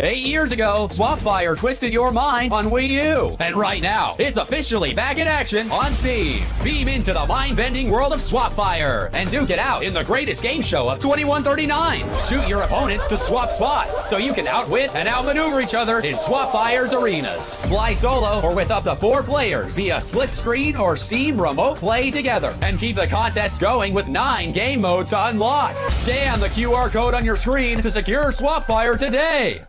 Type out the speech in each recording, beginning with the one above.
8 years ago, Swapfire twisted your mind on Wii U. And right now, it's officially back in action on Steam. Beam into the mind-bending world of Swapfire and duke it out in the greatest game show of 2139. Shoot your opponents to swap spots so you can outwit and outmaneuver each other in Swapfire's arenas. Fly solo or with up to 4 players via split screen or Steam remote play together. And keep the contest going with 9 game modes to unlock. Scan the QR code on your screen to secure Swapfire today.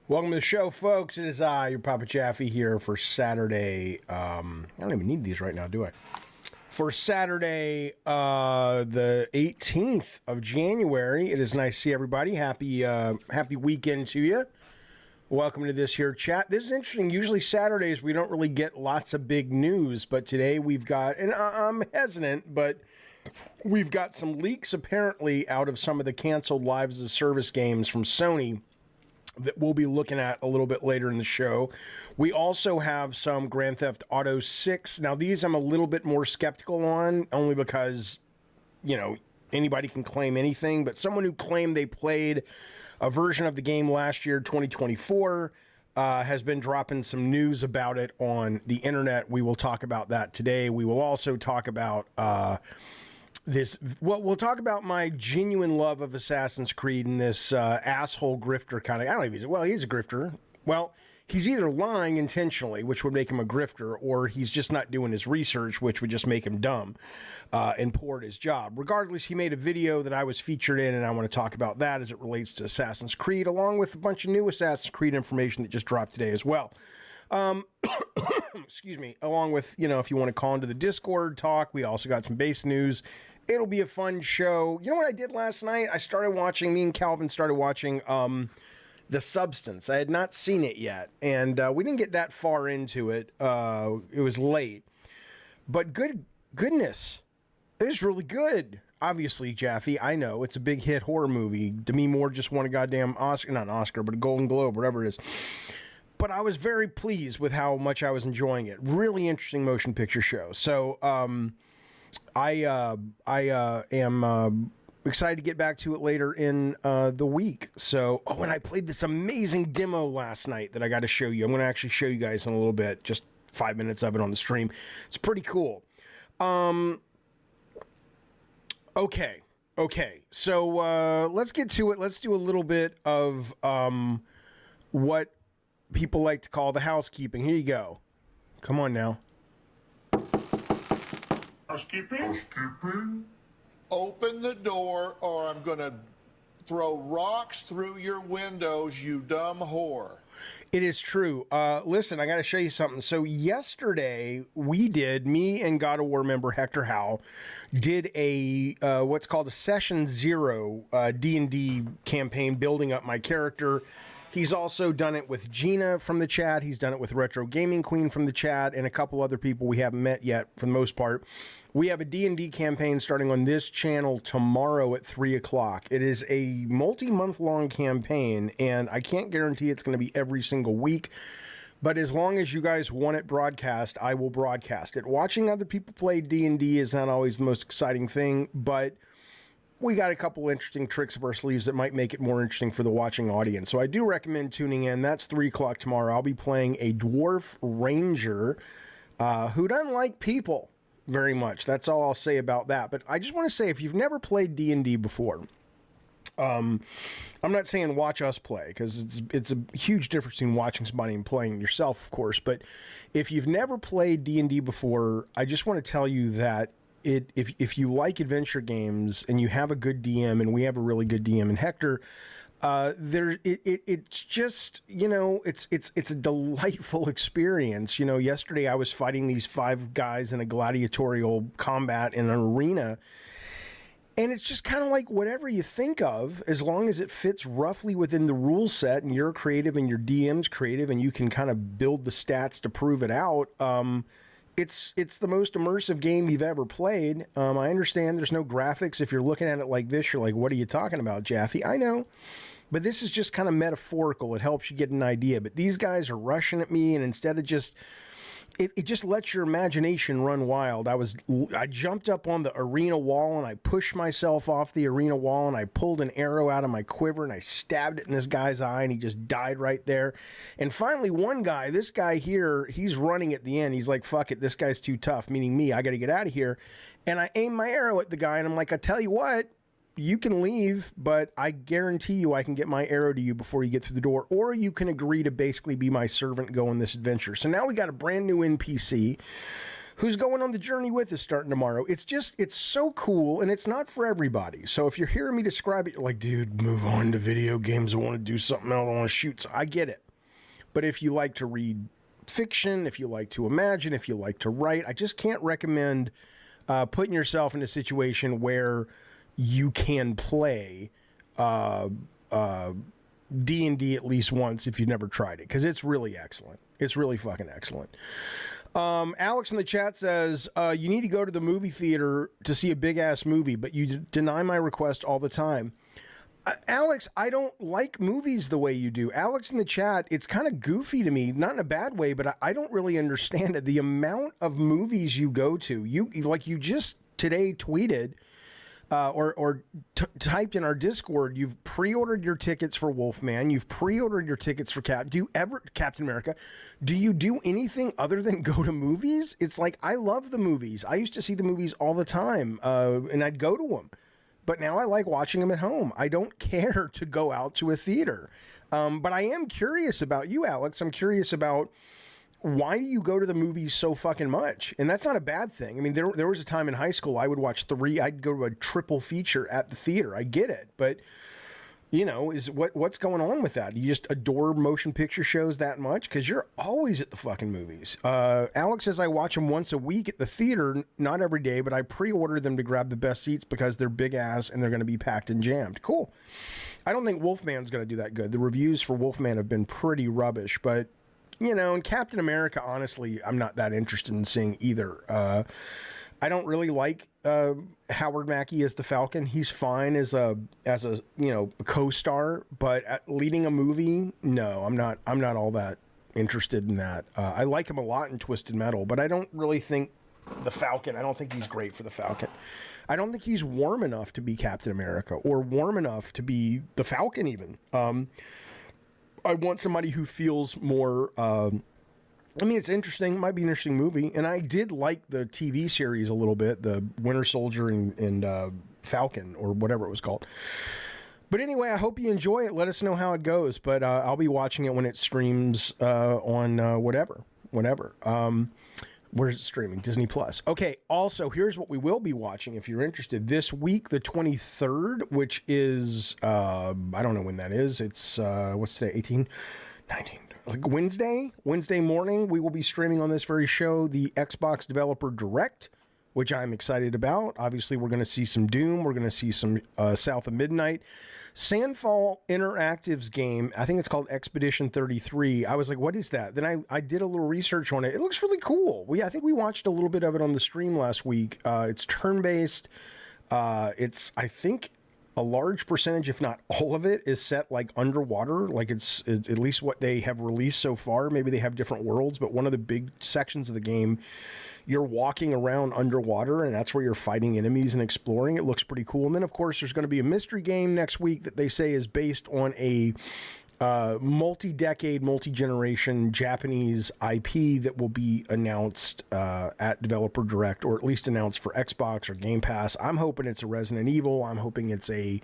Welcome to the show, folks. It is your Papa Jaffe here for Saturday. I don't even need these right now, do I? For Saturday, the 18th of January. It is nice to see everybody. Happy weekend to you. Welcome to this here chat. This is interesting. Usually Saturdays we don't really get lots of big news, but today we've got, and I'm hesitant, but we've got some leaks apparently out of some of the canceled Lives of Service games from Sony that we'll be looking at a little bit later in the show. We also have some Grand Theft Auto 6. Now, these I'm a little bit more skeptical on, only because, you know, anybody can claim anything, but someone who claimed they played a version of the game last year, 2024, has been dropping some news about it on the internet. We will talk about that today. We will also talk about we'll talk about my genuine love of Assassin's Creed and this asshole grifter kind of, I don't know if he's a grifter. Well, he's either lying intentionally, which would make him a grifter, or he's just not doing his research, which would just make him dumb and poor at his job. Regardless, he made a video that I was featured in, and I want to talk about that as it relates to Assassin's Creed, along with a bunch of new Assassin's Creed information that just dropped today as well. Excuse me, along with, if you want to call into the Discord talk, we also got some base news. It'll be a fun show. You know what I did last night? Me and Calvin started watching The Substance. I had not seen it yet, and we didn't get that far into it. It was late. But goodness, it was really good. Obviously, Jaffe, I know, it's a big hit horror movie. Demi Moore just won a goddamn Oscar, not an Oscar, but a Golden Globe, whatever it is. But I was very pleased with how much I was enjoying it. Really interesting motion picture show. So I am excited to get back to it later in the week. So, and I played this amazing demo last night that I got to show you. I'm going to actually show you guys in a little bit, just 5 minutes of it on the stream. It's pretty cool. Okay. So let's get to it. Let's do a little bit of what people like to call the housekeeping. Here you go. Come on now. Housekeeping? Open the door or I'm going to throw rocks through your windows, you dumb whore. It is true. Listen, I got to show you something. So yesterday me and God of War member Hectorhowl did a what's called a Session 0 D&D campaign, building up my character. He's also done it with Gina from the chat. He's done it with Retro Gaming Queen from the chat and a couple other people we haven't met yet for the most part. We have a D&D campaign starting on this channel tomorrow at 3 o'clock. It is a multi-month long campaign, and I can't guarantee it's going to be every single week. But as long as you guys want it broadcast, I will broadcast it. Watching other people play D&D is not always the most exciting thing, but we got a couple interesting tricks up our sleeves that might make it more interesting for the watching audience. So I do recommend tuning in. That's 3 o'clock tomorrow. I'll be playing a dwarf ranger who doesn't like people very much. That's all I'll say about that. But I just want to say, if you've never played D&D before, I'm not saying watch us play, because it's a huge difference between watching somebody and playing yourself, of course. But if you've never played D&D before, I just want to tell you that if you like adventure games and you have a good DM, and we have a really good DM in Hector, it's just, it's a delightful experience. Yesterday I was fighting these 5 guys in a gladiatorial combat in an arena, and it's just kind of like whatever you think of, as long as it fits roughly within the rule set and you're creative and your DM's creative and you can kind of build the stats to prove it out. It's the most immersive game you've ever played. I understand there's no graphics. If you're looking at it like this, you're like, what are you talking about, Jaffe? I know. But this is just kind of metaphorical. It helps you get an idea. But these guys are rushing at me, and instead of just... It just lets your imagination run wild. I jumped up on the arena wall, and I pushed myself off the arena wall, and I pulled an arrow out of my quiver, and I stabbed it in this guy's eye, and he just died right there. And finally, this guy here, he's running at the end. He's like, fuck it, this guy's too tough, meaning me. I got to get out of here. And I aim my arrow at the guy, and I'm like, I tell you what, you can leave, but I guarantee you I can get my arrow to you before you get through the door, or you can agree to basically be my servant, go on this adventure. So now we got a brand new NPC who's going on the journey with us starting tomorrow. It's so cool, and it's not for everybody. So if you're hearing me describe it, you're like, dude, move on to video games. I want to do something else. I want to shoot. So I get it. But if you like to read fiction, if you like to imagine, if you like to write, I just can't recommend putting yourself in a situation where you can play D&D at least once if you've never tried it, because it's really excellent. It's really fucking excellent. Alex in the chat says, you need to go to the movie theater to see a big-ass movie, but you deny my request all the time. Alex, I don't like movies the way you do. Alex in the chat, it's kind of goofy to me, not in a bad way, but I don't really understand it. The amount of movies you go to. You just today tweeted... or typed in our Discord, you've pre-ordered your tickets for Wolfman, you've pre-ordered your tickets for Captain America. Do you do anything other than go to movies? It's like, I love the movies. I used to see the movies all the time, and I'd go to them. But now I like watching them at home. I don't care to go out to a theater. But I am curious about you, Alex. I'm curious about why do you go to the movies so fucking much? And that's not a bad thing. I mean, there was a time in high school I would watch I'd go to a triple feature at the theater. I get it, but you know, what's going on with that? You just adore motion picture shows that much? Because you're always at the fucking movies. Alex says I watch them once a week at the theater, not every day, but I pre-order them to grab the best seats because they're big ass and they're going to be packed and jammed. Cool. I don't think Wolfman's going to do that good. The reviews for Wolfman have been pretty rubbish, but you know, and Captain America, honestly, I'm not that interested in seeing either. I don't really like Howard Mackie as the Falcon. He's fine as a you know, co-star, but leading a movie, no, I'm not all that interested in that. I like him a lot in Twisted Metal, but I don't really think the Falcon. I don't think he's great for the Falcon. I don't think he's warm enough to be Captain America or warm enough to be the Falcon even. I want somebody who feels more, I mean, it's interesting. It might be an interesting movie. And I did like the TV series a little bit, the Winter Soldier and Falcon or whatever it was called. But anyway, I hope you enjoy it. Let us know how it goes. But I'll be watching it when it streams on whatever, whenever. Where's it streaming? Disney Plus. Okay, also, here's what we will be watching if you're interested. This week, the 23rd, which is, I don't know when that is. It's, what's today, 18? 19. Like Wednesday morning, we will be streaming on this very show the Xbox Developer Direct, which I'm excited about. Obviously, we're going to see some Doom. We're going to see some South of Midnight. Sandfall Interactive's game, I think it's called Expedition 33. I was like, what is that? Then I did a little research on it. It looks really cool. I think we watched a little bit of it on the stream last week. It's turn-based. It's, I think, a large percentage, if not all of it, is set like underwater. Like it's at least what they have released so far. Maybe they have different worlds, but one of the big sections of the game, you're walking around underwater, and that's where you're fighting enemies and exploring. It looks pretty cool. And then, of course, there's going to be a mystery game next week that they say is based on a multi-decade, multi-generation Japanese IP that will be announced at Developer Direct, or at least announced for Xbox or Game Pass. I'm hoping it's a Resident Evil. I'm hoping it's a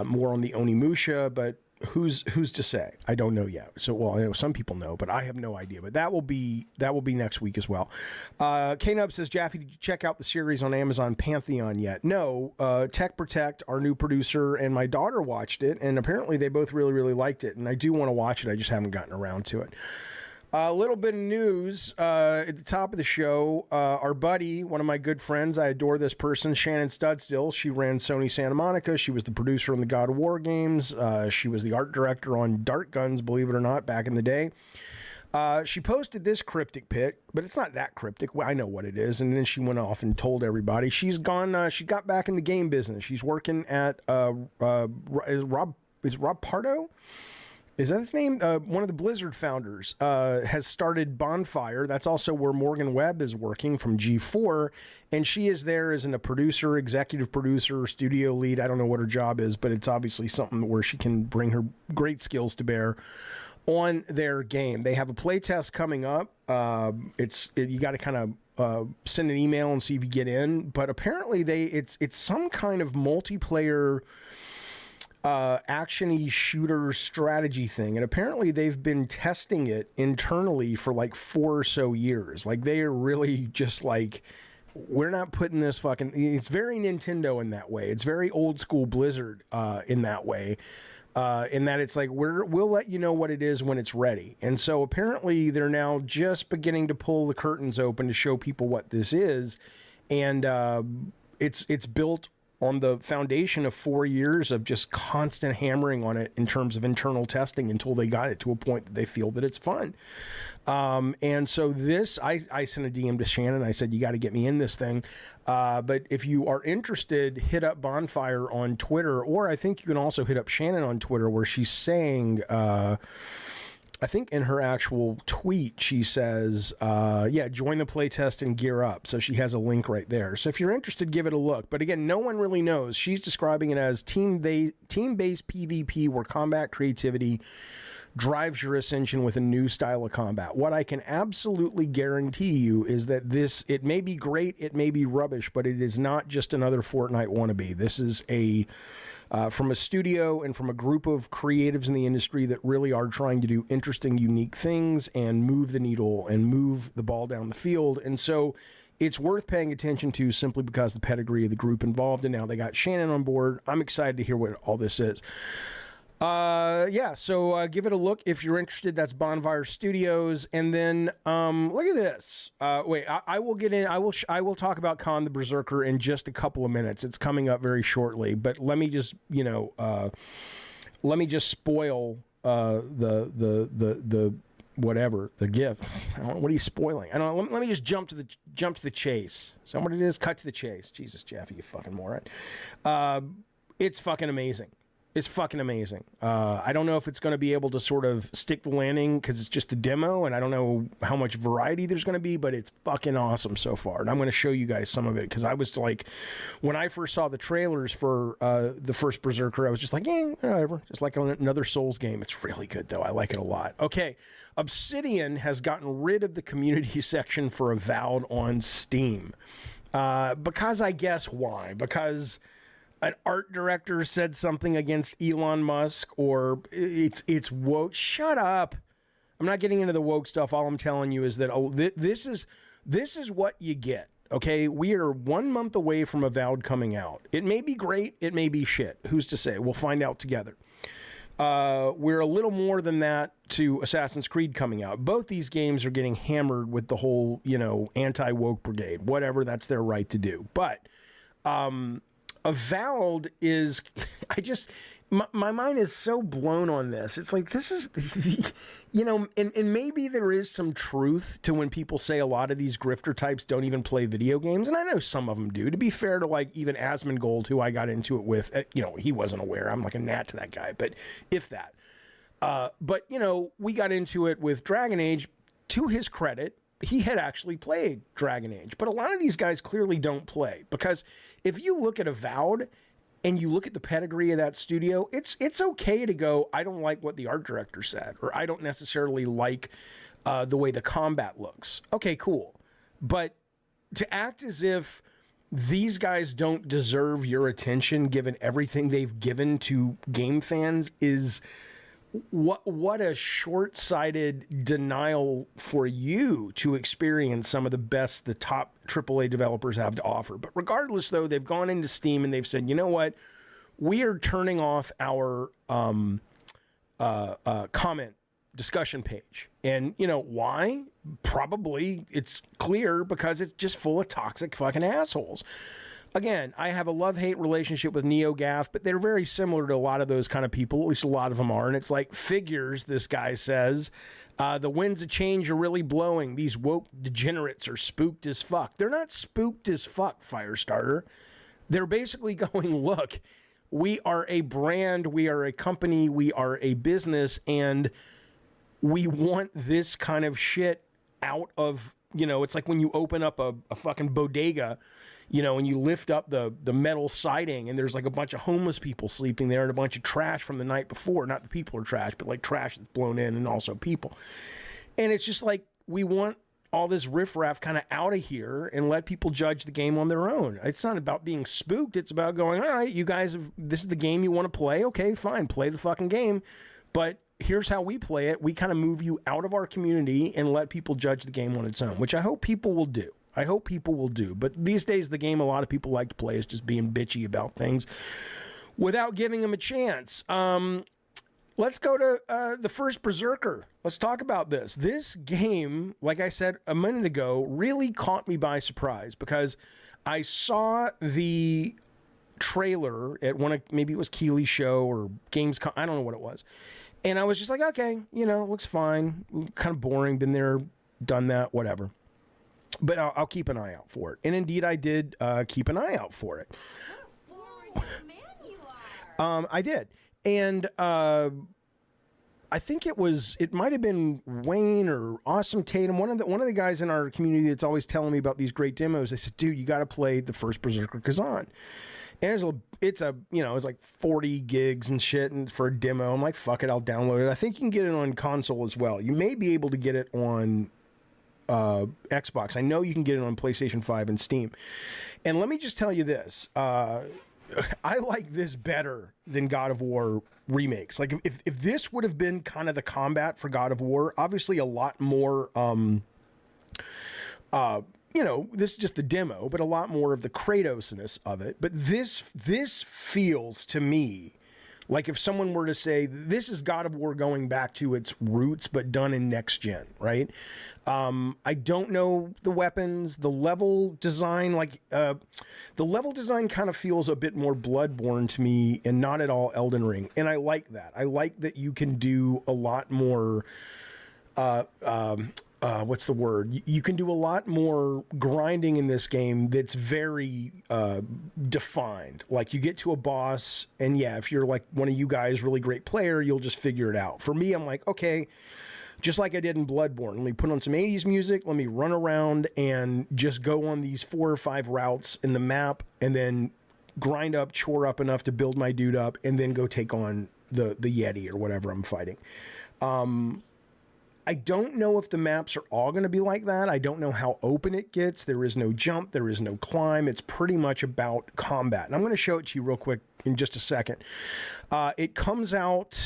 more on the Onimusha, but who's to say? I don't know yet. So, well, I know some people know, but I have no idea. But that will be next week as well. K-Nub says, Jaffe, did you check out the series on Amazon Pantheon yet? No. Tech Protect, our new producer, and my daughter watched it, and apparently they both really, really liked it. And I do want to watch it. I just haven't gotten around to it. A little bit of news at the top of the show. Our buddy, one of my good friends, I adore this person, Shannon Studstill. She ran Sony Santa Monica. She was the producer on the God of War games. She was the art director on Dart Guns, believe it or not, back in the day. She posted this cryptic pic, but it's not that cryptic. Well, I know what it is. And then she went off and told everybody. She's gone. She got back in the game business. She's working at is Rob Pardo? Is that his name? One of the Blizzard founders has started Bonfire. That's also where Morgan Webb is working from G4. And she is there as a producer, executive producer, studio lead. I don't know what her job is, but it's obviously something where she can bring her great skills to bear on their game. They have a playtest coming up. You got to kind of send an email and see if you get in. But apparently it's some kind of multiplayer action-y shooter strategy thing, and apparently they've been testing it internally for like 4 or so years. Like they are really just like, we're not putting this fucking, it's very Nintendo in that way. It's very old school Blizzard in that way, in that it's like we'll let you know what it is when it's ready. And so apparently they're now just beginning to pull the curtains open to show people what this is, and it's built on the foundation of 4 years of just constant hammering on it in terms of internal testing until they got it to a point that they feel that it's fun. And so this, I sent a DM to Shannon. I said, you got to get me in this thing. But if you are interested, hit up Bonfire on Twitter, or I think you can also hit up Shannon on Twitter, where she's saying, I think in her actual tweet, she says, join the playtest and gear up. So she has a link right there. So if you're interested, give it a look. But again, no one really knows. She's describing it as team-based PvP where combat creativity drives your ascension with a new style of combat. What I can absolutely guarantee you is that it may be great, it may be rubbish, but it is not just another Fortnite wannabe. This is a from a studio and from a group of creatives in the industry that really are trying to do interesting, unique things and move the needle and move the ball down the field. And so it's worth paying attention to simply because the pedigree of the group involved. And now they got Shannon on board. I'm excited to hear what all this is. So give it a look if you're interested. That's Bonfire Studios. And then look at this. I will get in. I will talk about Khan the Berserker in just a couple of minutes. It's coming up very shortly. But let me just spoil the whatever the GIF. What are you spoiling? I don't know. Let me just jump to the chase. Is that what it is? Cut to the chase. Jesus, Jaffe, you fucking moron. It's fucking amazing. It's fucking amazing. I don't know if it's going to be able to sort of stick the landing because it's just a demo, and I don't know how much variety there's going to be, but it's fucking awesome so far. And I'm going to show you guys some of it because I was like, when I first saw the trailers for the first Berserker, I was just like, whatever. Just like another Souls game. It's really good, though. I like it a lot. Okay, Obsidian has gotten rid of the community section for Avowed on Steam. Because I guess why? Because an art director said something against Elon Musk, or it's woke. Shut up. I'm not getting into the woke stuff. All I'm telling you is that this is what you get. Okay, we are 1 month away from Avowed coming out. It may be great. It may be shit. Who's to say? We'll find out together. We're a little more than that to Assassin's Creed coming out. Both these games are getting hammered with the whole, anti-woke brigade. Whatever, that's their right to do. But Avowed is, my mind is so blown on this. It's like, this is, and maybe there is some truth to when people say a lot of these grifter types don't even play video games. And I know some of them do. To be fair to like even Asmongold, who I got into it with, he wasn't aware. I'm like a gnat to that guy, but if that. But we got into it with Dragon Age. To his credit, he had actually played Dragon Age. But a lot of these guys clearly don't play. Because if you look at Avowed and you look at the pedigree of that studio, it's okay to go, I don't like what the art director said, or I don't necessarily like the way the combat looks. Okay, cool. But to act as if these guys don't deserve your attention given everything they've given to game fans is what a short-sighted denial for you to experience some of the best the top AAA developers have to offer. But regardless, though, they've gone into Steam and they've said, you know what? We are turning off our comment discussion page. And, why? Probably it's clear because it's just full of toxic fucking assholes. Again, I have a love-hate relationship with NeoGAF, but they're very similar to a lot of those kind of people. At least a lot of them are. And it's like, figures, this guy says. The winds of change are really blowing. These woke degenerates are spooked as fuck. They're not spooked as fuck, Firestarter. They're basically going, look, we are a brand, we are a company, we are a business, and we want this kind of shit out of, it's like when you open up a fucking bodega, and you lift up the metal siding and there's like a bunch of homeless people sleeping there and a bunch of trash from the night before. Not the people are trash, but like trash that's blown in and also people. And it's just like, we want all this riffraff kind of out of here and let people judge the game on their own. It's not about being spooked. It's about going, all right, you guys this is the game you want to play. Okay, fine, play the fucking game. But here's how we play it. We kind of move you out of our community and let people judge the game on its own, which I hope people will do. But these days, the game a lot of people like to play is just being bitchy about things without giving them a chance. Let's go to the first Berserker. Let's talk about this. This game, like I said a minute ago, really caught me by surprise because I saw the trailer at maybe it was Keeley's show or Gamescom. I don't know what it was. And I was just like, okay, looks fine. Kind of boring. Been there, done that, whatever. But I'll keep an eye out for it. And indeed, I did keep an eye out for it. What a boring man you are. I did. And I think it might have been Wayne or Awesome Tatum, one of the guys in our community that's always telling me about these great demos. They said, dude, you got to play the first Berserker Kazan. And it's like 40 gigs and shit and for a demo. I'm like, fuck it, I'll download it. I think you can get it on console as well. You may be able to get it on Xbox. I know you can get it on PlayStation 5 and Steam. And let me just tell you this. I like this better than God of War remakes. Like if this would have been kind of the combat for God of War, obviously a lot more this is just the demo, but a lot more of the Kratos-ness of it. But this feels to me like if someone were to say, this is God of War going back to its roots, but done in next gen, right? I don't know the weapons, the level design, the level design kind of feels a bit more Bloodborne to me and not at all Elden Ring. And I like that. I like that you can do a lot more, what's the word? You can do a lot more grinding in this game that's very defined. Like you get to a boss, and yeah, if you're like one of you guys, really great player, you'll just figure it out. For me, I'm like, okay, just like I did in Bloodborne, let me put on some 80s music, let me run around and just go on these 4 or 5 routes in the map, and then grind up, chore up enough to build my dude up, and then go take on the Yeti or whatever I'm fighting. I don't know if the maps are all going to be like that. I don't know how open it gets. There is no jump. There is no climb. It's pretty much about combat. And I'm going to show it to you real quick in just a second. It comes out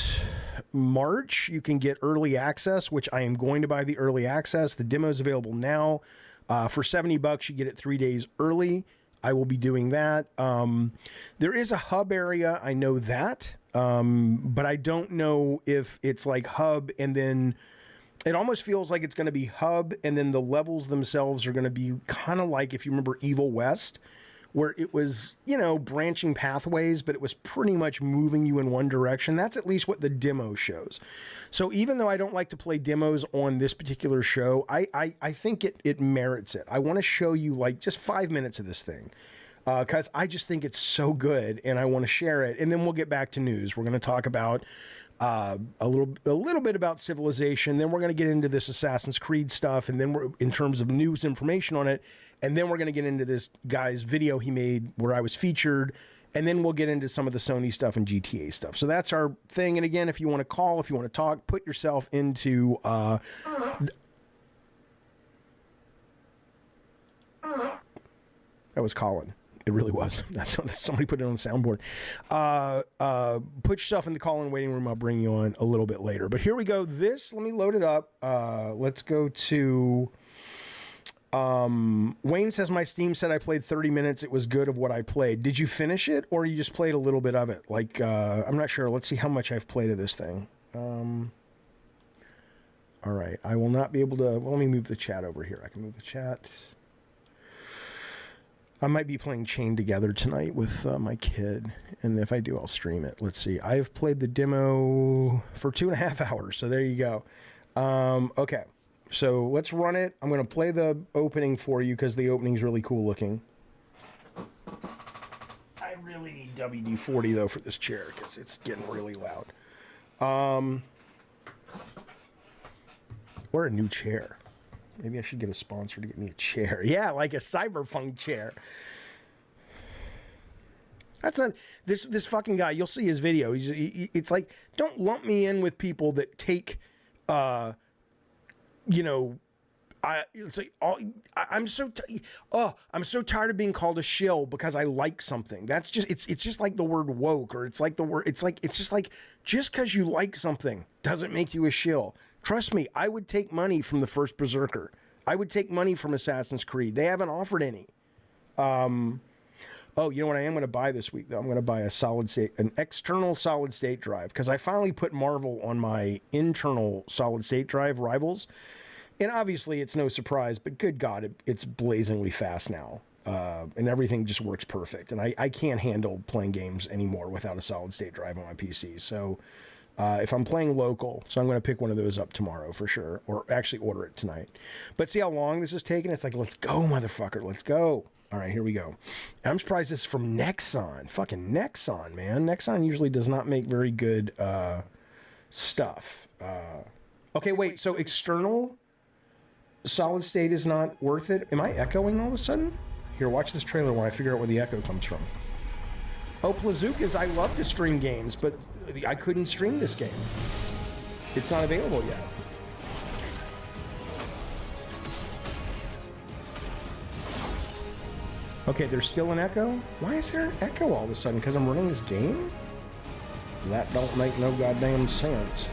March. You can get early access, which I am going to buy the early access. The demo is available now. For $70, you get it 3 days early. I will be doing that. There is a hub area. I know that. But I don't know if it's like hub and then... It almost feels like it's going to be hub, and then the levels themselves are going to be kind of like, if you remember Evil West, where it was, branching pathways, but it was pretty much moving you in one direction. That's at least what the demo shows. So even though I don't like to play demos on this particular show, I think it merits it. I want to show you like just 5 minutes of this thing. Because I just think it's so good, and I want to share it. And then we'll get back to news. We're going to talk about a little bit about Civilization. Then we're going to get into this Assassin's Creed stuff, and then we're in terms of news information on it. And then we're going to get into this guy's video he made where I was featured. And then we'll get into some of the Sony stuff and GTA stuff. So that's our thing. And again, if you want to call, if you want to talk, put yourself into that was Colin. It really was. That's somebody put it on the soundboard. Put yourself in the call-in waiting room. I'll bring you on a little bit later. But here we go. Let me load it up. Let's go to... Wayne says, my Steam said I played 30 minutes. It was good of what I played. Did you finish it, or you just played a little bit of it? Like, I'm not sure. Let's see how much I've played of this thing. All right. I will not be able to... Well, let me move the chat over here. I can move the chat... I might be playing Chained Together tonight with my kid, and if I do, I'll stream it. Let's see. I've played the demo for 2.5 hours, so there you go. Okay, so let's run it. I'm going to play the opening for you because the opening's really cool looking. I really need WD-40, though, for this chair because it's getting really loud. Or a new chair. Maybe I should get a sponsor to get me a chair. Yeah, like a cyberpunk chair. That's not this fucking guy. You'll see his video. It's like, don't lump me in with people that take, it's like I'm so tired of being called a shill because I like something. That's just it's just like the word woke, or it's like the word. It's just like just because you like something doesn't make you a shill. Trust me, I would take money from the first Berserker. I would take money from Assassin's Creed. They haven't offered any. Oh, you know what I am going to buy this week, though? I'm going to buy an external solid state drive, because I finally put Marvel on my internal solid state drive, Rivals. And obviously, it's no surprise, but good God, it's blazingly fast now. And everything just works perfect. And I can't handle playing games anymore without a solid state drive on my PC. So... if I'm playing local, so I'm going to pick one of those up tomorrow for sure, or actually order it tonight. But see how long this is taking? It's like, let's go, motherfucker, let's go. All right, here we go. And I'm surprised this is from Nexon. Fucking Nexon, man. Nexon usually does not make very good stuff. Okay, wait, so external solid state is not worth it? Am I echoing all of a sudden? Here, watch this trailer while I figure out where the echo comes from. Oh, Plazookas, I love to stream games, but I couldn't stream this game. It's not available yet. Okay, there's still an echo? Why is there an echo all of a sudden? Because I'm running this game? That don't make no goddamn sense.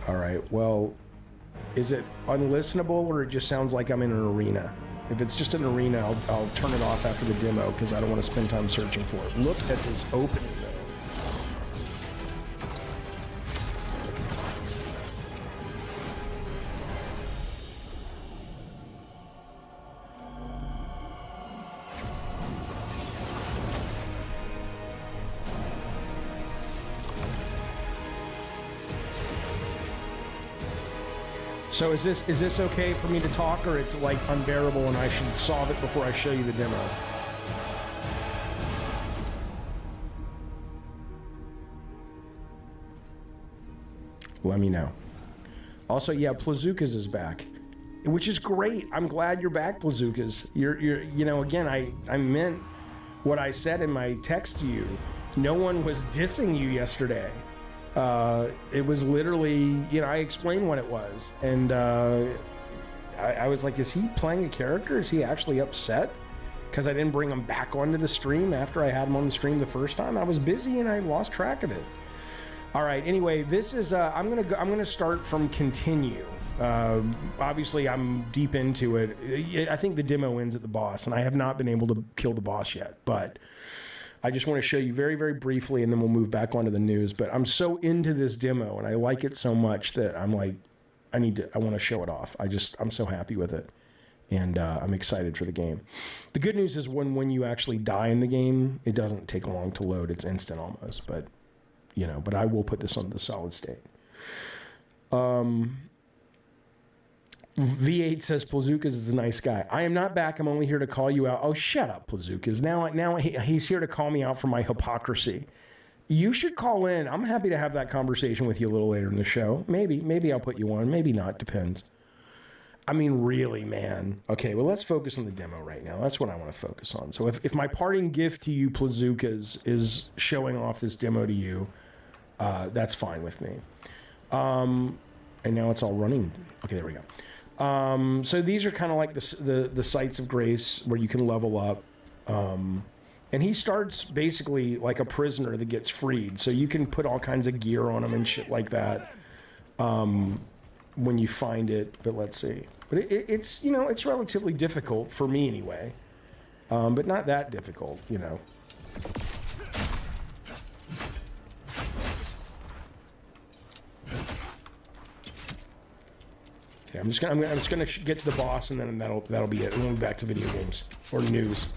Alright, well, is it unlistenable or it just sounds like I'm in an arena? If it's just an arena, I'll turn it off after the demo because I don't want to spend time searching for it. Look at this opening, though. So is this okay for me to talk, or it's like unbearable and I should solve it before I show you the demo? Let me know. Also, yeah, Plazookas is back, which is great. I'm glad you're back, Plazookas. You're you know, again, I meant what I said in my text to you. No one was dissing you yesterday. It was literally, you know, I explained what it was, and I was like, is he playing a character? Is he actually upset because I didn't bring him back onto the stream after I had him on the stream the first time? I was busy and I lost track of it. All right, anyway, this is I'm gonna start from continue. Obviously I'm deep into it. I think the demo ends at the boss, and I have not been able to kill the boss yet, but I just want to show you very, very briefly, and then we'll move back onto the news. But I'm so into this demo, and I like it so much that I'm like, I want to show it off. I'm so happy with it, and I'm excited for the game. The good news is when you actually die in the game, it doesn't take long to load. It's instant almost, but you know. But I will put this on the solid state. V8 says Plazookas is a nice guy. I am not back. I'm only here to call you out. Oh, shut up, Plazookas. Now he's here to call me out for my hypocrisy. You should call in. I'm happy to have that conversation with you a little later in the show. Maybe I'll put you on. Maybe not. Depends. I mean, really, man. Okay, well, let's focus on the demo right now. That's what I want to focus on. So if my parting gift to you, Plazookas, is showing off this demo to you, that's fine with me. And now it's all running. Okay, there we go. So these are kind of like the sites of grace where you can level up. And he starts basically like a prisoner that gets freed. So you can put all kinds of gear on him and shit like that when you find it. But let's see. But it's, you know, it's relatively difficult for me anyway. But not that difficult, you know. Okay, I'm just gonna get to the boss, and then that'll be it. We'll move back to video games or news.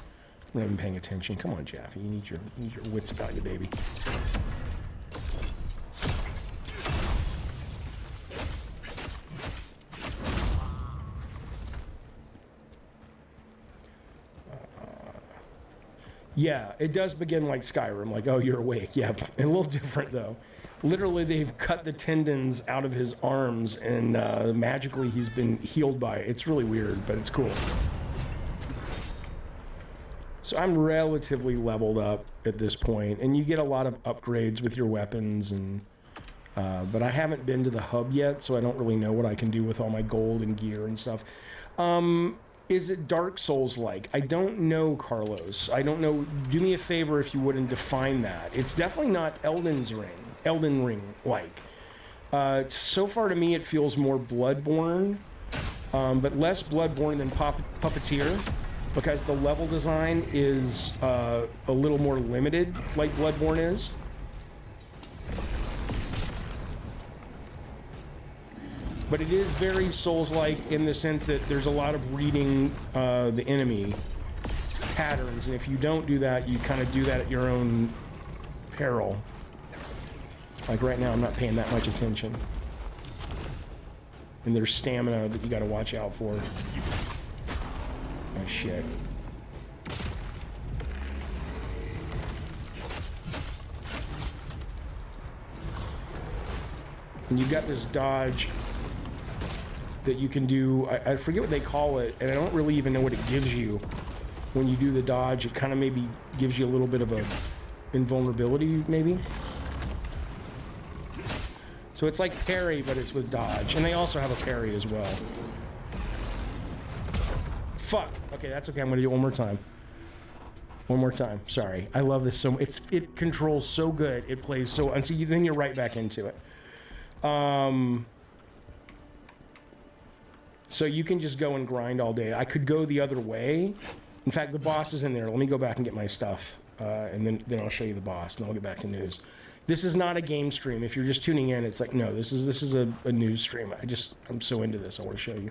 I'm not even paying attention. Come on, Jaffe. You need your wits about you, baby. Yeah, it does begin like Skyrim. Like, oh, you're awake. Yeah, a little different though. Literally, they've cut the tendons out of his arms, and magically he's been healed by it. It's really weird, but it's cool. So I'm relatively leveled up at this point, and you get a lot of upgrades with your weapons, and but I haven't been to the hub yet, so I don't really know what I can do with all my gold and gear and stuff. Is it Dark Souls-like? I don't know, Carlos. I don't know. Do me a favor, if you would, and define that. It's definitely not Elden Ring-like. So far to me, it feels more Bloodborne, but less Bloodborne than Puppeteer, because the level design is a little more limited, like Bloodborne is. But it is very Souls-like in the sense that there's a lot of reading the enemy patterns, and if you don't do that, you kind of do that at your own peril. Like right now, I'm not paying that much attention. And there's stamina that you got to watch out for. Oh shit. And you've got this dodge that you can do. I forget what they call it, and I don't really even know what it gives you when you do the dodge. It kind of maybe gives you a little bit of a invulnerability, maybe. So it's like parry, but it's with dodge. And they also have a parry as well. Fuck. Okay, that's okay. I'm going to do it one more time. One more time. Sorry. I love this so much. It controls so good. It plays so... And so then you're right back into it. So you can just go and grind all day. I could go the other way. In fact, the boss is in there. Let me go back and get my stuff. And then I'll show you the boss. And then I'll get back to news. This is not a game stream. If you're just tuning in, it's like, no, this is a news stream. I'm so into this. I want to show you.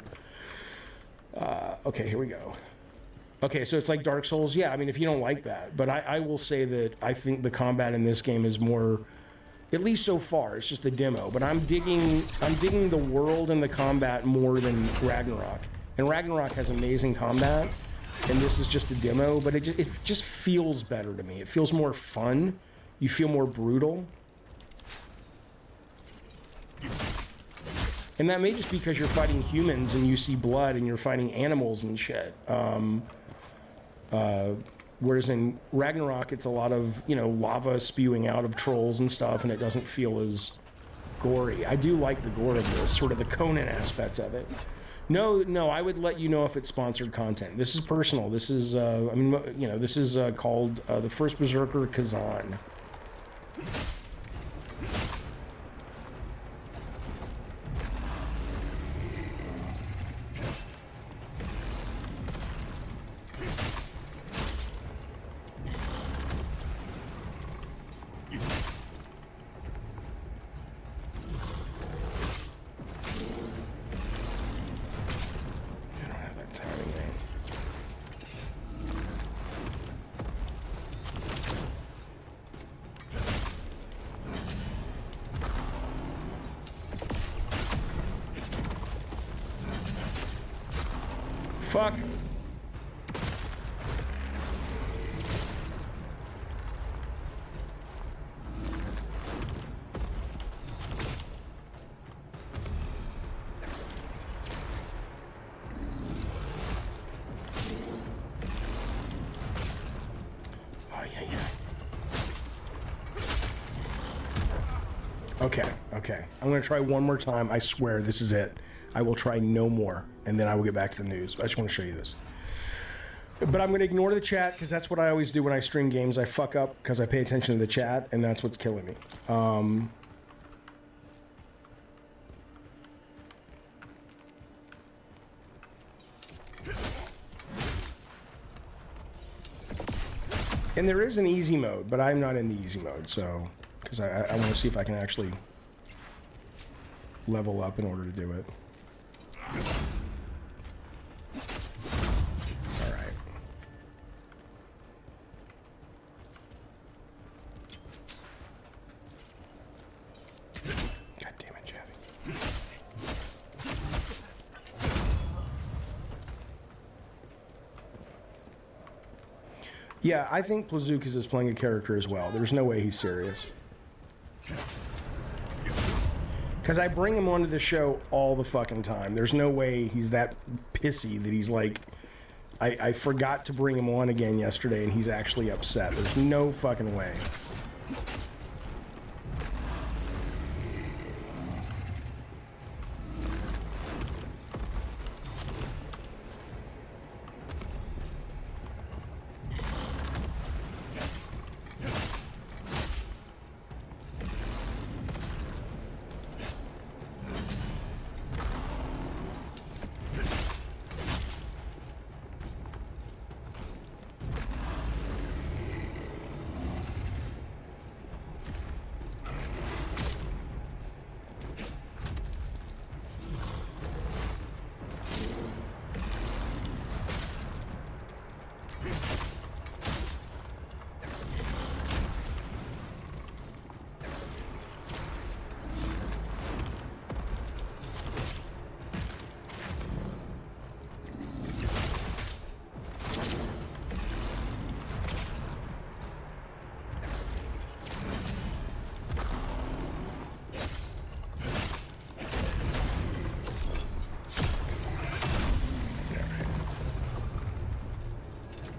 Okay, here we go. Okay, so it's like Dark Souls. Yeah, I mean, if you don't like that. But I will say that I think the combat in this game is more, at least so far, it's just a demo. But I'm digging the world and the combat more than Ragnarok. And Ragnarok has amazing combat, and this is just a demo, but it just feels better to me. It feels more fun. You feel more brutal. And that may just be because you're fighting humans and you see blood and you're fighting animals and shit. Whereas in Ragnarok, it's a lot of, lava spewing out of trolls and stuff, and it doesn't feel as gory. I do like the gore of this, sort of the Conan aspect of it. No, I would let you know if it's sponsored content. This is personal. This is, this is called the first Berserker Kazan. Fuck. Oh, yeah. Okay. I'm going to try one more time. I swear this is it. I will try no more, and then I will get back to the news. I just want to show you this. But I'm going to ignore the chat, because that's what I always do when I stream games. I fuck up because I pay attention to the chat, and that's what's killing me. And there is an easy mode, but I'm not in the easy mode, so... Because I want to see if I can actually level up in order to do it. All right. God damn it, Jaffe. Yeah, I think Plazookas is playing a character as well. There's no way he's serious. Because I bring him onto the show all the fucking time. There's no way he's that pissy that he's like, I forgot to bring him on again yesterday and he's actually upset. There's no fucking way.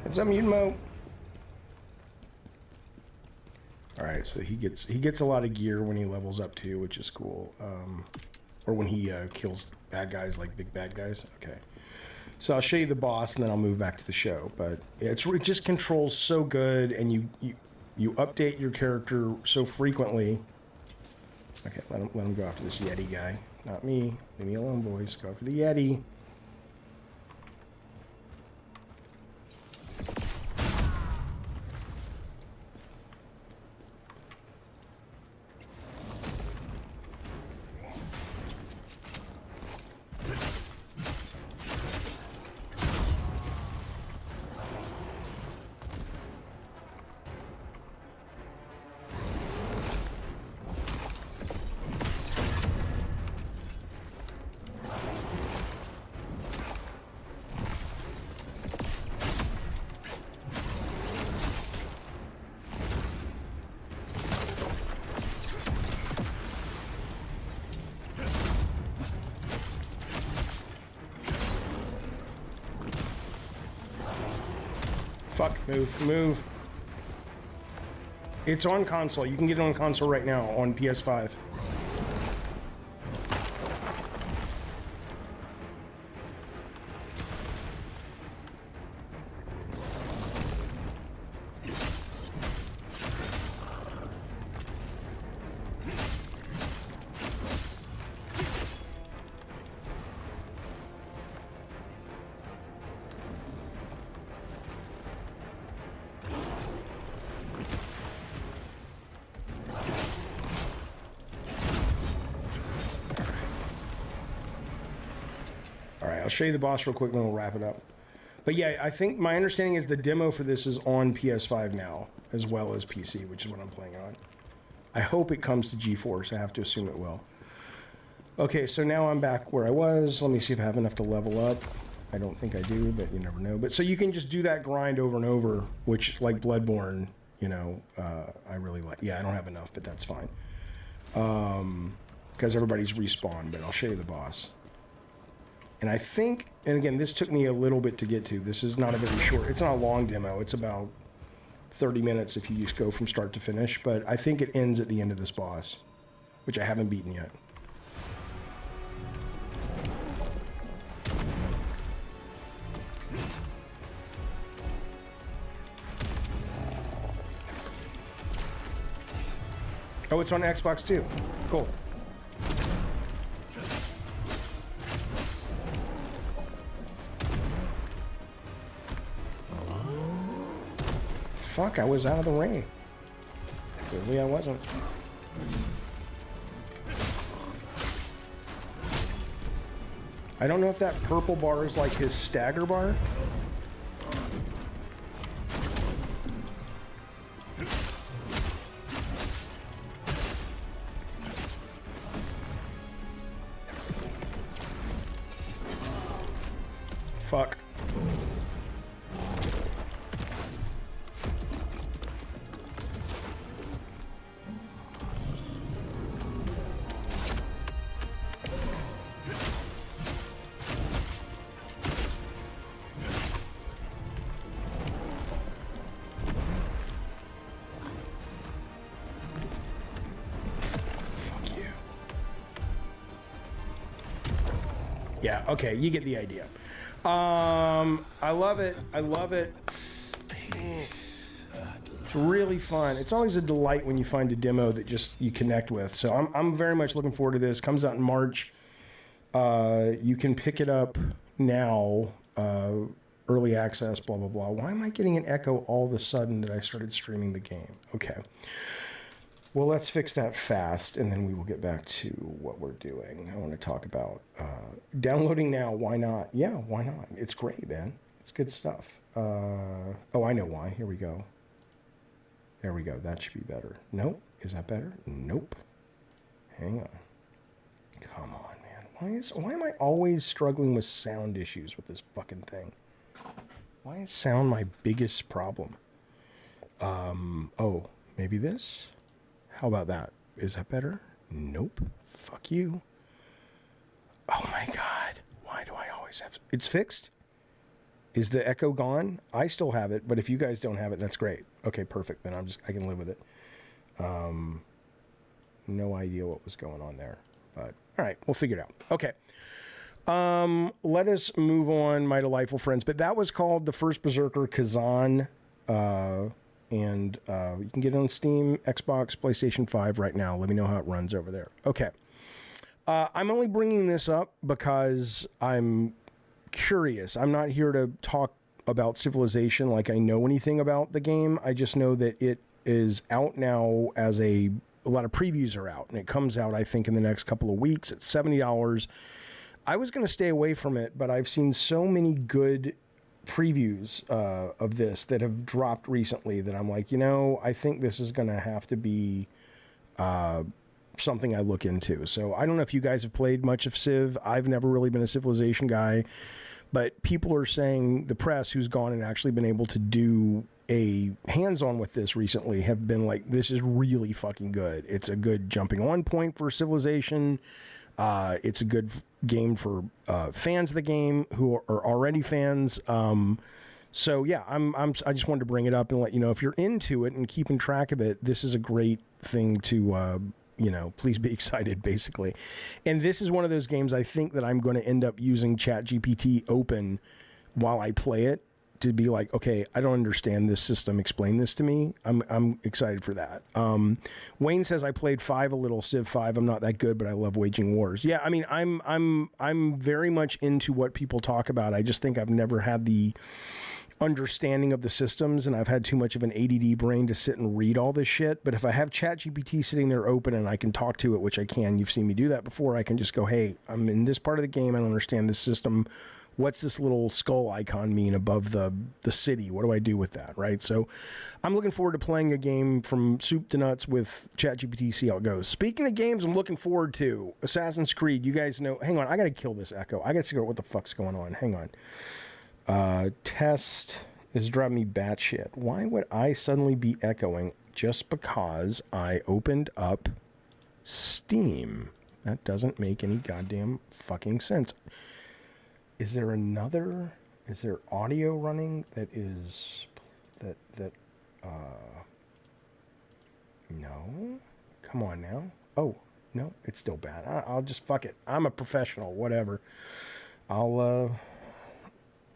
What's up, Mutimo? All right. right, so he gets a lot of gear when he levels up too, which is cool. Or when he kills bad guys, like big bad guys. Okay. So I'll show you the boss, and then I'll move back to the show. But it just controls so good, and you update your character so frequently. Okay, let him go after this Yeti guy. Not me. Leave me alone, boys. Go after the Yeti. Fuck, move. It's on console. You can get it on console right now on PS5. I'll show you the boss real quick and then we'll wrap it up. But yeah, I think my understanding is the demo for this is on PS5 now, as well as PC, which is what I'm playing on. I hope it comes to GeForce. I have to assume it will. Okay, so now I'm back where I was. Let me see if I have enough to level up. I don't think I do, but you never know. But so you can just do that grind over and over, which, like Bloodborne, you know, I really like. Yeah, I don't have enough, but that's fine. Because everybody's respawned, but I'll show you the boss. And I think, and again, this took me a little bit to get to. This is not a very short, it's not a long demo. It's about 30 minutes if you just go from start to finish. But I think it ends at the end of this boss, which I haven't beaten yet. Oh, it's on Xbox too. Cool. Fuck, I was out of the rain. Clearly I wasn't. I don't know if that purple bar is like his stagger bar. Fuck. Yeah, okay, you get the idea. I love it. I love it. It's really fun. It's always a delight when you find a demo that just you connect with. So I'm very much looking forward to this. Comes out in March. You can pick it up now. Early access, blah, blah, blah. Why am I getting an echo all of a sudden that I started streaming the game? Okay. Well, let's fix that fast, and then we will get back to what we're doing. I want to talk about downloading now. Why not? Yeah, why not? It's great, man. It's good stuff. Oh, I know why. Here we go. There we go. That should be better. Nope. Is that better? Nope. Hang on. Come on, man. Why am I always struggling with sound issues with this fucking thing? Why is sound my biggest problem? Oh, maybe this? How about that? Is that better? Nope. Fuck you. Oh my God. Why do I always have... It's fixed? Is the echo gone? I still have it, but if you guys don't have it, that's great. Okay, perfect. Then I can live with it. No idea what was going on there. But, all right, we'll figure it out. Okay. Let us move on, my delightful friends. But that was called the first Berserker Kazan. And you can get it on Steam, Xbox, PlayStation 5 right now. Let me know how it runs over there. Okay. I'm only bringing this up because I'm curious. I'm not here to talk about Civilization like I know anything about the game. I just know that it is out now as a lot of previews are out, and it comes out, I think, in the next couple of weeks. It's $70. I was going to stay away from it, but I've seen so many good previews of this that have dropped recently that I'm like, I think this is going to have to be something I look into. So I don't know if you guys have played much of Civ. I've never really been a Civilization guy, but people are saying, the press who's gone and actually been able to do a hands-on with this recently have been like, this is really fucking good. It's a good jumping on point for Civilization. It's a good game for fans of the game who are already fans. So yeah, I just wanted to bring it up and let you know, if you're into it and keeping track of it, this is a great thing to please be excited, basically. And this is one of those games I think that I'm going to end up using ChatGPT open while I play it to be like, okay, I don't understand this system. Explain this to me. I'm excited for that. Wayne says I played 5 a little, Civ 5. I'm not that good, but I love waging wars. Yeah, I mean, I'm very much into what people talk about. I just think I've never had the understanding of the systems, and I've had too much of an ADD brain to sit and read all this shit. But if I have ChatGPT sitting there open and I can talk to it, which I can, you've seen me do that before, I can just go, hey, I'm in this part of the game. I don't understand this system. What's this little skull icon mean above the city? What do I do with that, right? So I'm looking forward to playing a game from soup to nuts with ChatGPT, see how it goes. Speaking of games I'm looking forward to, Assassin's Creed, you guys know, hang on, I got to kill this echo. I got to figure out what the fuck's going on. Hang on. Test is driving me batshit. Why would I suddenly be echoing just because I opened up Steam? That doesn't make any goddamn fucking sense. Is there audio running that is, no? Come on now. Oh, no, it's still bad. I'll just, fuck it. I'm a professional, whatever. I'll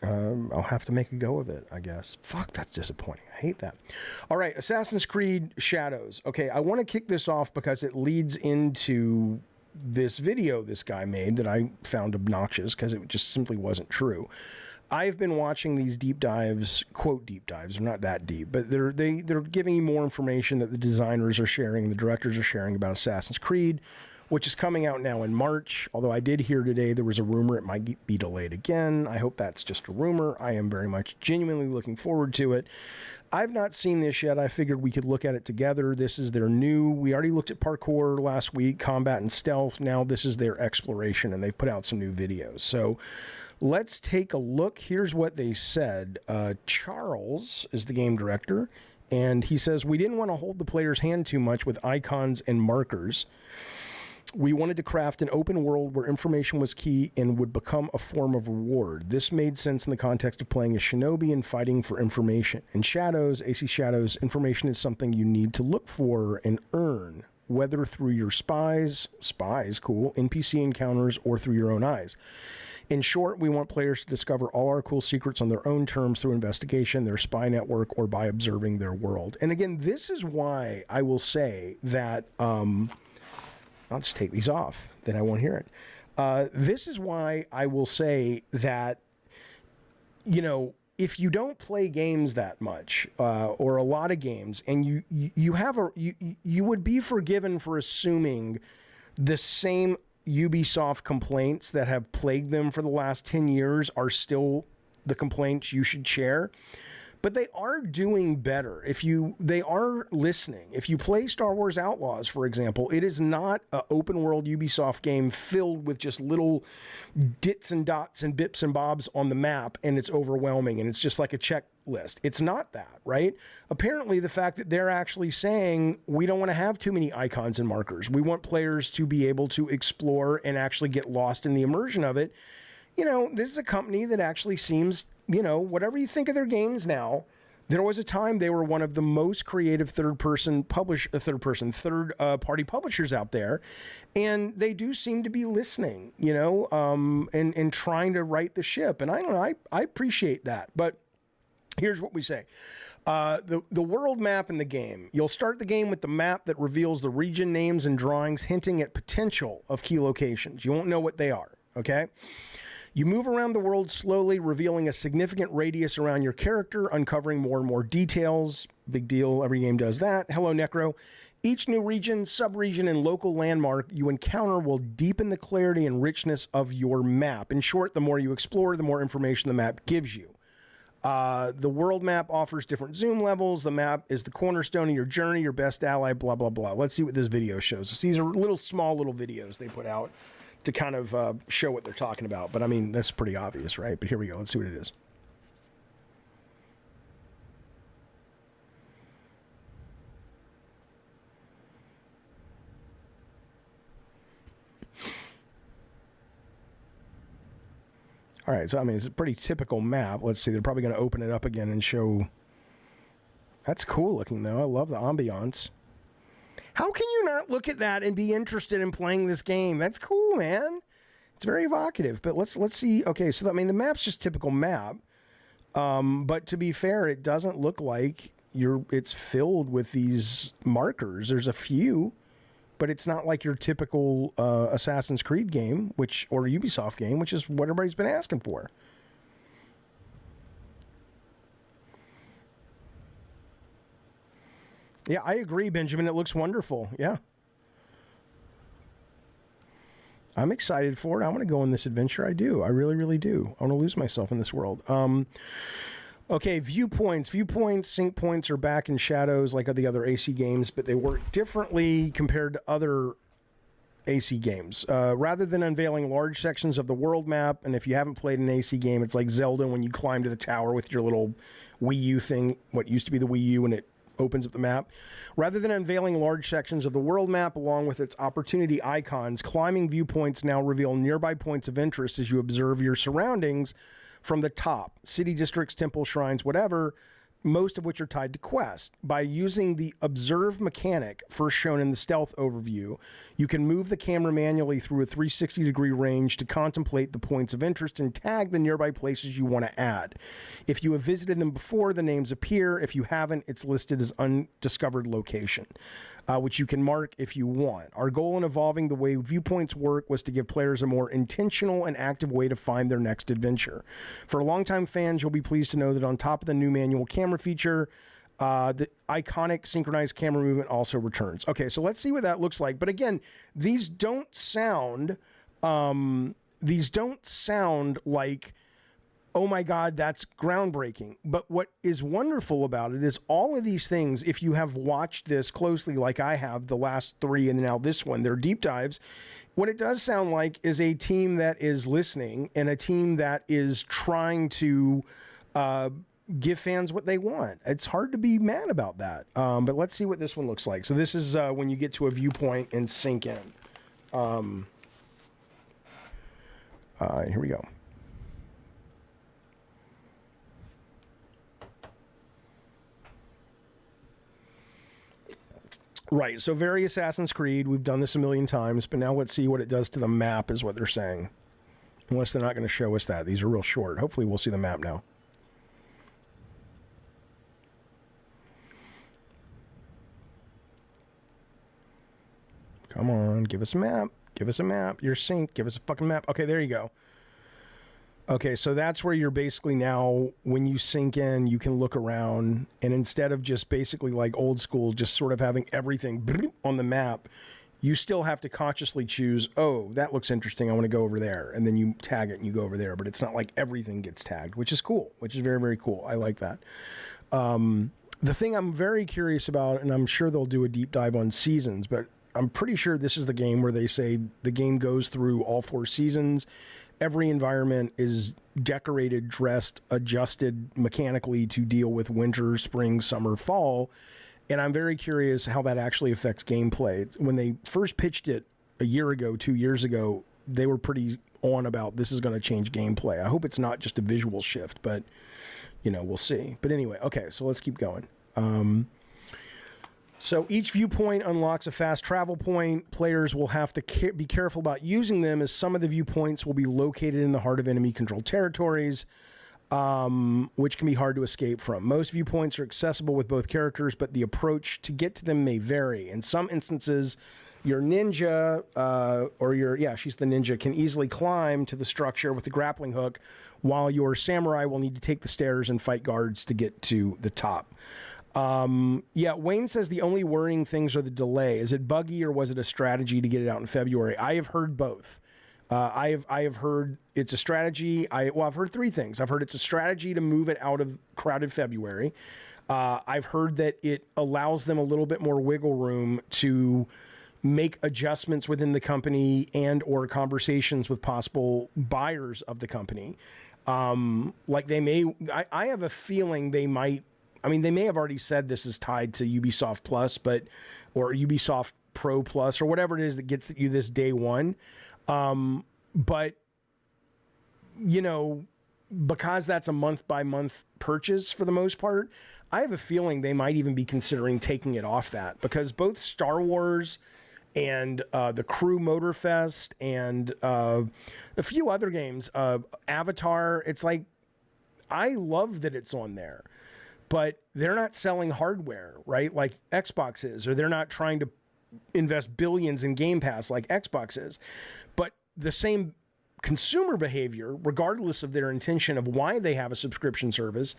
have to make a go of it, I guess. Fuck, that's disappointing. I hate that. All right, Assassin's Creed Shadows. Okay, I want to kick this off because it leads into this video this guy made that I found obnoxious because it just simply wasn't true. I've been watching these deep dives, quote deep dives, they're not that deep, but they're giving you more information that the designers are sharing and the directors are sharing about Assassin's Creed, which is coming out now in March. Although I did hear today there was a rumor it might be delayed again. I hope that's just a rumor. I am very much genuinely looking forward to it. I've not seen this yet. I figured we could look at it together. This is their new, we already looked at parkour last week, combat and stealth. Now this is their exploration, and they've put out some new videos. So let's take a look. Here's what they said. Charles is the game director, and he says, we didn't want to hold the player's hand too much with icons and markers. We wanted to craft an open world where information was key and would become a form of reward. This made sense in the context of playing a shinobi and fighting for information. In Shadows, AC Shadows, information is something you need to look for and earn, whether through your spies, cool, NPC encounters, or through your own eyes. In short, we want players to discover all our cool secrets on their own terms through investigation, their spy network, or by observing their world. And again, this is why I will say that... I'll just take these off, then I won't hear it. This is why I will say that, if you don't play games that much, or a lot of games, and you would be forgiven for assuming the same Ubisoft complaints that have plagued them for the last 10 years are still the complaints you should share. But they are doing better. They are listening. If you play Star Wars Outlaws, for example, it is not an open world Ubisoft game filled with just little dits and dots and bips and bobs on the map, and it's overwhelming, and it's just like a checklist. It's not that, right? Apparently, the fact that they're actually saying, we don't want to have too many icons and markers. We want players to be able to explore and actually get lost in the immersion of it. This is a company that actually seems... whatever you think of their games now, There was a time they were one of the most creative third-party publishers out there, and they do seem to be listening, and trying to right the ship. And I don't know, I appreciate that. But here's what we say. The world map in the game. You'll start the game with the map that reveals the region names and drawings, hinting at potential of key locations. You won't know what they are, okay? You move around the world slowly, revealing a significant radius around your character, uncovering more and more details. Big deal, every game does that. Hello, Necro. Each new region, sub-region, and local landmark you encounter will deepen the clarity and richness of your map. In short, the more you explore, the more information the map gives you. The world map offers different zoom levels. The map is the cornerstone of your journey, your best ally, blah, blah, blah. Let's see what this video shows us. These are small little videos they put out to kind of show what they're talking about. But I mean, that's pretty obvious, right? But here we go. Let's see what it is. All right, so I mean, it's a pretty typical map. Let's see, they're probably going to open it up again and show. That's cool looking, though. I love the ambiance. How can you not look at that and be interested in playing this game? That's cool, man. It's very evocative. But let's see. Okay, so I mean, the map's just typical map. But to be fair, it doesn't look like it's filled with these markers. There's a few, but it's not like your typical Assassin's Creed game, or Ubisoft game, which is what everybody's been asking for. Yeah, I agree, Benjamin. It looks wonderful. Yeah. I'm excited for it. I want to go on this adventure. I do. I really, really do. I want to lose myself in this world. Okay, viewpoints. Viewpoints, sync points are back in Shadows like the other AC games, but they work differently compared to other AC games. Rather than unveiling large sections of the world map, and if you haven't played an AC game, it's like Zelda when you climb to the tower with your little Wii U thing, what used to be the Wii U, and it opens up the map. Rather than unveiling large sections of the world map along with its opportunity icons, climbing viewpoints now reveal nearby points of interest as you observe your surroundings from the top. City districts, temples, shrines, whatever, most of which are tied to quests. By using the observe mechanic, first shown in the stealth overview, you can move the camera manually through a 360-degree range to contemplate the points of interest and tag the nearby places you want to add. If you have visited them before, the names appear. If you haven't, it's listed as undiscovered location, which you can mark if you want. Our goal in evolving the way viewpoints work was to give players a more intentional and active way to find their next adventure. For longtime fans, you'll be pleased to know that on top of the new manual camera feature, the iconic synchronized camera movement also returns. Okay, so let's see what that looks like. But again, these don't sound like, oh my God, that's groundbreaking. But what is wonderful about it is all of these things, if you have watched this closely like I have, the last three and now this one, they're deep dives. What it does sound like is a team that is listening and a team that is trying to give fans what they want. It's hard to be mad about that. But let's see what this one looks like. So this is when you get to a viewpoint and sink in. Here we go. Right, so very Assassin's Creed. We've done this a million times, but now let's see what it does to the map is what they're saying. Unless they're not going to show us that. These are real short. Hopefully we'll see the map now. Come on, give us a map. Give us a map. You're synced. Give us a fucking map. Okay, there you go. Okay, so that's where you're basically now, when you sink in, you can look around, and instead of just basically like old school, just sort of having everything on the map, you still have to consciously choose, oh, that looks interesting, I want to go over there, and then you tag it and you go over there, but it's not like everything gets tagged, which is cool, which is very, very cool. I like that. The thing I'm very curious about, and I'm sure they'll do a deep dive on seasons, but I'm pretty sure this is the game where they say the game goes through all 4 seasons. Every environment is decorated, dressed, adjusted mechanically to deal with winter, spring, summer, fall. And I'm very curious how that actually affects gameplay. When they first pitched it a year ago, 2 years ago, they were pretty on about this is going to change gameplay. I hope it's not just a visual shift, but we'll see. But anyway, okay, so let's keep going. So each viewpoint unlocks a fast travel point. Players will have to be careful about using them, as some of the viewpoints will be located in the heart of enemy-controlled territories, which can be hard to escape from. Most viewpoints are accessible with both characters, but the approach to get to them may vary. In some instances, your ninja, she's the ninja, can easily climb to the structure with the grappling hook, while your samurai will need to take the stairs and fight guards to get to the top. Wayne says the only worrying things are the delay. Is it buggy, or was it a strategy to get it out in February? I have heard both. I have heard it's a strategy. I've heard three things. I've heard it's a strategy to move it out of crowded February. I've heard that it allows them a little bit more wiggle room to make adjustments within the company and or conversations with possible buyers of the company. Like they may, I have a feeling they might. I mean, they may have already said this is tied to Ubisoft Plus, or Ubisoft Pro Plus, or whatever it is that gets you this day one. But, because that's a month-by-month purchase for the most part, I have a feeling they might even be considering taking it off that, because both Star Wars and the Crew Motorfest and a few other games, Avatar, it's like, I love that it's on there. But they're not selling hardware, right? Like Xbox is, or they're not trying to invest billions in Game Pass like Xbox is. But the same consumer behavior, regardless of their intention of why they have a subscription service,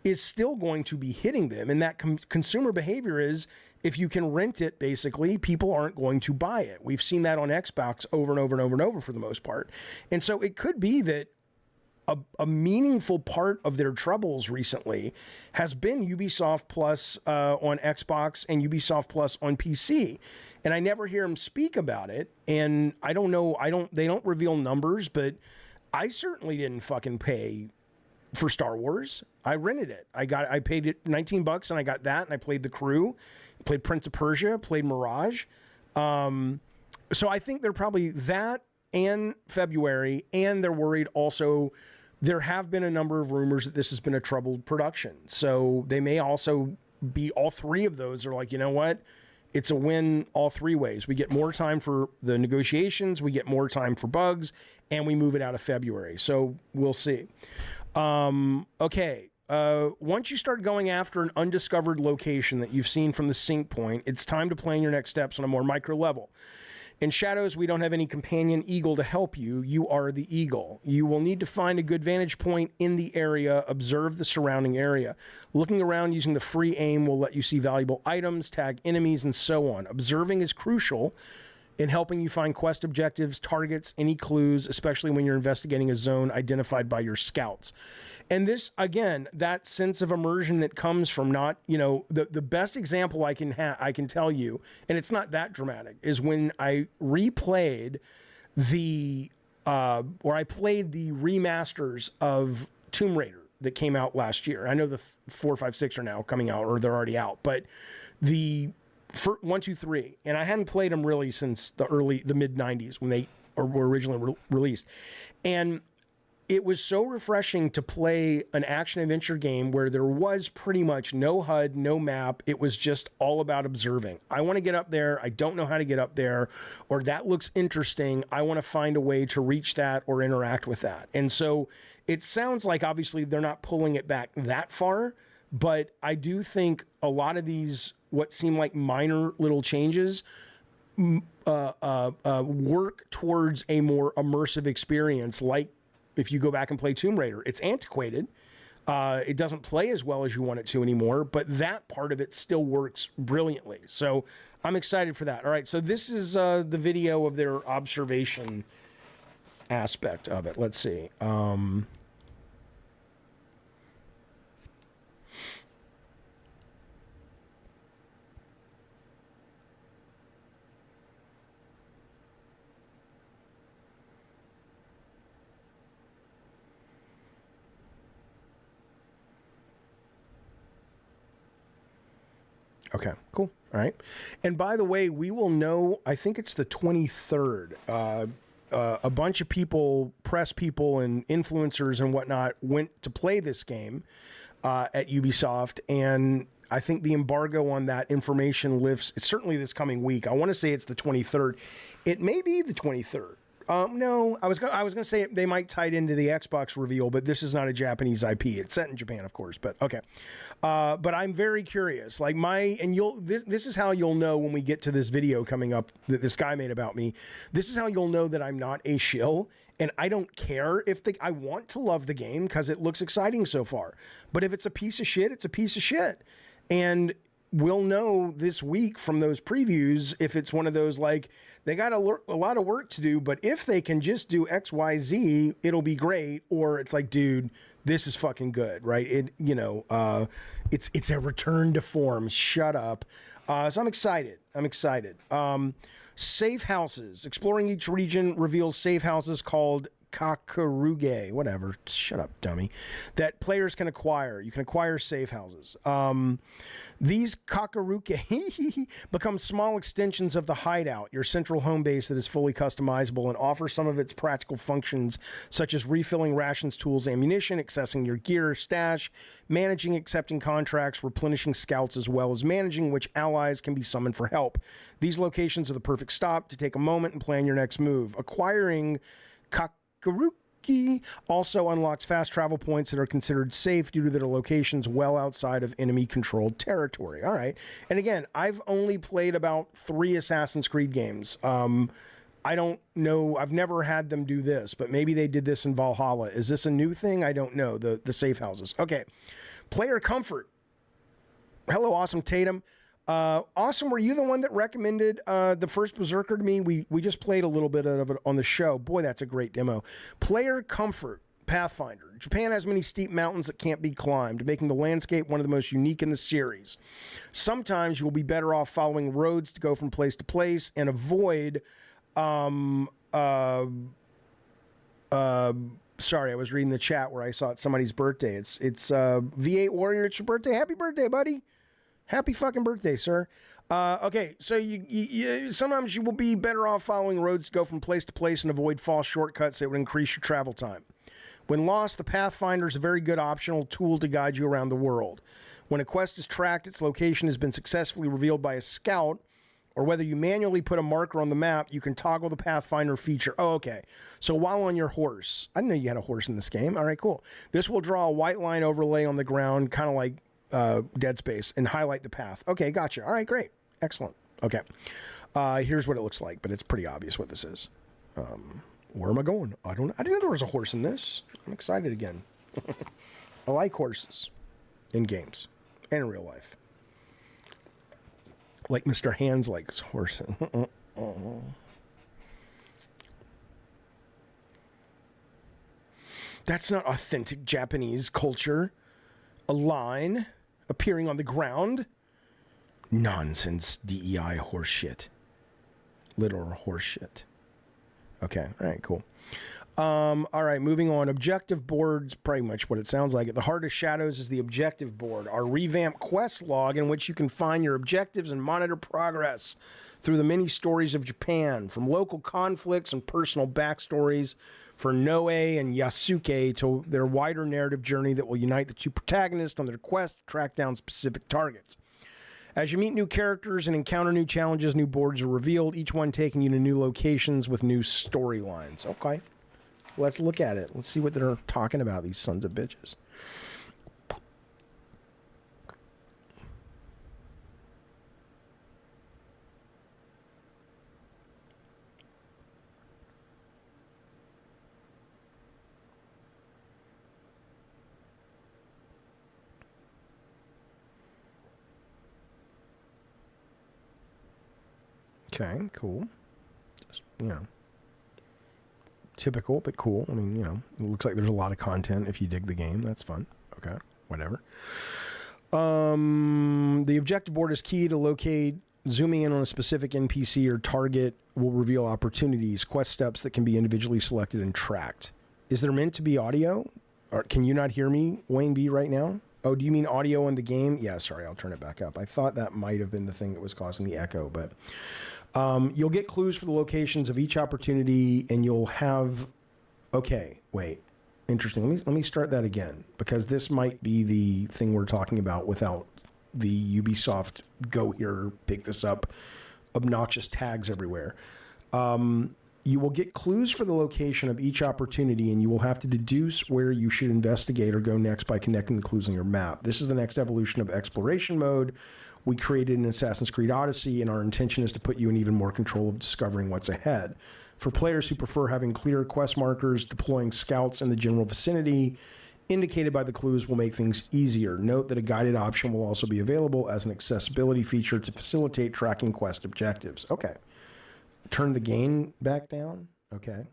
is still going to be hitting them. And that consumer behavior is, if you can rent it, basically, people aren't going to buy it. We've seen that on Xbox over and over and over and over for the most part. And so it could be that a meaningful part of their troubles recently has been Ubisoft Plus on Xbox and Ubisoft Plus on PC. And I never hear them speak about it. And I don't know, they don't reveal numbers, but I certainly didn't fucking pay for Star Wars. I rented it. I paid it $19 and I got that, and I played The Crew, played Prince of Persia, played Mirage. So I think they're probably that and February, and they're worried also. There have been a number of rumors that this has been a troubled production. So they may also be, all three of those are like, you know what? It's a win all three ways. We get more time for the negotiations, we get more time for bugs, and we move it out of February. So we'll see. Okay. Once you start going after an undiscovered location that you've seen from the sync point, it's time to plan your next steps on a more micro level. In Shadows, we don't have any companion eagle to help you. You are the eagle. You will need to find a good vantage point in the area, observe the surrounding area. Looking around using the free aim will let you see valuable items, tag enemies, and so on. Observing is crucial in helping you find quest objectives, targets, any clues, especially when you're investigating a zone identified by your scouts. And this, again, that sense of immersion that comes from not, the best example I can tell you, and it's not that dramatic, is when I replayed I played the remasters of Tomb Raider that came out last year. I know the 4, 5, 6 are now coming out, or they're already out, but the 1, 2, 3, and I hadn't played them really since the mid 90s when they were originally released. And it was so refreshing to play an action-adventure game where there was pretty much no HUD, no map. It was just all about observing. I want to get up there. I don't know how to get up there. Or that looks interesting. I want to find a way to reach that or interact with that. And so it sounds like, obviously, they're not pulling it back that far. But I do think a lot of these, what seem like minor little changes, work towards a more immersive experience, like if you go back and play Tomb Raider. It's antiquated. It doesn't play as well as you want it to anymore, but that part of it still works brilliantly. So I'm excited for that. All right, so this is the video of their observation aspect of it. Let's see. Okay, cool. All right. And by the way, we will know, I think it's the 23rd. A bunch of people, press people and influencers and whatnot, went to play this game. at Ubisoft, and I think the embargo on that information lifts. It's certainly this coming week. I want to say it's the 23rd. It may be the 23rd. No, I was gonna say they might tie it into the Xbox reveal, but this is not a Japanese IP. It's set in Japan, of course, but okay. But I'm very curious. Like this is how you'll know when we get to this video coming up that this guy made about me. This is how you'll know that I'm not a shill, and I don't care if I want to love the game because it looks exciting so far. But if it's a piece of shit, it's a piece of shit, and we'll know this week from those previews if it's one of those like. They got a lot of work to do, but if they can just do X, Y, Z, it'll be great. Or it's like, dude, this is fucking good, right? It's a return to form. Shut up. So I'm excited. Safe houses. Exploring each region reveals safe houses called Kakaruge, whatever. Shut up, dummy. That players can acquire. You can acquire safe houses. These Kakaruke become small extensions of the hideout, your central home base that is fully customizable and offers some of its practical functions, such as refilling rations, tools, ammunition, accessing your gear stash, managing, accepting contracts, replenishing scouts, as well as managing which allies can be summoned for help. These locations are the perfect stop to take a moment and plan your next move. Acquiring Kakaruke also unlocks fast travel points that are considered safe due to their locations well outside of enemy-controlled territory. All right. And again, I've only played about 3 Assassin's Creed games. I don't know. I've never had them do this, but maybe they did this in Valhalla. Is this a new thing? I don't know. The safe houses. Okay. Player comfort. Hello, Awesome Tatum. Awesome, were you the one that recommended the first Berserker to me? We just played a little bit of it on the show. Boy, that's a great demo. Player comfort, Pathfinder. Japan has many steep mountains that can't be climbed, making the landscape one of the most unique in the series. Sometimes you will be better off following roads to go from place to place and avoid... sorry, I was reading the chat where I saw it's somebody's birthday. It's V8 Warrior. It's your birthday. Happy birthday, buddy. Happy fucking birthday, sir. Okay, so you sometimes you will be better off following roads to go from place to place and avoid false shortcuts that would increase your travel time. When lost, the Pathfinder is a very good optional tool to guide you around the world. When a quest is tracked, its location has been successfully revealed by a scout, or whether you manually put a marker on the map, you can toggle the Pathfinder feature. Oh, okay. So while on your horse, I didn't know you had a horse in this game. All right, cool. This will draw a white line overlay on the ground, kind of like Dead Space, and highlight the path. Okay, gotcha. All right, great. Excellent. Okay. Here's what it looks like, but it's pretty obvious what this is. Where am I going? I didn't know there was a horse in this. I'm excited again. I like horses in games and in real life. Like Mr. Hands likes horses. That's not authentic Japanese culture. A line appearing on the ground. Nonsense, DEI horseshit. Literal horseshit. Okay, all right, cool. All right, moving on. Objective board's pretty much what it sounds like. At the heart of Shadows is the objective board, our revamped quest log in which you can find your objectives and monitor progress through the many stories of Japan, from local conflicts and personal backstories for Noe and Yasuke to their wider narrative journey that will unite the two protagonists on their quest to track down specific targets. As you meet new characters and encounter new challenges, new boards are revealed, each one taking you to new locations with new storylines. Okay. Let's look at it. Let's see what they're talking about, these sons of bitches. Okay, cool. Just, typical, but cool. I mean, it looks like there's a lot of content if you dig the game. That's fun. Okay, whatever. The objective board is key to locate. Zooming in on a specific NPC or target will reveal opportunities, quest steps that can be individually selected and tracked. Is there meant to be audio? Or can you not hear me, Wayne B, right now? Oh, do you mean audio in the game? Yeah, sorry, I'll turn it back up. I thought that might have been the thing that was causing the echo, but... you'll get clues for the locations of each opportunity, and you'll have... Okay, wait. Interesting. Let me start that again, because this might be the thing we're talking about without the Ubisoft go here, pick this up, obnoxious tags everywhere. You will get clues for the location of each opportunity, and you will have to deduce where you should investigate or go next by connecting the clues on your map. This is the next evolution of exploration mode we created in Assassin's Creed Odyssey, and our intention is to put you in even more control of discovering what's ahead. For players who prefer having clear quest markers, deploying scouts in the general vicinity indicated by the clues will make things easier. Note that a guided option will also be available as an accessibility feature to facilitate tracking quest objectives. Okay. Turn the gain back down. Okay.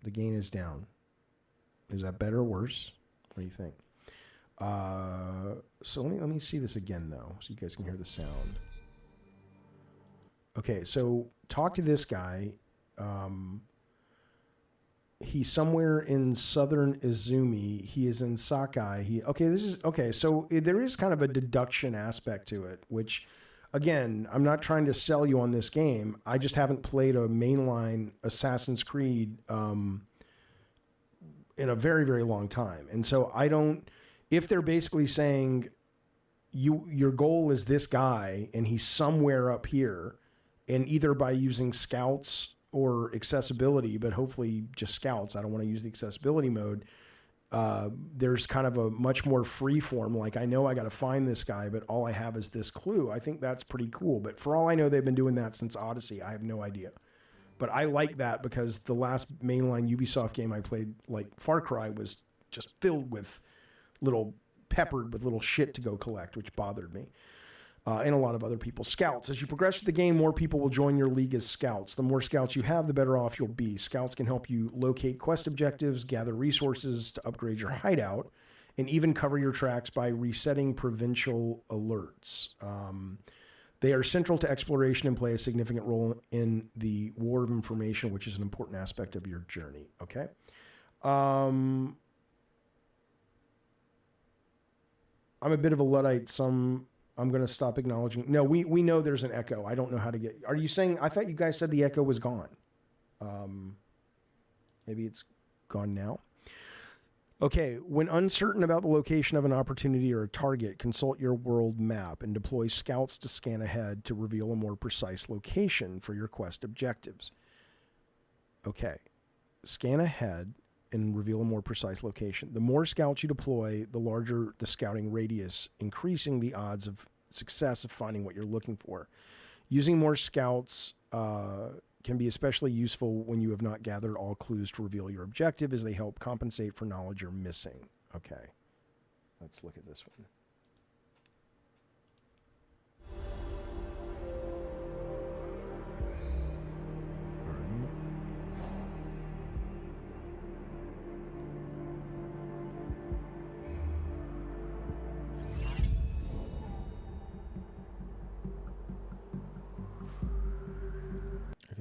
The gain is down. Is that better or worse? What do you think? So let me see this again, though, so you guys can hear the sound. Okay, so talk to this guy. He's somewhere in southern Izumi. He is in Sakai. So there is kind of a deduction aspect to it, which, again, I'm not trying to sell you on this game. I just haven't played a mainline Assassin's Creed in a very, very long time. And so I don't, if they're basically saying your goal is this guy and he's somewhere up here, and either by using scouts or accessibility, but hopefully just scouts, I don't want to use the accessibility mode, there's kind of a much more free form, like I know I got to find this guy, but all I have is this clue. I think that's pretty cool. But for all I know, they've been doing that since Odyssey. I have no idea. But I like that because the last mainline Ubisoft game I played, like Far Cry, was just filled with peppered with little shit to go collect, which bothered me. And a lot of other people. Scouts. As you progress through the game, more people will join your league as scouts. The more scouts you have, the better off you'll be. Scouts can help you locate quest objectives, gather resources to upgrade your hideout, and even cover your tracks by resetting provincial alerts. They are central to exploration and play a significant role in the War of Information, which is an important aspect of your journey. Okay? I'm a bit of a Luddite. I'm going to stop acknowledging. No, we know there's an echo. I don't know how to get... Are you saying... I thought you guys said the echo was gone. Maybe it's gone now. Okay, when uncertain about the location of an opportunity or a target, consult your world map and deploy scouts to scan ahead to reveal a more precise location for your quest objectives. Okay, scan ahead and reveal a more precise location. The more scouts you deploy, the larger the scouting radius, increasing the odds of success of finding what you're looking for. Using more scouts can be especially useful when you have not gathered all clues to reveal your objective, as they help compensate for knowledge you're missing. Okay, let's look at this one.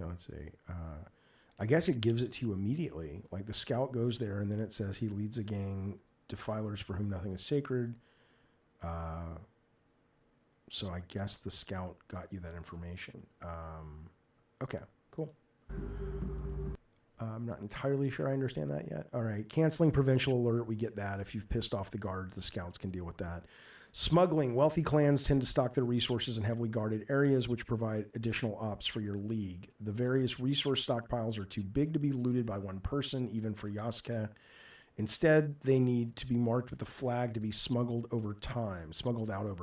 Let's see. I guess it gives it to you immediately. Like the scout goes there, and then it says he leads a gang defilers for whom nothing is sacred. So I guess the scout got you that information. Okay, cool. I'm not entirely sure I understand that yet. All right, canceling provincial alert. We get that. If you've pissed off the guards, the scouts can deal with that. Smuggling. Wealthy clans tend to stock their resources in heavily guarded areas, which provide additional ops for your league. The various resource stockpiles are too big to be looted by one person, even for Yasuke. Instead, they need to be marked with a flag to be smuggled out over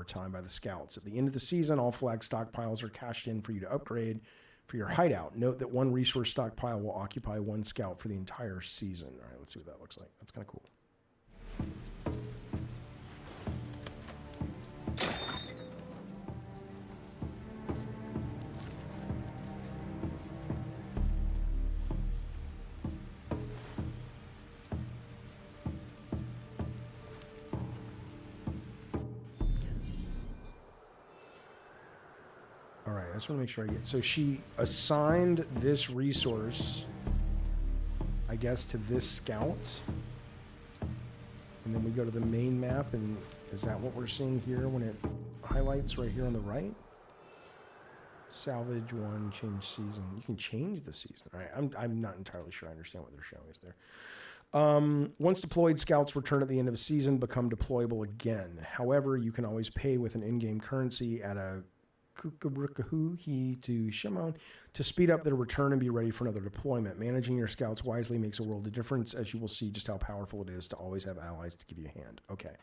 time by the scouts. At the end of the season, all flag stockpiles are cashed in for you to upgrade for your hideout. Note that one resource stockpile will occupy one scout for the entire season. All right, let's see what that looks like. That's kind of cool. I just want to make sure I get... So she assigned this resource, I guess, to this scout. And then we go to the main map, and is that what we're seeing here when it highlights right here on the right? Salvage 1, change season. You can change the season. All right, I'm not entirely sure I understand what they're showing us there. Once deployed, scouts return at the end of a season, become deployable again. However, you can always pay with an in-game currency at a Kukurukahuhi to Shimon to speed up their return and be ready for another deployment. Managing your scouts wisely makes a world of difference, as you will see just how powerful it is to always have allies to give you a hand. Okay.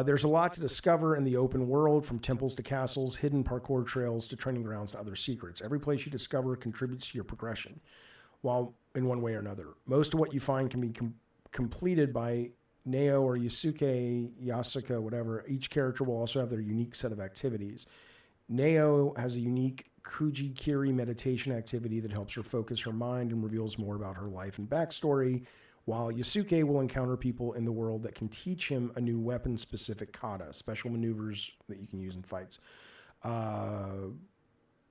There's a lot to discover in the open world, from temples to castles, hidden parkour trails to training grounds to other secrets. Every place you discover contributes to your progression, while in one way or another. Most of what you find can be completed by Neo or Yasuke, Yasuka, whatever. Each character will also have their unique set of activities. Neo has a unique Kuji-Kiri meditation activity that helps her focus her mind and reveals more about her life and backstory, while Yasuke will encounter people in the world that can teach him a new weapon-specific kata, special maneuvers that you can use in fights.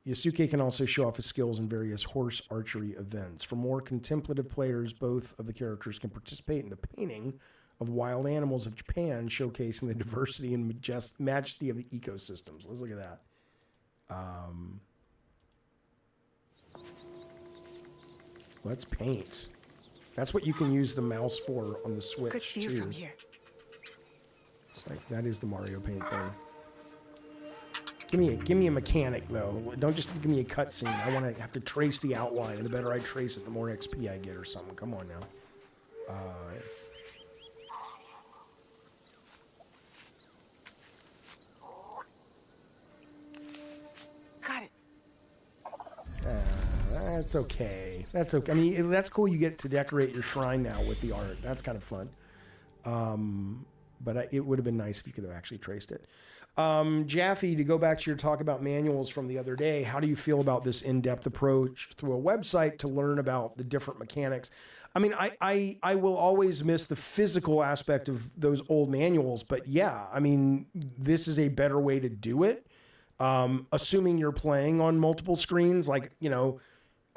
Yasuke can also show off his skills in various horse archery events. For more contemplative players, both of the characters can participate in the painting of wild animals of Japan, showcasing the diversity and majesty of the ecosystems. Let's look at that. Let's paint. That's what you can use the mouse for on the Switch. Good view too. from here. It's like, that is the Mario Paint thing. Give me a mechanic though. Don't just give me a cutscene. I want to have to trace the outline, and the better I trace it, the more XP I get or something. Come on now. Got it. That's okay. That's okay. I mean, that's cool. You get to decorate your shrine now with the art. That's kind of fun. But it would have been nice if you could have actually traced it. Jaffe, to go back to your talk about manuals from the other day, how do you feel about this in-depth approach through a website to learn about the different mechanics? I mean, I will always miss the physical aspect of those old manuals, but yeah, I mean, this is a better way to do it. Assuming you're playing on multiple screens, like,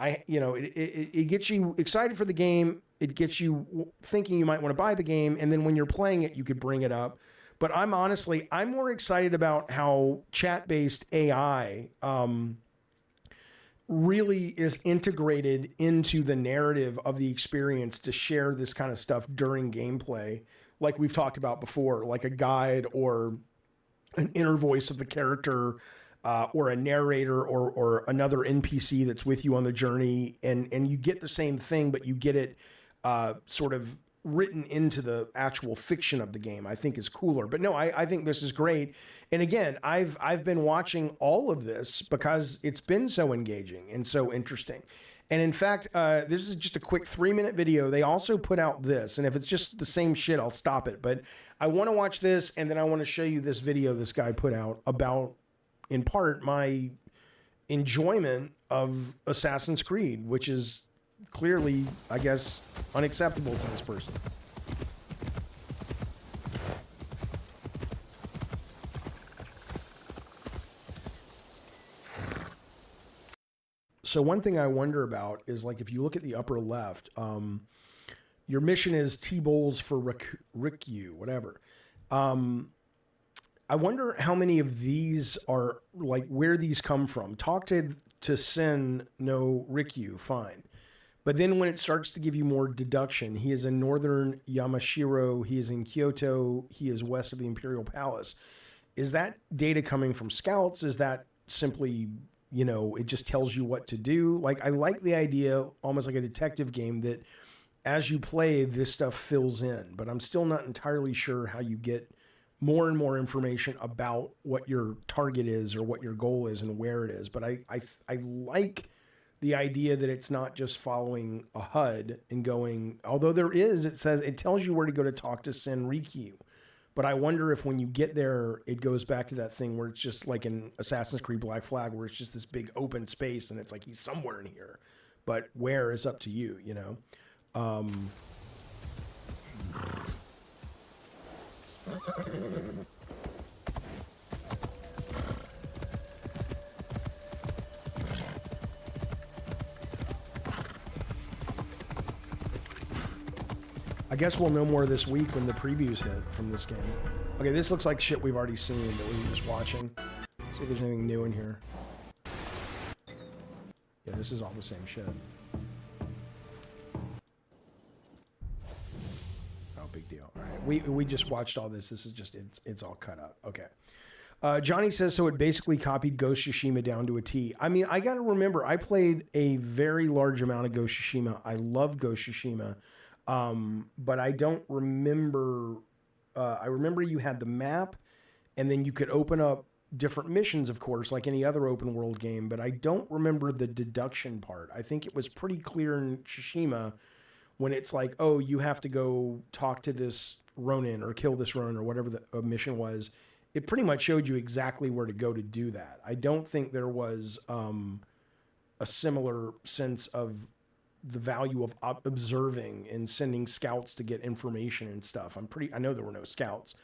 it gets you excited for the game. It gets you thinking you might want to buy the game. And then when you're playing it, you could bring it up. But I'm more excited about how chat-based AI really is integrated into the narrative of the experience to share this kind of stuff during gameplay, like we've talked about before, like a guide or an inner voice of the character, or a narrator or another NPC that's with you on the journey, and you get the same thing, but you get it sort of written into the actual fiction of the game. I think is cooler. But no, I think this is great. And again, I've been watching all of this because it's been so engaging and so interesting. And in fact, this is just a quick 3-minute video. They also put out this, and if it's just the same shit, I'll stop it. But I want to watch this, and then I want to show you this video this guy put out about, in part, my enjoyment of Assassin's Creed, which is clearly, I guess, unacceptable to this person. So one thing I wonder about is, like, if you look at the upper left, your mission is T-Bowls for Rikyu, whatever. I wonder how many of these are, like, where these come from. Talk to Sen no Rikyu, fine. But then when it starts to give you more deduction, he is in northern Yamashiro, he is in Kyoto, he is west of the Imperial Palace. Is that data coming from scouts? Is that simply, it just tells you what to do? Like, I like the idea, almost like a detective game, that as you play, this stuff fills in. But I'm still not entirely sure how you get more and more information about what your target is or what your goal is and where it is. But I like the idea that it's not just following a HUD and going, although it tells you where to go to talk to Sen Rikyu. But I wonder if when you get there, it goes back to that thing where it's just like in Assassin's Creed Black Flag, where it's just this big open space and it's like he's somewhere in here. But where is up to you, I guess we'll know more this week when the previews hit from this game. Okay, this looks like shit we've already seen that we were just watching. See if there's anything new in here. Yeah, this is all the same shit. big deal. All right. We just watched all this. This is just, it's all cut up. Okay. Johnny says, so it basically copied Ghost Tsushima down to a T. I mean, I got to remember, I played a very large amount of Ghost Tsushima. I love Ghost Tsushima. But I don't remember, I remember you had the map and then you could open up different missions, of course, like any other open world game, but I don't remember the deduction part. I think it was pretty clear in Tsushima when it's like, oh, you have to go talk to this Ronin or kill this Ronin or whatever the mission was. It pretty much showed you exactly where to go to do that. I don't think there was a similar sense of the value of observing and sending scouts to get information and stuff. I know there were no scouts.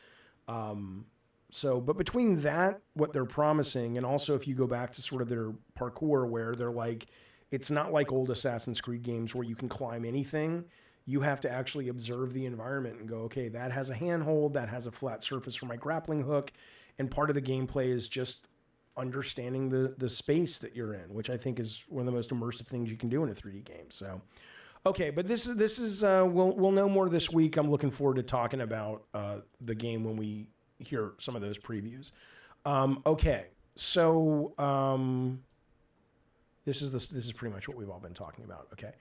But between that, what they're promising, and also if you go back to sort of their parkour where they're like, it's not like old Assassin's Creed games where you can climb anything. You have to actually observe the environment and go, okay, that has a handhold, that has a flat surface for my grappling hook. And part of the gameplay is just understanding the space that you're in, which I think is one of the most immersive things you can do in a 3D game. So, okay, but this is we'll know more this week. I'm looking forward to talking about the game when we hear some of those previews. Okay, so this is pretty much what we've all been talking about. Okay,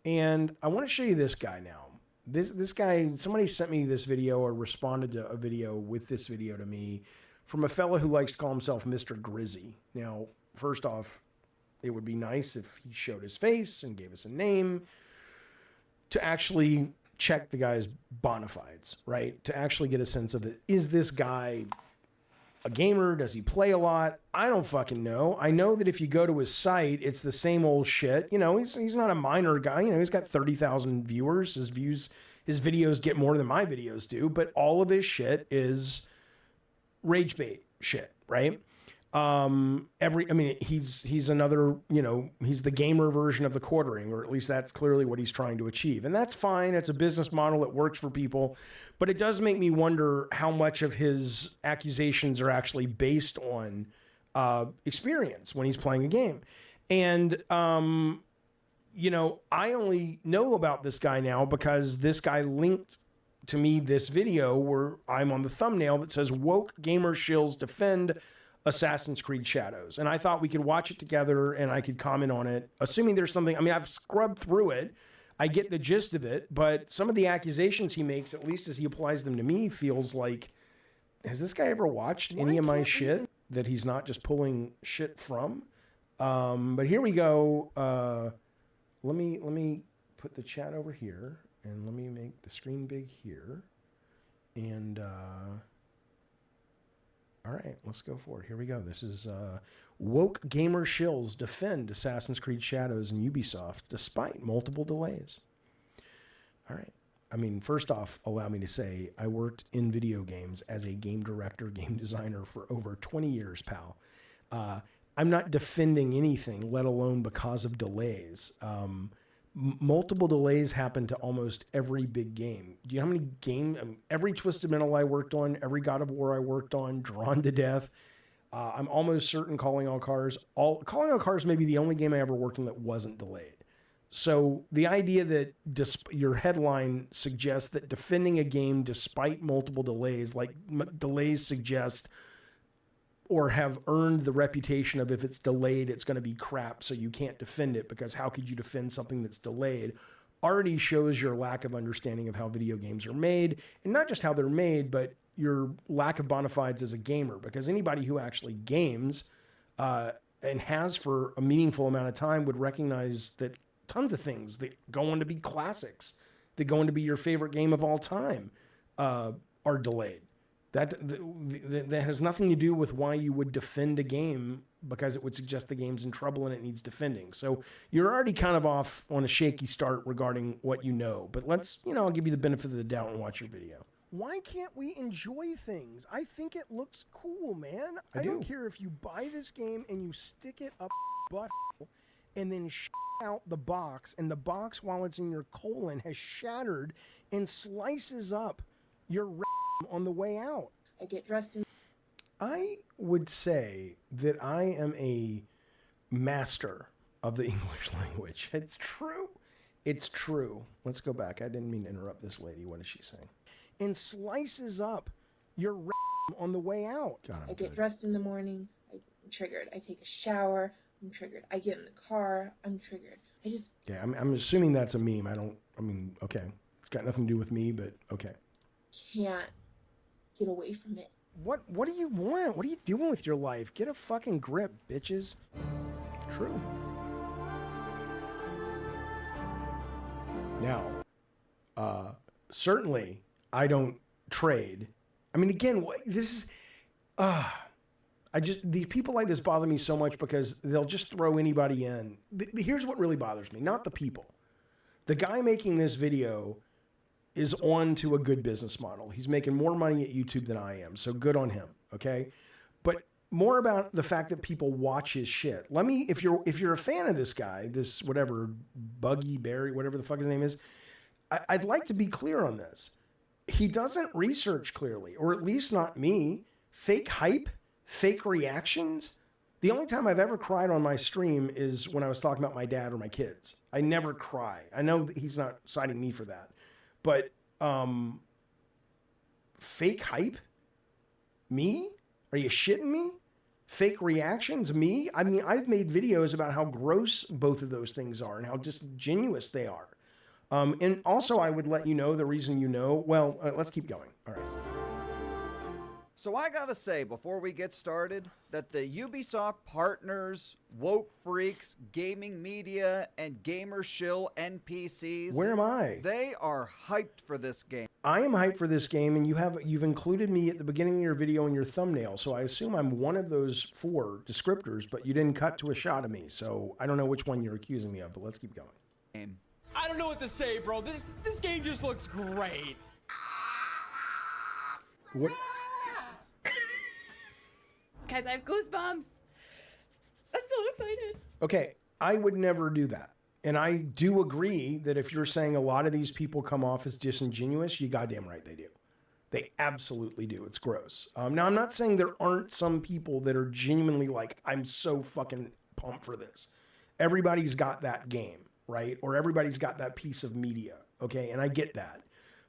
and I want to show you this guy now. This guy, somebody sent me this video or responded to a video with this video to me from a fella who likes to call himself Mr. Grizzy. Now, first off, it would be nice if he showed his face and gave us a name to actually check the guy's bona fides, right? To actually get a sense of it. Is this guy a gamer? Does he play a lot? I don't fucking know. I know that if you go to his site, it's the same old shit. You know, he's not a minor guy. You know, he's got 30,000 viewers. His videos get more than my videos do, but all of his shit is rage bait shit, right? He's another, he's the gamer version of the quartering, or at least that's clearly what he's trying to achieve. And that's fine. It's a business model that works for people, but it does make me wonder how much of his accusations are actually based on experience when he's playing a game. And, I only know about this guy now because this guy linked to me this video where I'm on the thumbnail that says woke gamer shills defend Assassin's Creed Shadows. And I thought we could watch it together and I could comment on it, assuming there's something. I mean, I've scrubbed through it. I get the gist of it, but some of the accusations he makes, at least as he applies them to me, feels like, has this guy ever watched any of my shit that he's not just pulling shit from? But here we go. Let me put the chat over here and let me make the screen big here. And, all right, let's go for it. Here we go. This is woke gamer shills defend Assassin's Creed Shadows and Ubisoft despite multiple delays. All right. I mean, first off, allow me to say I worked in video games as a game director, game designer for over 20 years, pal. I'm not defending anything, let alone because of delays. Multiple delays happen to almost every big game. Do you know how many games? Every Twisted Metal I worked on, every God of War I worked on, Drawn to Death. I'm almost certain Calling All Cars may be the only game I ever worked on that wasn't delayed. So the idea that your headline suggests that defending a game despite multiple delays, like delays suggest or have earned the reputation of if it's delayed, it's going to be crap, so you can't defend it because how could you defend something that's delayed, already shows your lack of understanding of how video games are made, and not just how they're made, but your lack of bona fides as a gamer, because anybody who actually games and has for a meaningful amount of time would recognize that tons of things that go on to be classics, that go on to be your favorite game of all time, are delayed. That has nothing to do with why you would defend a game, because it would suggest the game's in trouble and it needs defending. So you're already kind of off on a shaky start regarding what you know. But let's, I'll give you the benefit of the doubt and watch your video. Why can't we enjoy things? I think it looks cool, man. I don't care if you buy this game and you stick it up your butthole and then out the box, and the box, while it's in your colon, has shattered and slices up your on the way out. I get dressed in. I would say that I am a master of the English language. It's true. It's true. Let's go back. I didn't mean to interrupt this lady. What is she saying? And slices up your on the way out. God, I get dressed in the morning. I'm triggered. I take a shower. I'm triggered. I get in the car. I'm triggered. Okay, I'm assuming that's a meme. Okay. It's got nothing to do with me, but okay. Can't get away from it. What do you want? What are you doing with your life? Get a fucking grip, bitches. True. Now, certainly I don't trade. I mean, again, this is, these people like this bother me so much because they'll just throw anybody in. Here's what really bothers me, not the people. The guy making this video is on to a good business model. He's making more money at YouTube than I am, so good on him, okay? But more about the fact that people watch his shit. If you're a fan of this guy, this whatever, Buggy Berry, whatever the fuck his name is, I'd like to be clear on this. He doesn't research clearly, or at least not me. Fake hype, fake reactions. The only time I've ever cried on my stream is when I was talking about my dad or my kids. I never cry. I know that he's not citing me for that. But fake hype? Me? Are you shitting me? Fake reactions? Me? I mean, I've made videos about how gross both of those things are and how disingenuous they are. And also, I would let you know the reason you know. Well, let's keep going. All right. So I gotta say, before we get started, that the Ubisoft partners, woke freaks, gaming media, and gamer shill NPCs... Where am I? They are hyped for this game. I am hyped for this game, and you've included me at the beginning of your video in your thumbnail, so I assume I'm one of those 4 descriptors, but you didn't cut to a shot of me, so I don't know which one you're accusing me of, but let's keep going. I don't know what to say, bro. This game just looks great. What? Guys, I have goosebumps. I'm so excited. Okay, I would never do that. And I do agree that if you're saying a lot of these people come off as disingenuous, you goddamn right they do. They absolutely do. It's gross. Now, I'm not saying there aren't some people that are genuinely like, I'm so fucking pumped for this. Everybody's got that game, right? Or everybody's got that piece of media, okay? And I get that.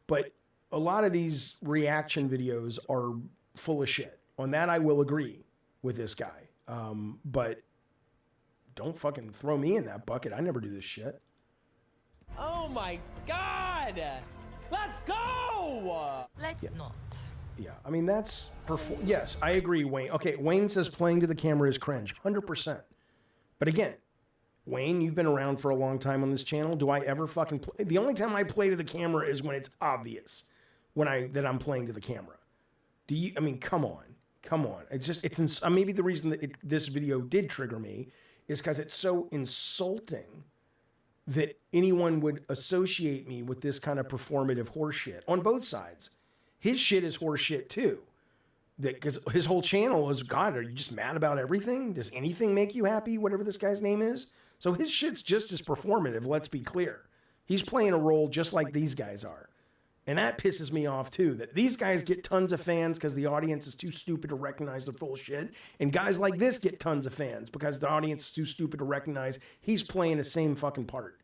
But a lot of these reaction videos are full of shit. On that, I will agree with this guy. But don't fucking throw me in that bucket. I never do this shit. Oh my god! Let's go! Let's not. Yeah, I mean, that's... Yes, I agree, Wayne. Okay, Wayne says playing to the camera is cringe. 100%. But again, Wayne, you've been around for a long time on this channel. Do I ever fucking play? The only time I play to the camera is when it's obvious that I'm playing to the camera. Do you... I mean, come on. Come on. It's maybe the reason that this video did trigger me is because it's so insulting that anyone would associate me with this kind of performative horseshit on both sides. His shit is horseshit too. Because his whole channel is, God, are you just mad about everything? Does anything make you happy? Whatever this guy's name is. So his shit's just as performative, let's be clear. He's playing a role just like these guys are. And that pisses me off too, that these guys get tons of fans because the audience is too stupid to recognize the full shit. And guys like this get tons of fans because the audience is too stupid to recognize he's playing the same fucking part.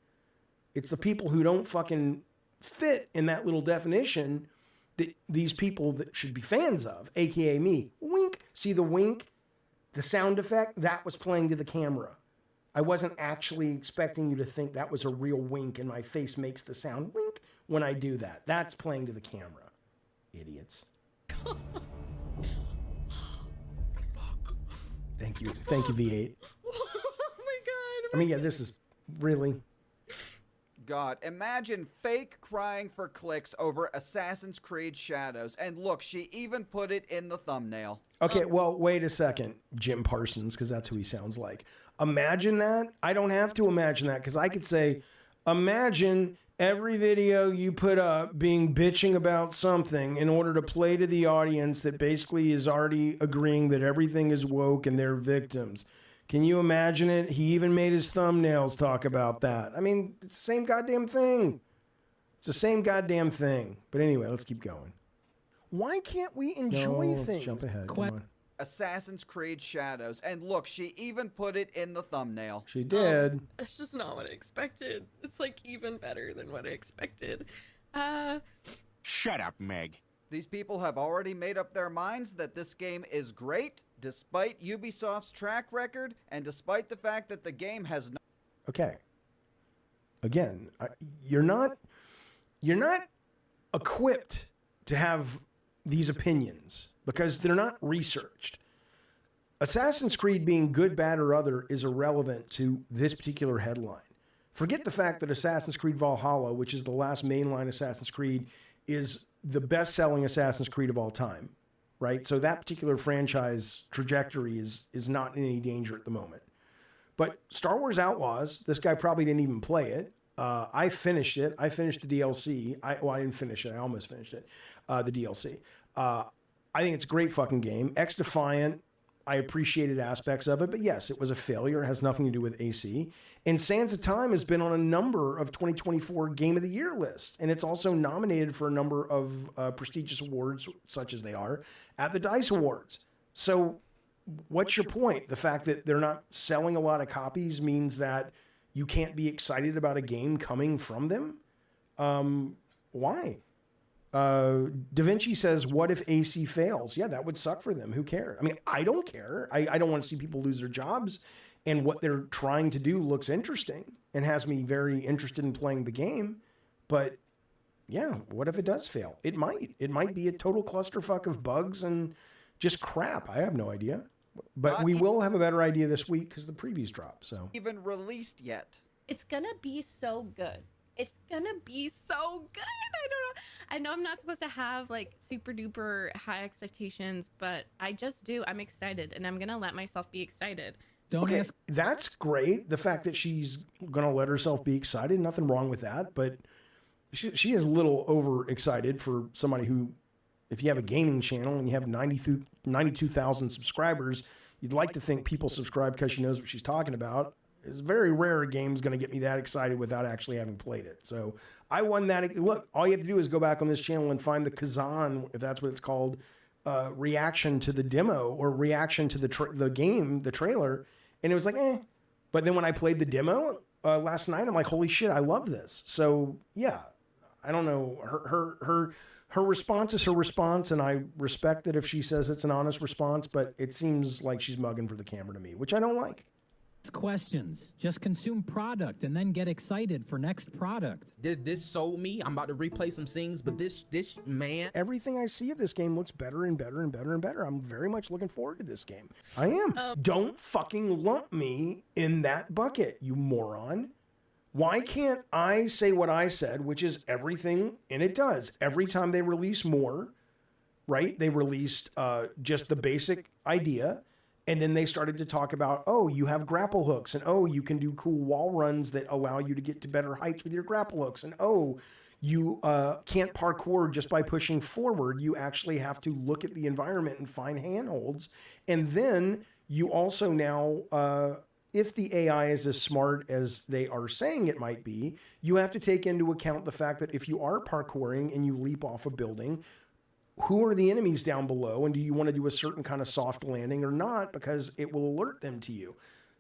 It's the people who don't fucking fit in that little definition that these people that should be fans of, AKA me. Wink. See the wink? The sound effect? That was playing to the camera. I wasn't actually expecting you to think that was a real wink and my face makes the sound wink when I do that. That's playing to the camera. Idiots. Thank you. Thank you, V8. Oh my god. I mean, yeah, this is really... God, imagine fake crying for clicks over Assassin's Creed Shadows. And look, she even put it in the thumbnail. Okay, well, wait a second, Jim Parsons, because that's who he sounds like. Imagine that? I don't have to imagine that, because I could say, imagine every video you put up being bitching about something in order to play to the audience that basically is already agreeing that everything is woke and they're victims. Can you imagine it? He even made his thumbnails talk about that. I mean, it's the same goddamn thing. It's the same goddamn thing. But anyway, let's keep going. Why can't we enjoy things? Jump ahead. Come on. Assassin's Creed Shadows. And look, she even put it in the thumbnail. She did. It's just not what I expected. It's like even better than what I expected. Shut up, Meg. These people have already made up their minds that this game is great, despite Ubisoft's track record, and despite the fact that the game has not... Okay. Again, you're not equipped to have these opinions because they're not researched. Assassin's Creed being good, bad, or other is irrelevant to this particular headline. Forget the fact that Assassin's Creed Valhalla, which is the last mainline Assassin's Creed, is the best-selling Assassin's Creed of all time, right? So that particular franchise trajectory is not in any danger at the moment. But Star Wars Outlaws, this guy probably didn't even play it. I finished it. I finished the DLC. I didn't finish it. I almost finished it, the DLC. I think it's a great fucking game. X-Defiant, I appreciated aspects of it, but yes, it was a failure. It has nothing to do with AC. And Sands of Time has been on a number of 2024 Game of the Year lists, and it's also nominated for a number of prestigious awards, such as they are, at the DICE Awards. So what's your point? The fact that they're not selling a lot of copies means that you can't be excited about a game coming from them? Why? Da Vinci says, what if AC fails? Yeah, that would suck for them. Who cares? I mean, I don't care. I don't want to see people lose their jobs. And what they're trying to do looks interesting and has me very interested in playing the game. But yeah, what if it does fail? It might. It might be a total clusterfuck of bugs and just crap. I have no idea. But we will have a better idea this week because the previews drop. So even released yet. It's gonna be so good. It's gonna be so good. I don't know. I know I'm not supposed to have like super duper high expectations, but I just do. I'm excited, and I'm gonna let myself be excited. Don't ask. That's great. The fact that she's gonna let herself be excited, nothing wrong with that. But she is a little overexcited for somebody who, if you have a gaming channel and you have 92,000 subscribers, you'd like to think people subscribe because she knows what she's talking about. It's very rare a game's going to get me that excited without actually having played it. So I won that. Look, all you have to do is go back on this channel and find the Kazan, if that's what it's called, reaction to the demo or reaction to the game, the trailer. And it was like, eh. But then when I played the demo last night, I'm like, holy shit, I love this. So yeah, I don't know. Her response is her response, and I respect it if she says it's an honest response, but it seems like she's mugging for the camera to me, which I don't like. Questions. Just consume product and then get excited for next product. This sold me. I'm about to replay some scenes, but this man. Everything I see of this game looks better and better and better and better. I'm very much looking forward to this game. I am. Don't fucking lump me in that bucket, you moron. Why can't I say what I said, which is everything, and it does. Every time they release more, right? They released just the basic idea. And then they started to talk about, oh, you have grapple hooks, and oh, you can do cool wall runs that allow you to get to better heights with your grapple hooks, and oh, you can't parkour just by pushing forward. You actually have to look at the environment and find handholds. And then you also now, if the AI is as smart as they are saying it might be, you have to take into account the fact that if you are parkouring and you leap off a building, who are the enemies down below, and do you want to do a certain kind of soft landing or not, because it will alert them to you.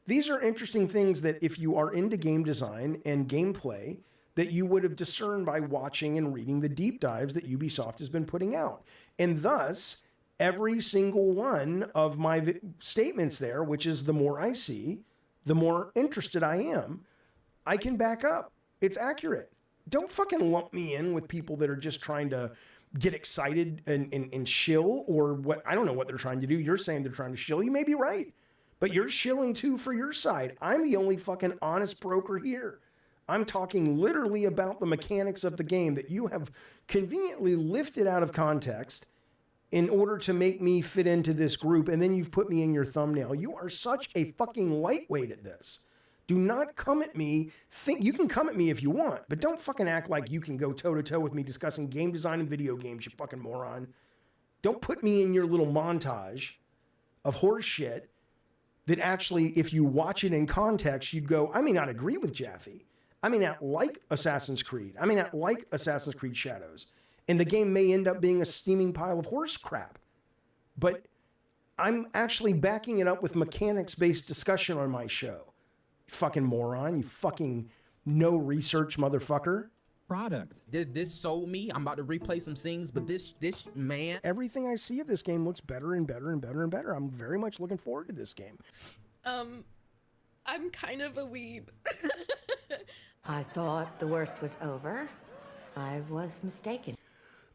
These are interesting things that if you are into game design and gameplay, that you would have discerned by watching and reading the deep dives that Ubisoft has been putting out. And thus, every single one of my statements there, which is the more I see, the more interested I am, I can back up. It's accurate. Don't fucking lump me in with people that are just trying to get excited and shill, or what. I don't know what they're trying to do. You're saying they're trying to shill. You may be right, but you're shilling too for your side. I'm the only fucking honest broker here. I'm talking literally about the mechanics of the game that you have conveniently lifted out of context in order to make me fit into this group, and then you've put me in your thumbnail. You are such a fucking lightweight at this. Do not come at me. You can come at me if you want, but don't fucking act like you can go toe-to-toe with me discussing game design and video games, you fucking moron. Don't put me in your little montage of horse shit that actually, if you watch it in context, you'd go, I may not agree with Jaffe. I may not like Assassin's Creed. I may not like Assassin's Creed Shadows. And the game may end up being a steaming pile of horse crap. But I'm actually backing it up with mechanics-based discussion on my show. You fucking moron. You fucking no research motherfucker. Product. This sold me. I'm about to replay some scenes, but this man. Everything I see of this game looks better and better and better and better. I'm very much looking forward to this game. I'm kind of a weeb. I thought the worst was over. I was mistaken.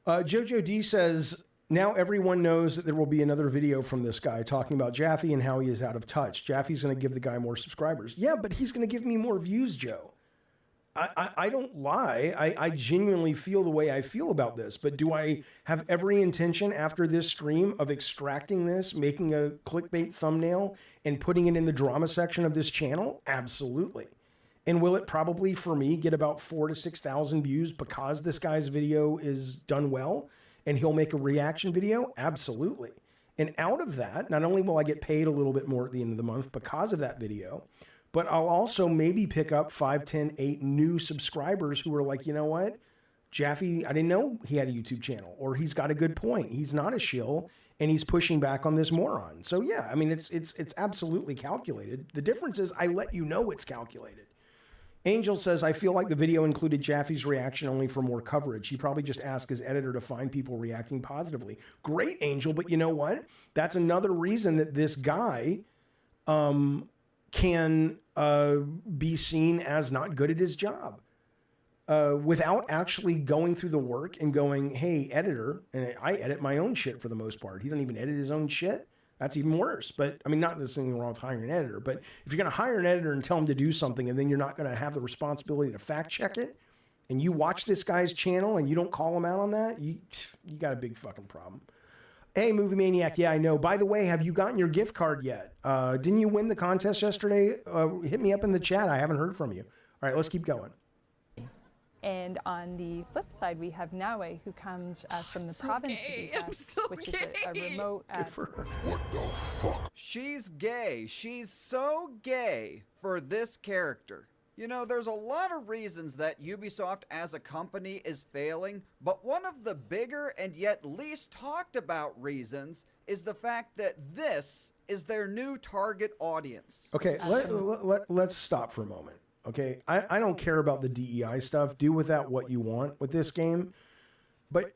Jojo D says, now everyone knows that there will be another video from this guy talking about Jaffe and how he is out of touch. Jaffe's going to give the guy more subscribers. Yeah, but he's going to give me more views, Joe. I don't lie. I genuinely feel the way I feel about this. But do I have every intention after this stream of extracting this, making a clickbait thumbnail, and putting it in the drama section of this channel? Absolutely. And will it probably, for me, get about 4,000 to 6,000 views because this guy's video is done well and he'll make a reaction video? Absolutely. And out of that, not only will I get paid a little bit more at the end of the month because of that video, but I'll also maybe pick up 5, 10, 8 new subscribers who are like, you know what? Jaffe, I didn't know he had a YouTube channel, or he's got a good point. He's not a shill and he's pushing back on this moron. So yeah, I mean, it's absolutely calculated. The difference is I let you know it's calculated. Angel says, I feel like the video included Jaffe's reaction only for more coverage. He probably just asked his editor to find people reacting positively. Great, Angel, but you know what? That's another reason that this guy can be seen as not good at his job. Without actually going through the work and going, hey, editor, and I edit my own shit for the most part. He doesn't even edit his own shit. That's even worse. But I mean, not that there's anything wrong with hiring an editor, but if you're going to hire an editor and tell him to do something and then you're not going to have the responsibility to fact check it, and you watch this guy's channel and you don't call him out on that, you got a big fucking problem. Hey, Movie Maniac, yeah, I know. By the way, have you gotten your gift card yet? Didn't you win the contest yesterday? Hit me up in the chat. I haven't heard from you. All right, let's keep going. And on the flip side, we have Naue, who comes from the province of Zack, which is a remote. Good for her. What the fuck? She's gay. She's so gay for this character. You know, there's a lot of reasons that Ubisoft as a company is failing, but one of the bigger and yet least talked about reasons is the fact that this is their new target audience. Okay, let's stop for a moment. Okay, I don't care about the DEI stuff. Do with that what you want with this game. But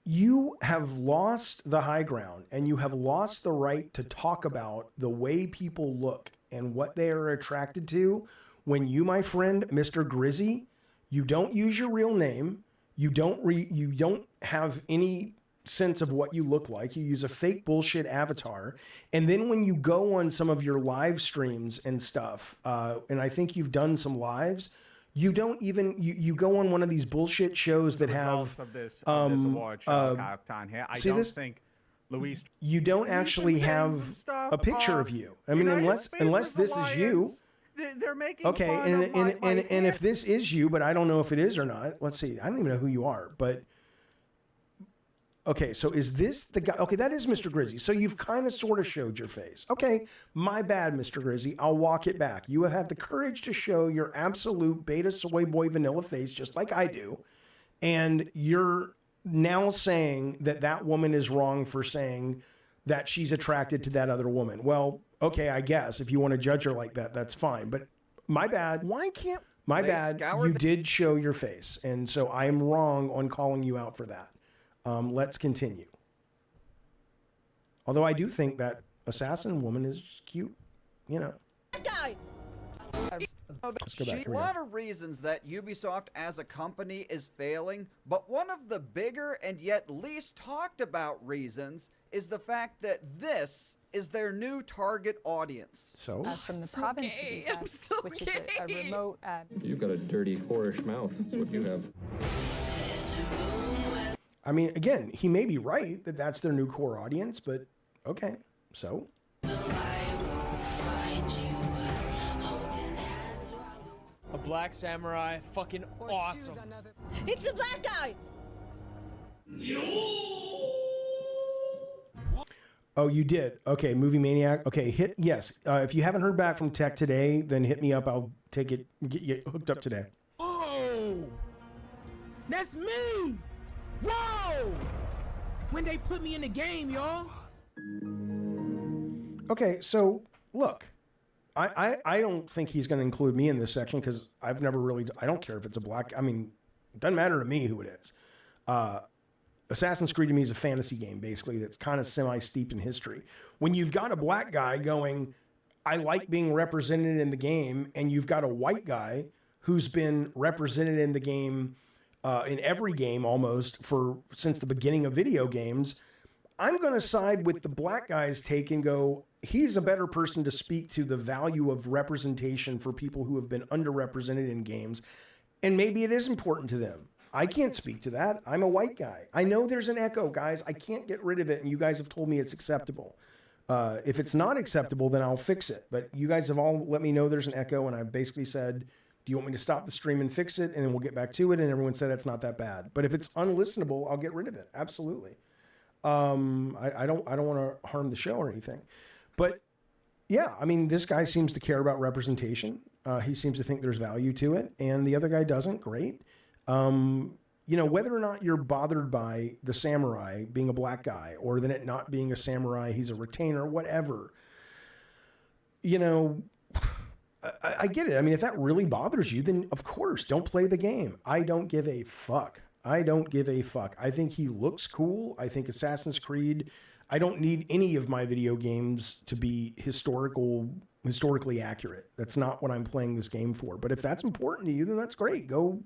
you have lost the high ground and you have lost the right to talk about the way people look and what they are attracted to when you, my friend, Mr. Grizzy, you don't use your real name. You don't have any sense of what you look like. You use a fake bullshit avatar. And then when you go on some of your live streams and stuff, and I think you've done some lives, you don't even, you go on one of these bullshit shows that have, this award show here. I don't think Luis, you don't actually have a picture of you. I mean, unless this is you. They're making okay, fun and if this is you, but I don't know if it is or not. Let's see. I don't even know who you are, but okay, so is this the guy? Okay, that is Mr. Grizzy. So you've kind of sort of showed your face. Okay, my bad, Mr. Grizzy. I'll walk it back. You have had the courage to show your absolute beta soy boy vanilla face, just like I do. And you're now saying that that woman is wrong for saying that she's attracted to that other woman. Well, okay, I guess if you want to judge her like that, that's fine. But my bad. Why can't... My bad, you did show your face. And so I am wrong on calling you out for that. Let's continue. Although I do think that assassin woman is cute, you know. Let's go back. A lot of reasons that Ubisoft as a company is failing, but one of the bigger and yet least talked about reasons is the fact that this is their new target audience. So? From the province of Zack, which is a remote. You've got a dirty, whorish mouth. That's what you have. I mean, again, he may be right that that's their new core audience, but okay, so. A black samurai, fucking awesome. It's the black guy! Oh, you did? Okay, Movie Maniac. Okay, yes. If you haven't heard back from Tech today, then hit me up. I'll take it, get you hooked up today. Oh! That's me! Whoa! When they put me in the game, y'all. Okay, so look, I don't think he's going to include me in this section because I've never really, I don't care if it's a black, I mean, it doesn't matter to me who it is. Assassin's Creed to me is a fantasy game, basically, that's kind of semi-steeped in history. When you've got a black guy going, I like being represented in the game, and you've got a white guy who's been represented in the game, in every game almost, since the beginning of video games, I'm going to side with the black guy's take and go, he's a better person to speak to the value of representation for people who have been underrepresented in games. And maybe it is important to them. I can't speak to that. I'm a white guy. I know there's an echo, guys. I can't get rid of it. And you guys have told me it's acceptable. If it's not acceptable, then I'll fix it. But you guys have all let me know there's an echo. And I've basically said, do you want me to stop the stream and fix it? And then we'll get back to it. And everyone said it's not that bad. But if it's unlistenable, I'll get rid of it. Absolutely. I don't want to harm the show or anything, but yeah, I mean, this guy seems to care about representation. He seems to think there's value to it, and the other guy doesn't. Great. You know, whether or not you're bothered by the samurai being a black guy or then it not being a samurai, he's a retainer, whatever, you know, I get it. I mean, if that really bothers you, then of course, don't play the game. I don't give a fuck. I don't give a fuck. I think he looks cool. I think Assassin's Creed, I don't need any of my video games to be historically accurate. That's not what I'm playing this game for. But if that's important to you, then that's great. Go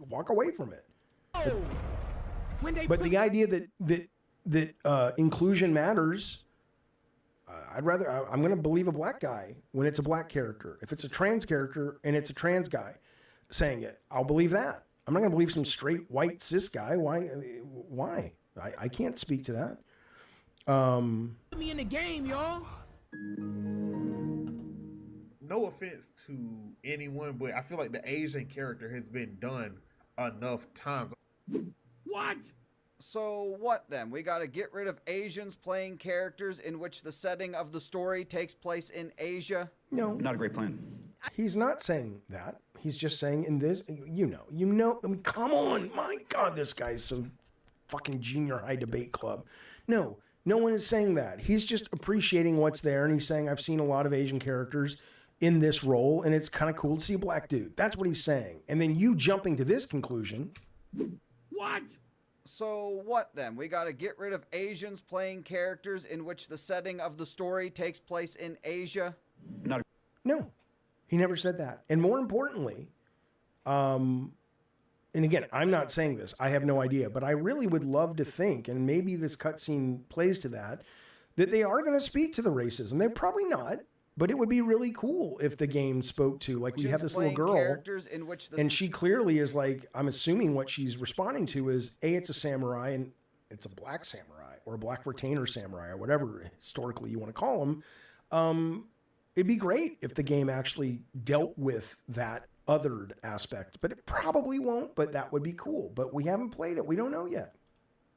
walk away from it. But the idea that inclusion matters, I'm going to believe a black guy when it's a black character. If it's a trans character and it's a trans guy saying it, I'll believe that. I'm not going to believe some straight white cis guy. Why? I can't speak to that. Put me in the game, y'all. No offense to anyone, but I feel like the Asian character has been done enough times. What? So what then? We gotta get rid of Asians playing characters in which the setting of the story takes place in Asia? No. Not a great plan. He's not saying that. He's just saying in this, you know, I mean, come on. My God, this guy's so fucking junior high debate club. No one is saying that. He's just appreciating what's there. And he's saying, I've seen a lot of Asian characters in this role and it's kind of cool to see a black dude. That's what he's saying. And then you jumping to this conclusion. What? So what then? We gotta get rid of Asians playing characters in which the setting of the story takes place in Asia? No, he never said that. And more importantly, and again, I'm not saying this, I have no idea, but I really would love to think, and maybe this cutscene plays to that they are going to speak to the racism. They're probably not, but it would be really cool if the game spoke to, like, we have this little girl, and she clearly is like, I'm assuming what she's responding to is, A, it's a samurai, and it's a black samurai, or a black retainer samurai, or whatever historically you want to call them. It'd be great if the game actually dealt with that othered aspect, but it probably won't, but that would be cool. But we haven't played it. We don't know yet.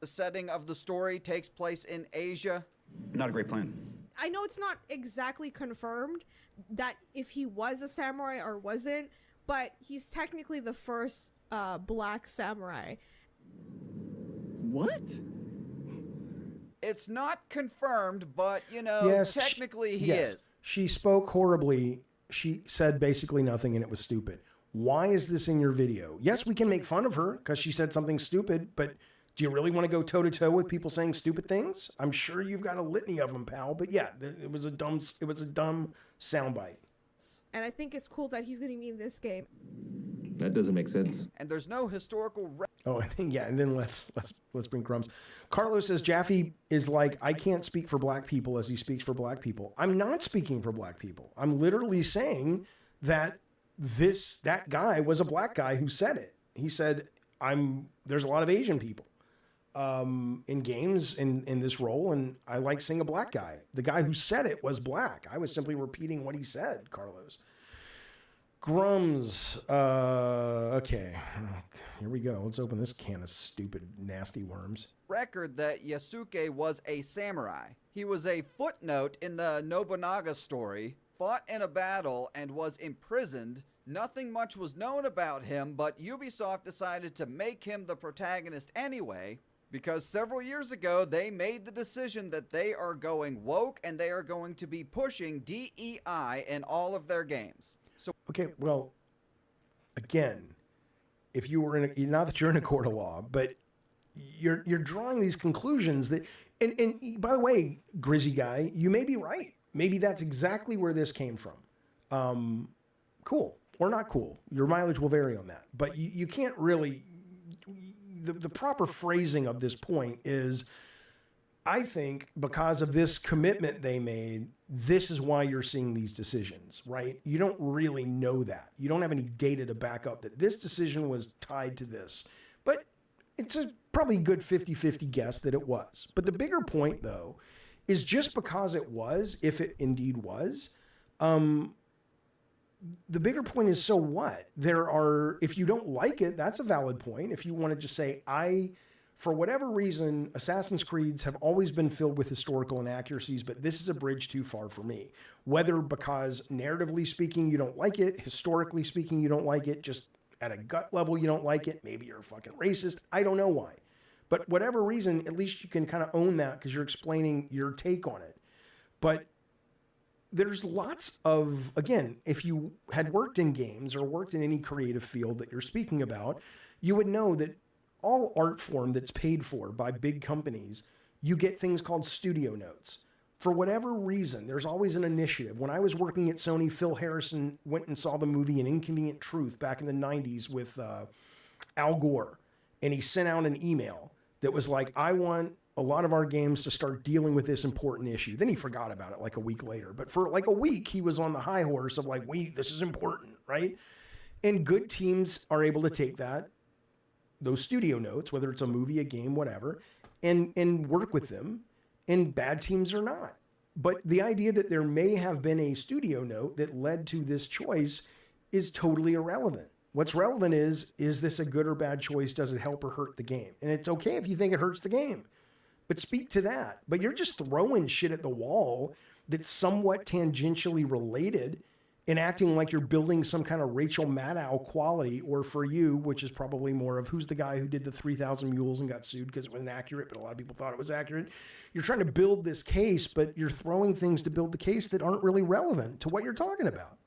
The setting of the story takes place in Asia? Not a great plan. I know it's not exactly confirmed that if he was a samurai or wasn't, but he's technically the first black samurai. What? It's not confirmed, but, you know, yes, technically he yes. is. She spoke horribly. She said basically nothing, and it was stupid. Why is this in your video? Yes, we can make fun of her because she said something stupid, but do you really want to go toe-to-toe with people saying stupid things? I'm sure you've got a litany of them, pal. But yeah, it was a dumb soundbite. And I think it's cool that he's going to be in this game. That doesn't make sense. And there's no historical... Oh, I think, yeah, and then let's bring crumbs. Carlos says Jaffe is like, I can't speak for black people as he speaks for black people. I'm not speaking for black people. I'm literally saying that that guy was a black guy who said it. He said, there's a lot of Asian people in games in this role, and I like seeing a black guy. The guy who said it was black. I was simply repeating what he said, Carlos. Grums. Okay. Here we go. Let's open this can of stupid, nasty worms. Record that Yasuke was a samurai. He was a footnote in the Nobunaga story, fought in a battle, and was imprisoned. Nothing much was known about him, but Ubisoft decided to make him the protagonist anyway. Because several years ago, they made the decision that they are going woke and they are going to be pushing DEI in all of their games. So Okay, well, again, if you were in a, not that you're in a court of law, but you're drawing these conclusions that, and by the way, Grizzy guy, you may be right. Maybe that's exactly where this came from. Cool or not cool. Your mileage will vary on that, but you can't really, the proper phrasing of this point is, I think because of this commitment they made, this is why you're seeing these decisions, right? You don't really know that. You don't have any data to back up that this decision was tied to this. But it's a probably good 50-50 guess that it was. But the bigger point, though, is just because it was, if it indeed was, the bigger point is, so what? There are, if you don't like it, that's a valid point. If you want to just say, for whatever reason, Assassin's Creeds have always been filled with historical inaccuracies, but this is a bridge too far for me. Whether because narratively speaking, you don't like it, historically speaking, you don't like it, just at a gut level, you don't like it, maybe you're a fucking racist, I don't know why. But whatever reason, at least you can kind of own that because you're explaining your take on it. But there's lots of, again, if you had worked in games or worked in any creative field that you're speaking about, you would know that all art form that's paid for by big companies, you get things called studio notes. For whatever reason, there's always an initiative. When I was working at Sony, Phil Harrison went and saw the movie An Inconvenient Truth back in the 90s with Al Gore. And he sent out an email that was like, I want a lot of our games to start dealing with this important issue. Then he forgot about it like a week later. But for like a week, he was on the high horse of like, this is important, right? And good teams are able to take that, those studio notes, whether it's a movie, a game, whatever, and work with them, and bad teams are not. But the idea that there may have been a studio note that led to this choice is totally irrelevant. What's relevant is this a good or bad choice? Does it help or hurt the game? And it's okay if you think it hurts the game, but speak to that. But you're just throwing shit at the wall that's somewhat tangentially related and acting like you're building some kind of Rachel Maddow quality, or for you, which is probably more of who's the guy who did the 3,000 Mules and got sued because it was inaccurate, but a lot of people thought it was accurate. You're trying to build this case, but you're throwing things to build the case that aren't really relevant to what you're talking about.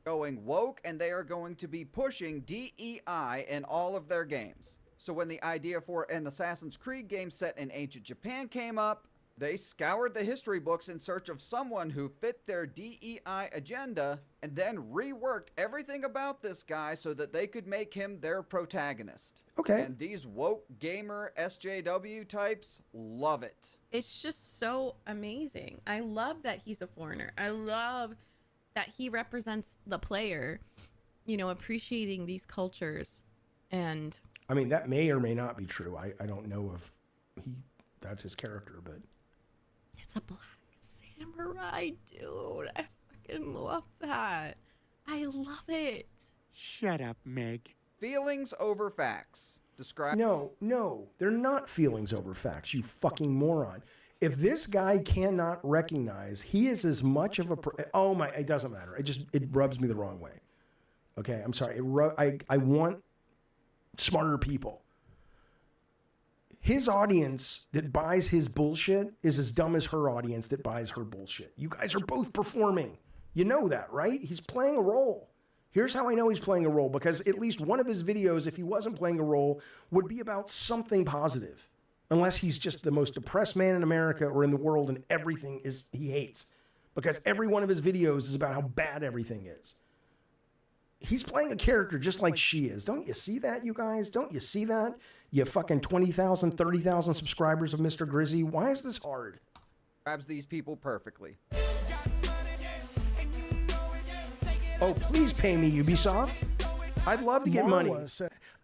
Going woke, and they are going to be pushing DEI in all of their games. So when the idea for an Assassin's Creed game set in ancient Japan came up, they scoured the history books in search of someone who fit their DEI agenda and then reworked everything about this guy so that they could make him their protagonist. Okay. And these woke gamer SJW types love it. It's just so amazing. I love that he's a foreigner. I love that he represents the player, appreciating these cultures. And I mean, that may or may not be true. I don't know if that's his character, but it's a black samurai, dude. I fucking love that. I love it. Shut up, Meg. Feelings over facts. Describe. No, they're not feelings over facts, you fucking moron. If this guy cannot recognize he is as much of a it doesn't matter. It rubs me the wrong way. Okay, I'm sorry. I want smarter people. His audience that buys his bullshit is as dumb as her audience that buys her bullshit. You guys are both performing. You know that, right? He's playing a role. Here's how I know he's playing a role, because at least one of his videos, if he wasn't playing a role, would be about something positive. Unless he's just the most depressed man in America or in the world and everything he hates. Because every one of his videos is about how bad everything is. He's playing a character just like she is. Don't you see that, you guys? Don't you see that? You fucking 20,000, 30,000 subscribers of Mr. Grizzy. Why is this hard? Grabs these people perfectly. Oh, please pay me, Ubisoft. I'd love to get money.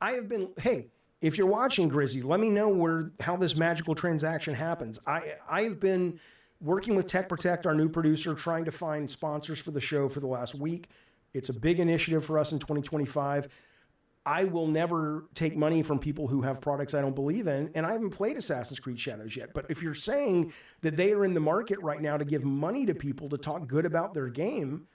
I have been, hey, if you're watching, Grizzy, let me know how this magical transaction happens. I've been working with Tech Protect, our new producer, trying to find sponsors for the show for the last week. It's a big initiative for us in 2025. I will never take money from people who have products I don't believe in, and I haven't played Assassin's Creed Shadows yet. But if you're saying that they are in the market right now to give money to people to talk good about their game,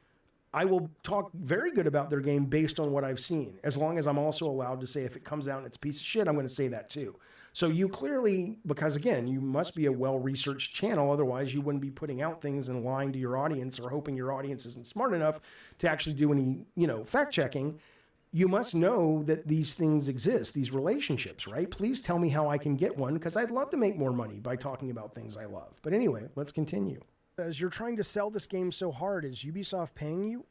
I will talk very good about their game based on what I've seen, as long as I'm also allowed to say if it comes out and it's a piece of shit, I'm going to say that too. So you clearly, because again, you must be a well-researched channel, otherwise you wouldn't be putting out things and lying to your audience or hoping your audience isn't smart enough to actually do any, fact checking. You must know that these things exist, these relationships, right? Please tell me how I can get one, because I'd love to make more money by talking about things I love. But anyway, let's continue. As you're trying to sell this game so hard, is Ubisoft paying you?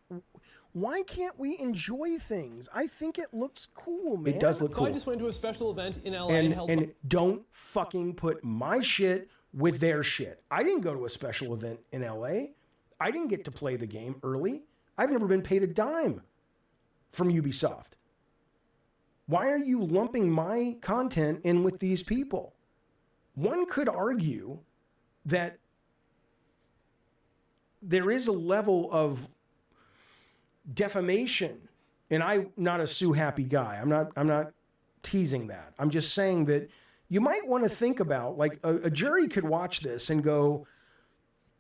Why can't we enjoy things? I think it looks cool, man. It does look cool. So I just went to a special event in LA and don't fucking put my shit with their shit. I didn't go to a special event in LA. I didn't get to play the game early. I've never been paid a dime from Ubisoft. Why are you lumping my content in with these people? One could argue that there is a level of defamation, and I'm not a sue happy guy. I'm not teasing that. I'm just saying that you might want to think about, like, a jury could watch this and go,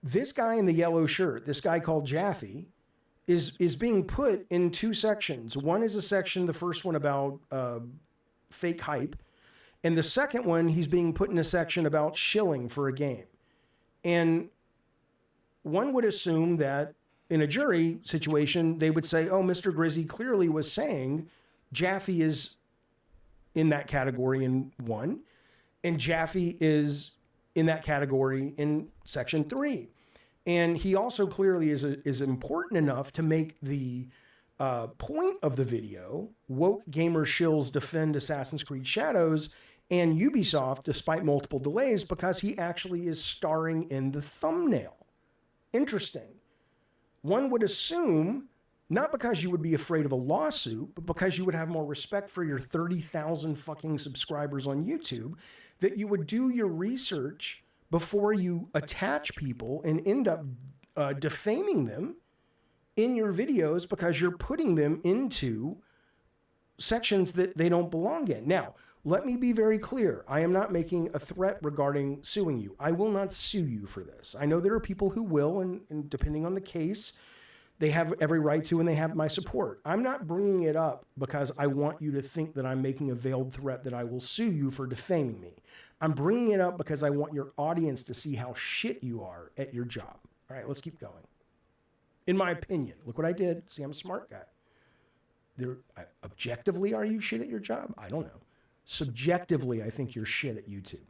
this guy in the yellow shirt, this guy called Jaffe, is being put in two sections. One is a section, the first one about fake hype, and the second one, he's being put in a section about shilling for a game. And one would assume that in a jury situation, they would say, oh, Mr. Grizzy clearly was saying Jaffe is in that category in 1, and Jaffe is in that category in section 3. And he also clearly is important enough to make the point of the video, woke gamer shills defend Assassin's Creed Shadows and Ubisoft despite multiple delays, because he actually is starring in the thumbnail. Interesting. One would assume, not because you would be afraid of a lawsuit, but because you would have more respect for your 30,000 fucking subscribers on YouTube, that you would do your research before you attach people and end up defaming them in your videos because you're putting them into sections that they don't belong in. Now, let me be very clear. I am not making a threat regarding suing you. I will not sue you for this. I know there are people who will, and depending on the case, they have every right to, and they have my support. I'm not bringing it up because I want you to think that I'm making a veiled threat that I will sue you for defaming me. I'm bringing it up because I want your audience to see how shit you are at your job. All right, let's keep going. In my opinion, look what I did. See, I'm a smart guy. Objectively, are you shit at your job? I don't know. Subjectively, I think you're shit at YouTube.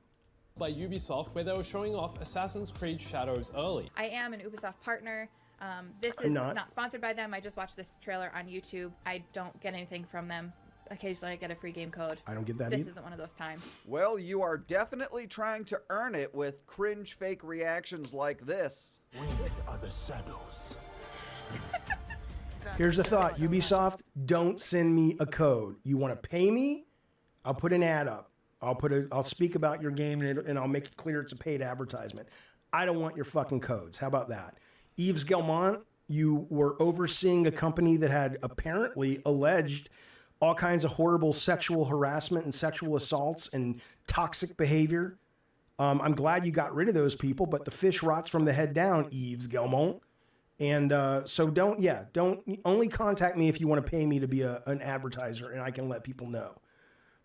By Ubisoft, where they were showing off Assassin's Creed Shadows early. I am an Ubisoft partner. This is not sponsored by them. I just watched this trailer on YouTube. I don't get anything from them. Occasionally I get a free game code. I don't get that This either. isn't one of those times. Well, you are definitely trying to earn it with cringe fake reactions like this. We are the shadows. Here's the thought, Ubisoft, don't send me a code. You want to pay me? I'll put an ad up. I'll speak about your game, and I'll make it clear it's a paid advertisement. I don't want your fucking codes. How about that? Yves Guillemot, you were overseeing a company that had apparently alleged all kinds of horrible sexual harassment and sexual assaults and toxic behavior. I'm glad you got rid of those people, but the fish rots from the head down, Yves Guillemot. And so don't only contact me if you want to pay me to be an advertiser, and I can let people know.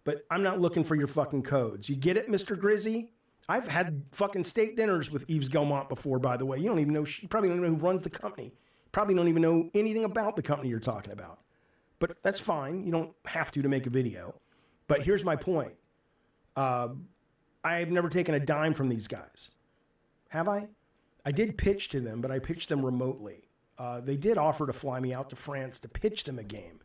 But I'm not looking for your fucking codes. You get it, Mr. Grizzy? I've had fucking steak dinners with Yves Guillemot before, by the way. You don't even know, you probably don't even know who runs the company. Probably don't even know anything about the company you're talking about. But that's fine. You don't have to make a video. But here's my point. I've never taken a dime from these guys. Have I? I did pitch to them, but I pitched them remotely. They did offer to fly me out to France to pitch them a game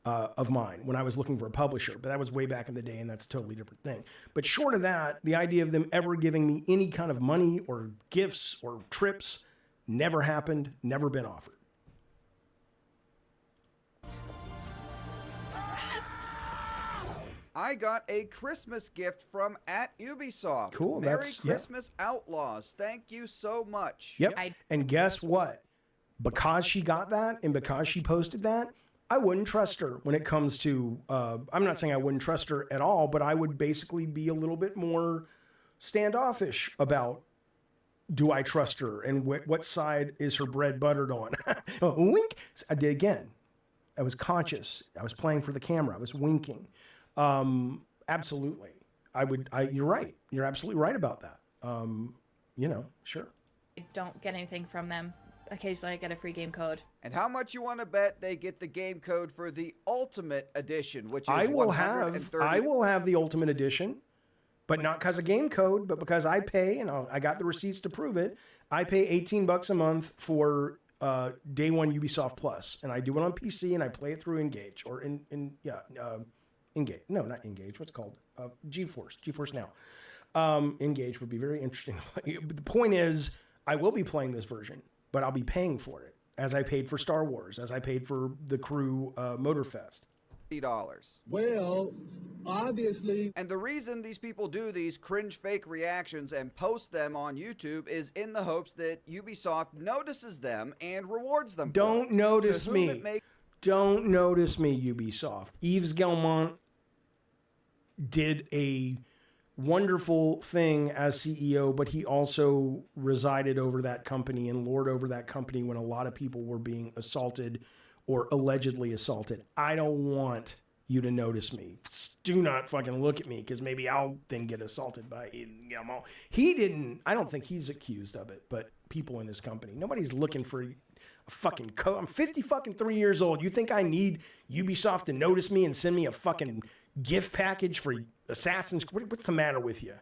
of mine when I was looking for a publisher, but that was way back in the day, and that's a totally different thing. But short of that, the idea of them ever giving me any kind of money or gifts or trips never happened, never been offered. I got a Christmas gift from @Ubisoft. Cool. Merry Christmas, Outlaws. Thank you so much. Yep. And guess what? Because she got that and because she posted that, I wouldn't trust her when it comes to, I'm not saying I wouldn't trust her at all, but I would basically be a little bit more standoffish about, do I trust her and what side is her bread buttered on? Wink. I did again. I was conscious. I was playing for the camera. I was winking. Absolutely. You're right. You're absolutely right about that. Sure. I don't get anything from them. Occasionally I get a free game code. And how much you want to bet they get the game code for the Ultimate Edition, which is I will have the Ultimate Edition, but not because of game code, but because I pay, and I got the receipts to prove it. I pay $18 a month for day one Ubisoft Plus, and I do it on PC, and I play it through Engage or Engage. No, not Engage. What's it called? GeForce Now. Engage would be very interesting. The point is, I will be playing this version, but I'll be paying for it, as I paid for Star Wars, as I paid for the Crew Motorfest. $50. Well, obviously. And the reason these people do these cringe fake reactions and post them on YouTube is in the hopes that Ubisoft notices them and rewards them. Don't notice me. Don't notice me, Ubisoft. Yves Guillemot did a wonderful thing as CEO, but he also resided over that company and lorded over that company when a lot of people were being assaulted or allegedly assaulted. I don't want you to notice me. Do not fucking look at me, because maybe I'll then get assaulted by Guillemot. He didn't. I don't think he's accused of it, but people in his company. Nobody's looking for a fucking code. I'm 53 years old. You think I need Ubisoft to notice me and send me a fucking gift package for Assassin's Creed? What's the matter with you?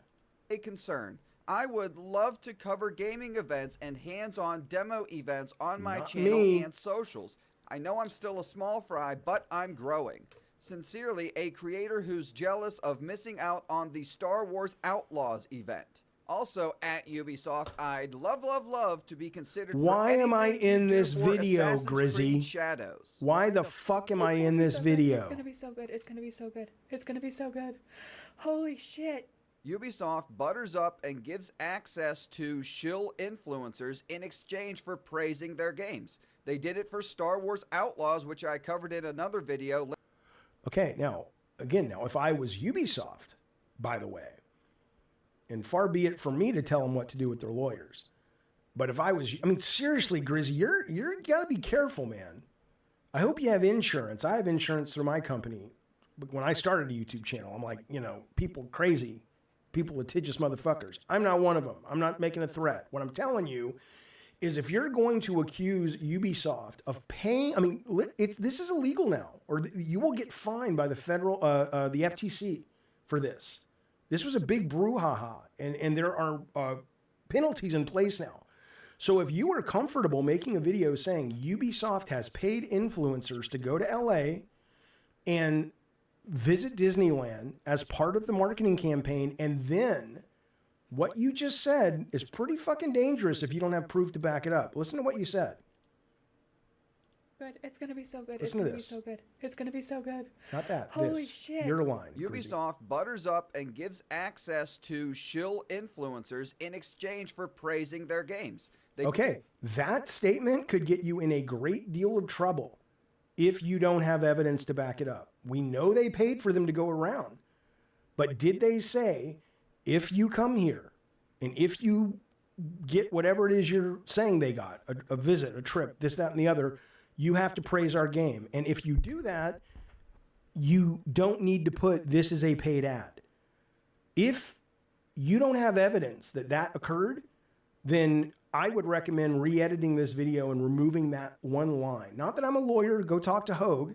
A concern. I would love to cover gaming events and hands-on demo events on my channel and socials. I know I'm still a small fry, but I'm growing. Sincerely, a creator who's jealous of missing out on the Star Wars Outlaws event. Also, at Ubisoft, I'd love to be considered. Why am I in this video, Grizzy? Shadows. Why the fuck am I in this video? It's gonna be so good. It's gonna be so good. It's gonna be so good. Holy shit. Ubisoft butters up and gives access to shill influencers in exchange for praising their games. They did it for Star Wars Outlaws, which I covered in another video. Okay, now, if I was Ubisoft, by the way, and far be it for me to tell them what to do with their lawyers, but if I was, seriously, Grizzy, you gotta be careful, man. I hope you have insurance. I have insurance through my company. But when I started a YouTube channel, I'm like, people crazy, people litigious motherfuckers. I'm not one of them. I'm not making a threat. What I'm telling you is, if you're going to accuse Ubisoft of paying, this is illegal now, or you will get fined by the federal, the FTC for this. This was a big brouhaha, and there are penalties in place now. So if you are comfortable making a video saying Ubisoft has paid influencers to go to LA and visit Disneyland as part of the marketing campaign, and then what you just said is pretty fucking dangerous if you don't have proof to back it up. Listen to what you said. Good. It's gonna be so good. Listen to this. It's gonna be so good. It's gonna be so good. Not that. Holy shit. Your line. Ubisoft butters up and gives access to shill influencers in exchange for praising their games. That statement could get you in a great deal of trouble if you don't have evidence to back it up. We know they paid for them to go around, but did they say, if you come here and if you get whatever it is you're saying they got, a visit, a trip, this, that, and the other, you have to praise our game. And if you do that, you don't need to put this is a paid ad. If you don't have evidence that that occurred, then I would recommend re-editing this video and removing that one line. Not that I'm a lawyer, go talk to Hogue,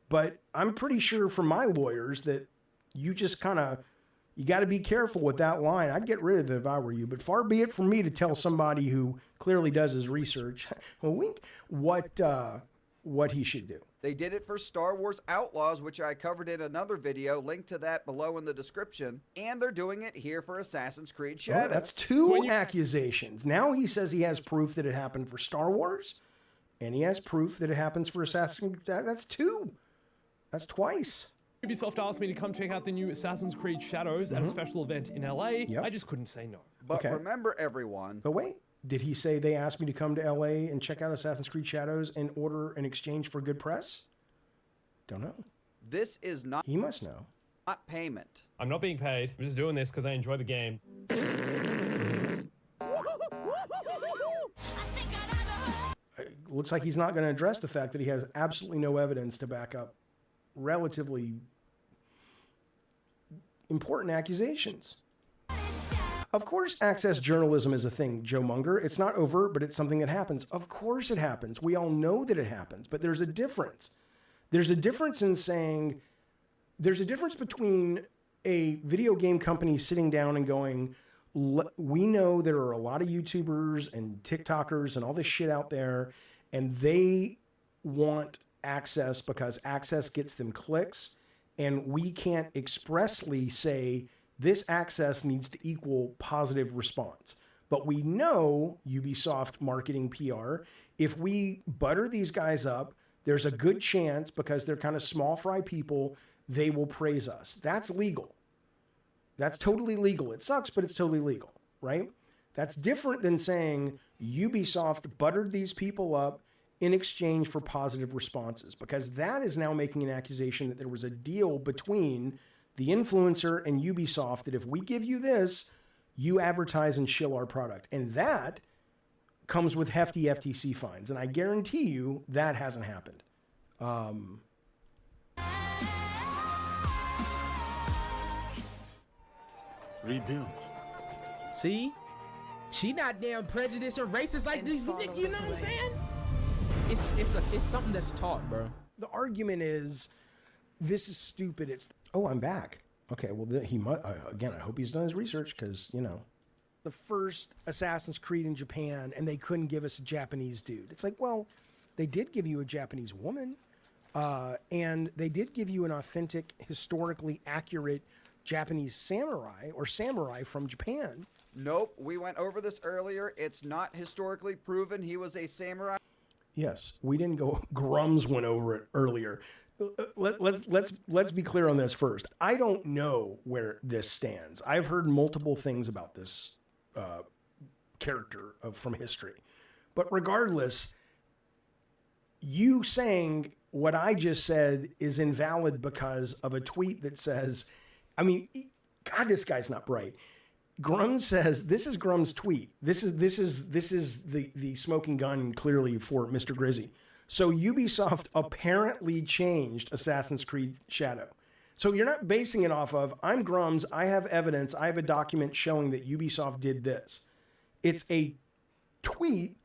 but I'm pretty sure from my lawyers that you just you got to be careful with that line. I'd get rid of it if I were you, but far be it from me to tell somebody who clearly does his research what he should do. They did it for Star Wars Outlaws, which I covered in another video. Link to that below in the description. And they're doing it here for Assassin's Creed Shadows. Oh, that's two accusations. Now he says he has proof that it happened for Star Wars, and he has proof that it happens for Assassin's Creed. That's two. That's twice. Ubisoft asked me to come check out the new Assassin's Creed Shadows at a special event in LA. I just couldn't say no. But remember, everyone. But wait, did he say they asked me to come to LA and check out Assassin's Creed Shadows in order in exchange for good press? Don't know. This is not. He must know. Not payment. I'm not being paid. I'm just doing this because I enjoy the game. Looks like he's not going to address the fact that he has absolutely no evidence to back up relatively important accusations. Of course, access journalism is a thing, Joe Munger. It's not overt, but it's something that happens. Of course it happens. We all know that it happens, but there's a difference. There's a difference in saying, there's a difference between a video game company sitting down and going, we know there are a lot of YouTubers and TikTokers and all this shit out there, and they want access because access gets them clicks, and we can't expressly say, this access needs to equal positive response. But we know Ubisoft marketing PR, if we butter these guys up, there's a good chance, because they're kind of small fry people, they will praise us. That's legal. That's totally legal. It sucks, but it's totally legal, right? That's different than saying Ubisoft buttered these people up in exchange for positive responses, because that is now making an accusation that there was a deal between the influencer and Ubisoft that if we give you this, you advertise and shill our product. And that comes with hefty FTC fines. And I guarantee you that hasn't happened. Rebuild. See? She not damn prejudiced or racist like these. You know what I'm saying? It's something that's taught, bro. The argument is, this is stupid. It's, oh, I'm back. Okay, well, he might, again, I hope he's done his research, because, you know, the first Assassin's Creed in Japan, and they couldn't give us a Japanese dude. It's like, well, they did give you a Japanese woman, and they did give you an authentic, historically accurate Japanese samurai, or samurai from Japan. Nope, we went over this earlier. It's not historically proven he was a samurai. Yes, we didn't go, Grums went over it earlier. Let's be clear on this first. I don't know where this stands. I've heard multiple things about this character from history. But regardless, you saying what I just said is invalid because of a tweet that says, I mean, God, this guy's not bright. Grum says, this is Grum's tweet. This is the smoking gun clearly for Mr. Grizzy. So Ubisoft apparently changed Assassin's Creed Shadow. So you're not basing it off of, I'm Grums, I have evidence, I have a document showing that Ubisoft did this. It's a tweet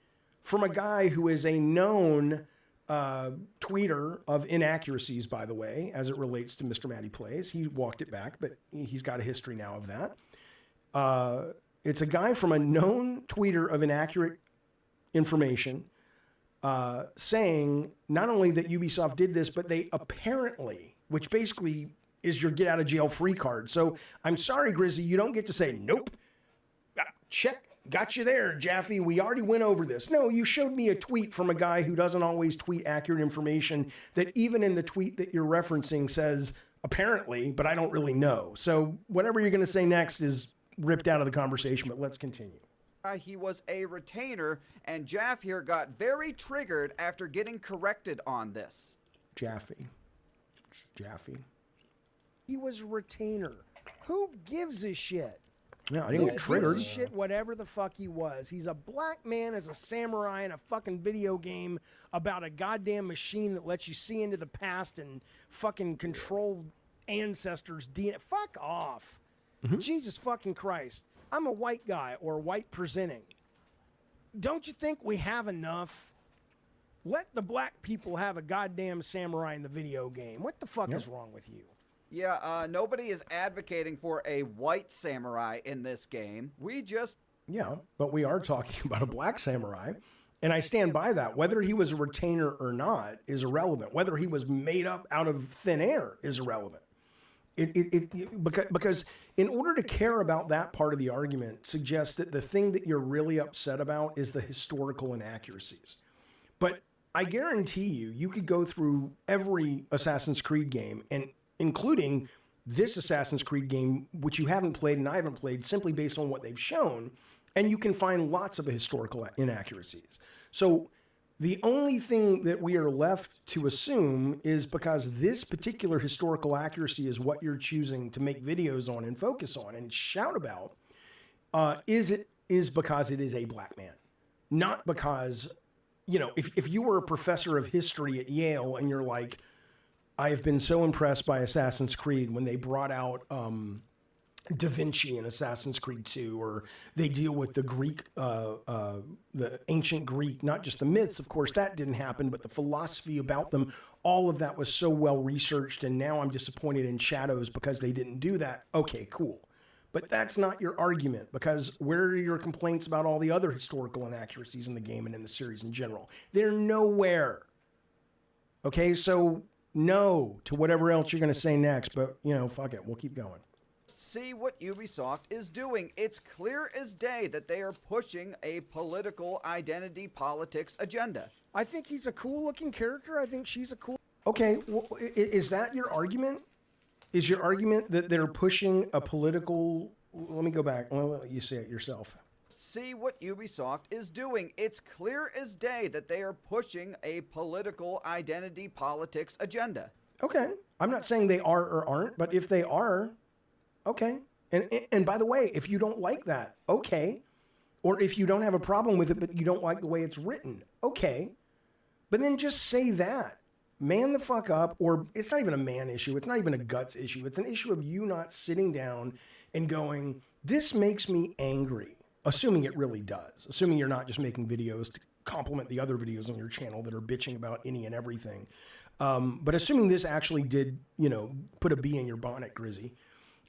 from a guy who is a known tweeter of inaccuracies, by the way, as it relates to Mr. Matty Plays. He walked it back, but he's got a history now of that. It's a guy from a known tweeter of inaccurate information, saying not only that Ubisoft did this, but they apparently, which basically is your get out of jail free card. So I'm sorry, Grizzy, you don't get to say, nope, check, got you there, Jaffe, we already went over this. No, you showed me a tweet from a guy who doesn't always tweet accurate information, that even in the tweet that you're referencing says apparently, but I don't really know. So whatever you're going to say next is ripped out of the conversation, but let's continue. He was a retainer, and Jaffe here got very triggered after getting corrected on this. Jaffe. He was a retainer. Who gives a shit? No, I didn't get triggered. Shit, whatever the fuck he was. He's a black man as a samurai in a fucking video game about a goddamn machine that lets you see into the past and fucking control ancestors' DNA. Fuck off. Mm-hmm. Jesus fucking Christ. I'm a white guy, or white presenting. Don't you think we have enough? Let the black people have a goddamn samurai in the video game. What the fuck is wrong with you? Yeah, nobody is advocating for a white samurai in this game. We just... Yeah, but we are talking about a black samurai, and I stand by that. Whether he was a retainer or not is irrelevant. Whether he was made up out of thin air is irrelevant. Because in order to care about that part of the argument suggests that the thing that you're really upset about is the historical inaccuracies. But I guarantee you could go through every Assassin's Creed game, and including this Assassin's Creed game, which you haven't played and I haven't played, simply based on what they've shown, and you can find lots of historical inaccuracies. So the only thing that we are left to assume is because this particular historical accuracy is what you're choosing to make videos on and focus on and shout about, is because it is a black man. Not because, you know, if you were a professor of history at Yale and you're like, I have been so impressed by Assassin's Creed when they brought out Da Vinci in Assassin's Creed 2, or they deal with the Greek, the ancient Greek, not just the myths, of course, that didn't happen, but the philosophy about them, all of that was so well researched, and now I'm disappointed in Shadows because they didn't do that. Okay, cool. But that's not your argument, because where are your complaints about all the other historical inaccuracies in the game and in the series in general? They're nowhere. Okay, so no to whatever else you're going to say next, but, you know, fuck it, we'll keep going. See what Ubisoft is doing. It's clear as day that they are pushing a political identity politics agenda. I think he's a cool looking character. I think she's a cool... Okay, well, is that your argument? Is your argument that they're pushing a political... Let me go back. I'll let you say it yourself. See what Ubisoft is doing. It's clear as day that they are pushing a political identity politics agenda. Okay. I'm not saying they are or aren't, but if they are, okay. And by the way, if you don't like that, okay. Or if you don't have a problem with it, but you don't like the way it's written, okay. But then just say that. Man the fuck up, or it's not even a man issue. It's not even a guts issue. It's an issue of you not sitting down and going, this makes me angry. Assuming it really does. Assuming you're not just making videos to complement the other videos on your channel that are bitching about any and everything. But assuming this actually did, you know, put a bee in your bonnet, Grizzy.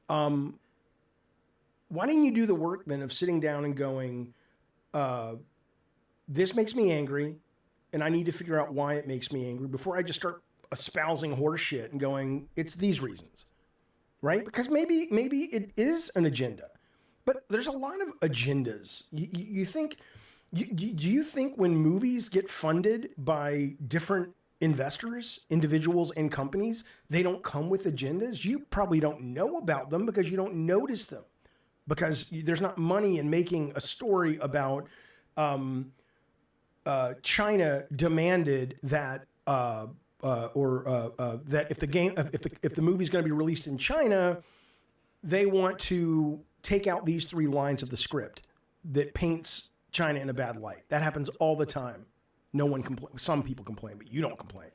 Why didn't you do the work then of sitting down and going, this makes me angry, and I need to figure out why it makes me angry before I just start espousing horse shit and going, it's these reasons, right? Because maybe it is an agenda, but there's a lot of agendas. You think, do you think when movies get funded by different investors, individuals, and companies, they don't come with agendas? You probably don't know about them because you don't notice them, because there's not money in making a story about China demanded that that if the movie's going to be released in China, they want to take out these 3 lines of the script that paints China in a bad light. That happens all the time. No one complains. Some people complain, but you don't complain.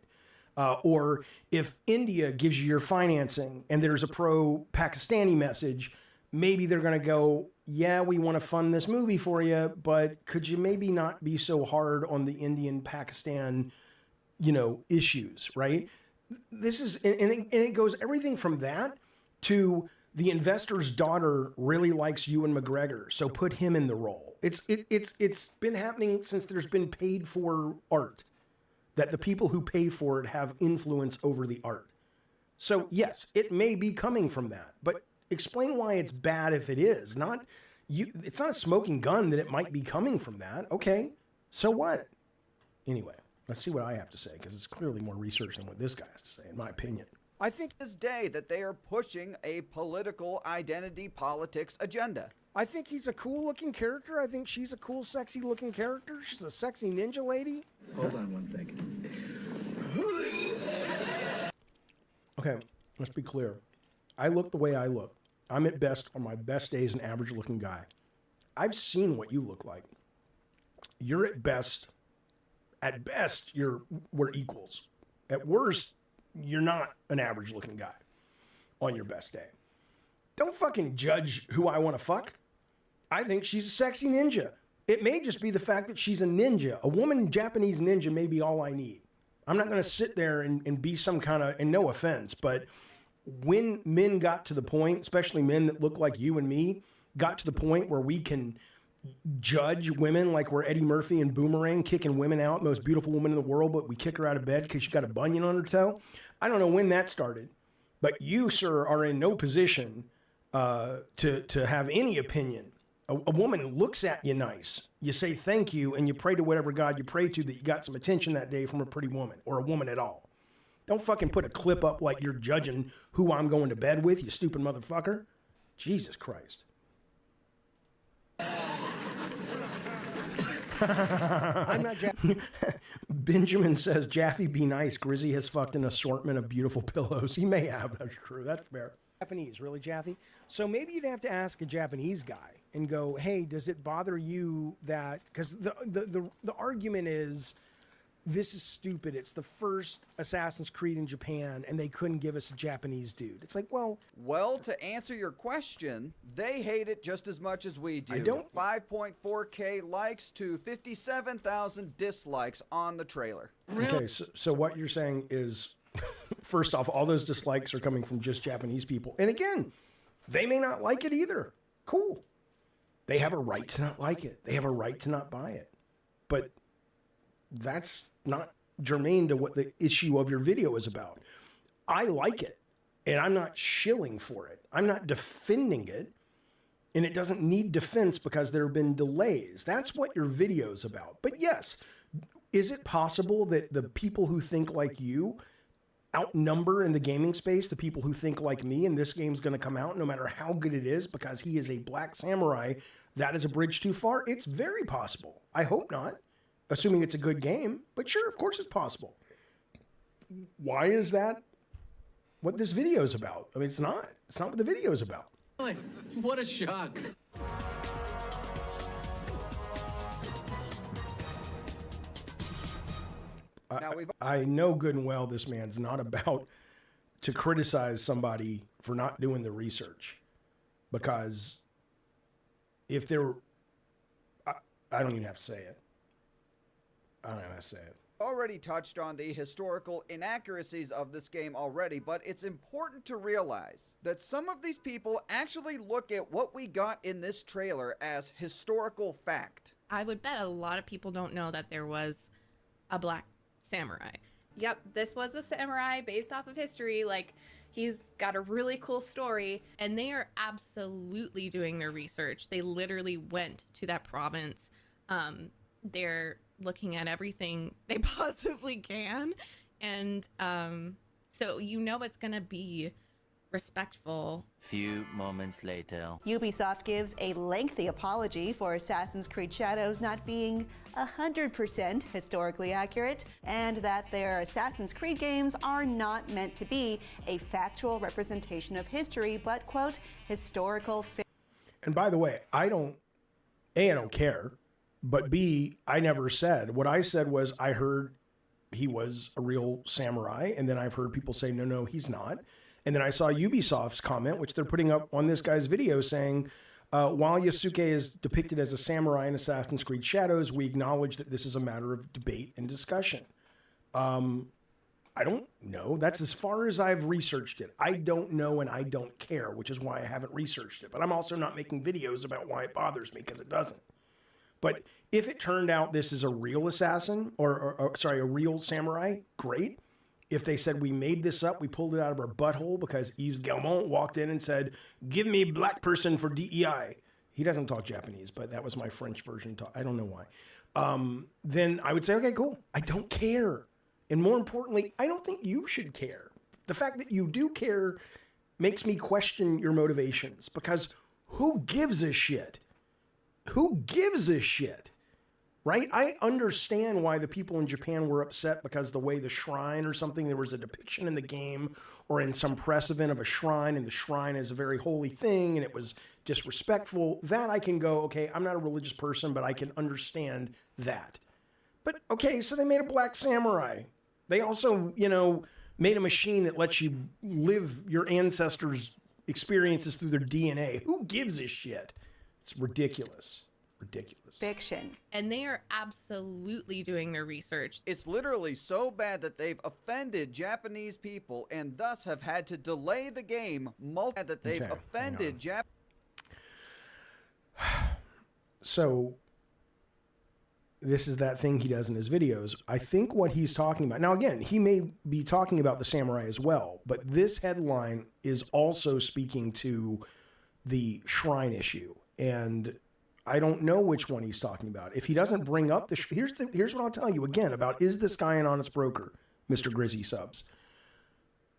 Or if India gives you your financing and there's a pro-Pakistani message, maybe they're going to go, yeah, we want to fund this movie for you, but could you maybe not be so hard on the Indian-Pakistan, you know, issues, right? This is, and it goes everything from that to the investor's daughter really likes Ewan McGregor, so put him in the role. It's been happening since there's been paid for art, that the people who pay for it have influence over the art. So yes, it may be coming from that, but explain why it's bad if it is. It's not a smoking gun that it might be coming from that. Okay, so what? Anyway, let's see what I have to say, because it's clearly more research than what this guy has to say, in my opinion. I think this day that they are pushing a political identity politics agenda. I think he's a cool looking character. I think she's a cool, sexy looking character. She's a sexy ninja lady. Hold on one second. Okay, let's be clear. I look the way I look. I'm at best, on my best days, an average looking guy. I've seen what you look like. You're at best, we're equals. At worst, you're not an average looking guy on your best day. Don't fucking judge who I want to fuck. I think she's a sexy ninja. It may just be the fact that she's a ninja. A woman Japanese ninja may be all I need. I'm not going to sit there and be some kind of, and no offense, but when men got to the point, especially men that look like you and me, got to the point where we can judge women like we're Eddie Murphy and Boomerang, kicking women out, most beautiful woman in the world, but we kick her out of bed because she got a bunion on her toe. I don't know when that started, but you, sir, are in no position to have any opinion. A woman looks at you nice. You say thank you, and you pray to whatever God you pray to that you got some attention that day from a pretty woman or a woman at all. Don't fucking put a clip up like you're judging who I'm going to bed with, you stupid motherfucker. Jesus Christ. I'm not Jaffe. Benjamin says, Jaffe, be nice. Grizzy has fucked an assortment of beautiful pillows. He may have. That's true. That's fair. Japanese, really, Jaffe? So maybe you'd have to ask a Japanese guy and go, hey, does it bother you that... Because the argument is this is stupid. It's the first Assassin's Creed in Japan, and they couldn't give us a Japanese dude. It's like, well... Well, to answer your question, they hate it just as much as we do. I don't... 5.4K likes to 57,000 dislikes on the trailer. Okay, so what you're saying is, first off, all those dislikes are coming from just Japanese people. And again, they may not like it either. Cool. They have a right to not like it. They have a right to not buy it. But that's not germane to what the issue of your video is about. I like it, and I'm not shilling for it. I'm not defending it, and it doesn't need defense because there have been delays. That's what your video is about. But yes, is it possible that the people who think like you outnumber in the gaming space the people who think like me, and this game's going to come out no matter how good it is because he is a black samurai? That is a bridge too far. It's very possible. I hope not, assuming it's a good game, but sure, of course it's possible. Why is that what this video is about? I mean, it's not what the video is about. What a shock. I know good and well this man's not about to criticize somebody for not doing the research, because if there, I don't even have to say it. I don't have to say it. Already touched on the historical inaccuracies of this game already, but it's important to realize that some of these people actually look at what we got in this trailer as historical fact. I would bet a lot of people don't know that there was a black samurai. Yep, this was a samurai based off of history. Like, he's got a really cool story. And they are absolutely doing their research. They literally went to that province. They're looking at everything they possibly can. And so you know it's going to be respectful. Few moments later. Ubisoft gives a lengthy apology for Assassin's Creed Shadows not being 100% historically accurate, and that their Assassin's Creed games are not meant to be a factual representation of history, but, quote, historical fiction. And by the way, I don't care, but B, I never said. What I said was I heard he was a real samurai, and then I've heard people say, no, he's not. And then I saw Ubisoft's comment, which they're putting up on this guy's video, saying, while Yasuke is depicted as a samurai in Assassin's Creed Shadows, we acknowledge that this is a matter of debate and discussion. I don't know. That's as far as I've researched it. I don't know, and I don't care, which is why I haven't researched it. But I'm also not making videos about why it bothers me, because it doesn't. But if it turned out this is a real assassin, or a real samurai, great. If they said we made this up, we pulled it out of our butthole because Yves Galmont walked in and said, give me black person for DEI. He doesn't talk Japanese, but that was my French version. I don't know why. Then I would say, okay, cool. I don't care. And more importantly, I don't think you should care. The fact that you do care makes me question your motivations, because who gives a shit? Who gives a shit? Right? I understand why the people in Japan were upset because the way the shrine or something, there was a depiction in the game or in some press event of a shrine, and the shrine is a very holy thing and it was disrespectful. That I can go, okay, I'm not a religious person, but I can understand that. But okay, so they made a black samurai. They also, made a machine that lets you live your ancestors' experiences through their DNA. Who gives a shit? It's ridiculous. Fiction. And they are absolutely doing their research. It's literally so bad that they've offended Japanese people and thus have had to delay the game So this is that thing he does in his videos. I think what he's talking about, now again, he may be talking about the samurai as well, but this headline is also speaking to the shrine issue. And I don't know which one he's talking about. If he doesn't bring up here's what I'll tell you again about, is this guy an honest broker, Mr. Grizzy Subs?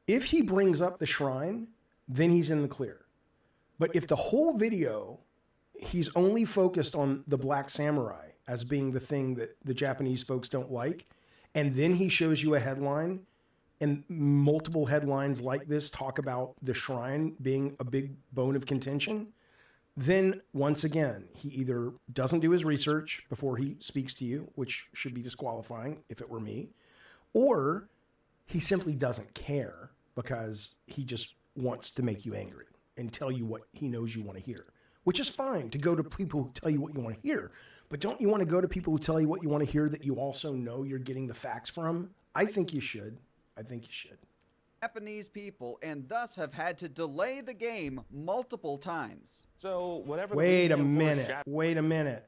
If he brings up the shrine, then he's in the clear. But if the whole video, he's only focused on the black samurai as being the thing that the Japanese folks don't like, and then he shows you a headline, and multiple headlines like this talk about the shrine being a big bone of contention, then once again, he either doesn't do his research before he speaks to you, which should be disqualifying if it were me, or he simply doesn't care because he just wants to make you angry and tell you what he knows you want to hear, which is fine to go to people who tell you what you want to hear. But don't you want to go to people who tell you what you want to hear that you also know you're getting the facts from? I think you should. I think you should. Japanese people and thus have had to delay the game multiple times. So whatever. Wait a minute. Wait a minute.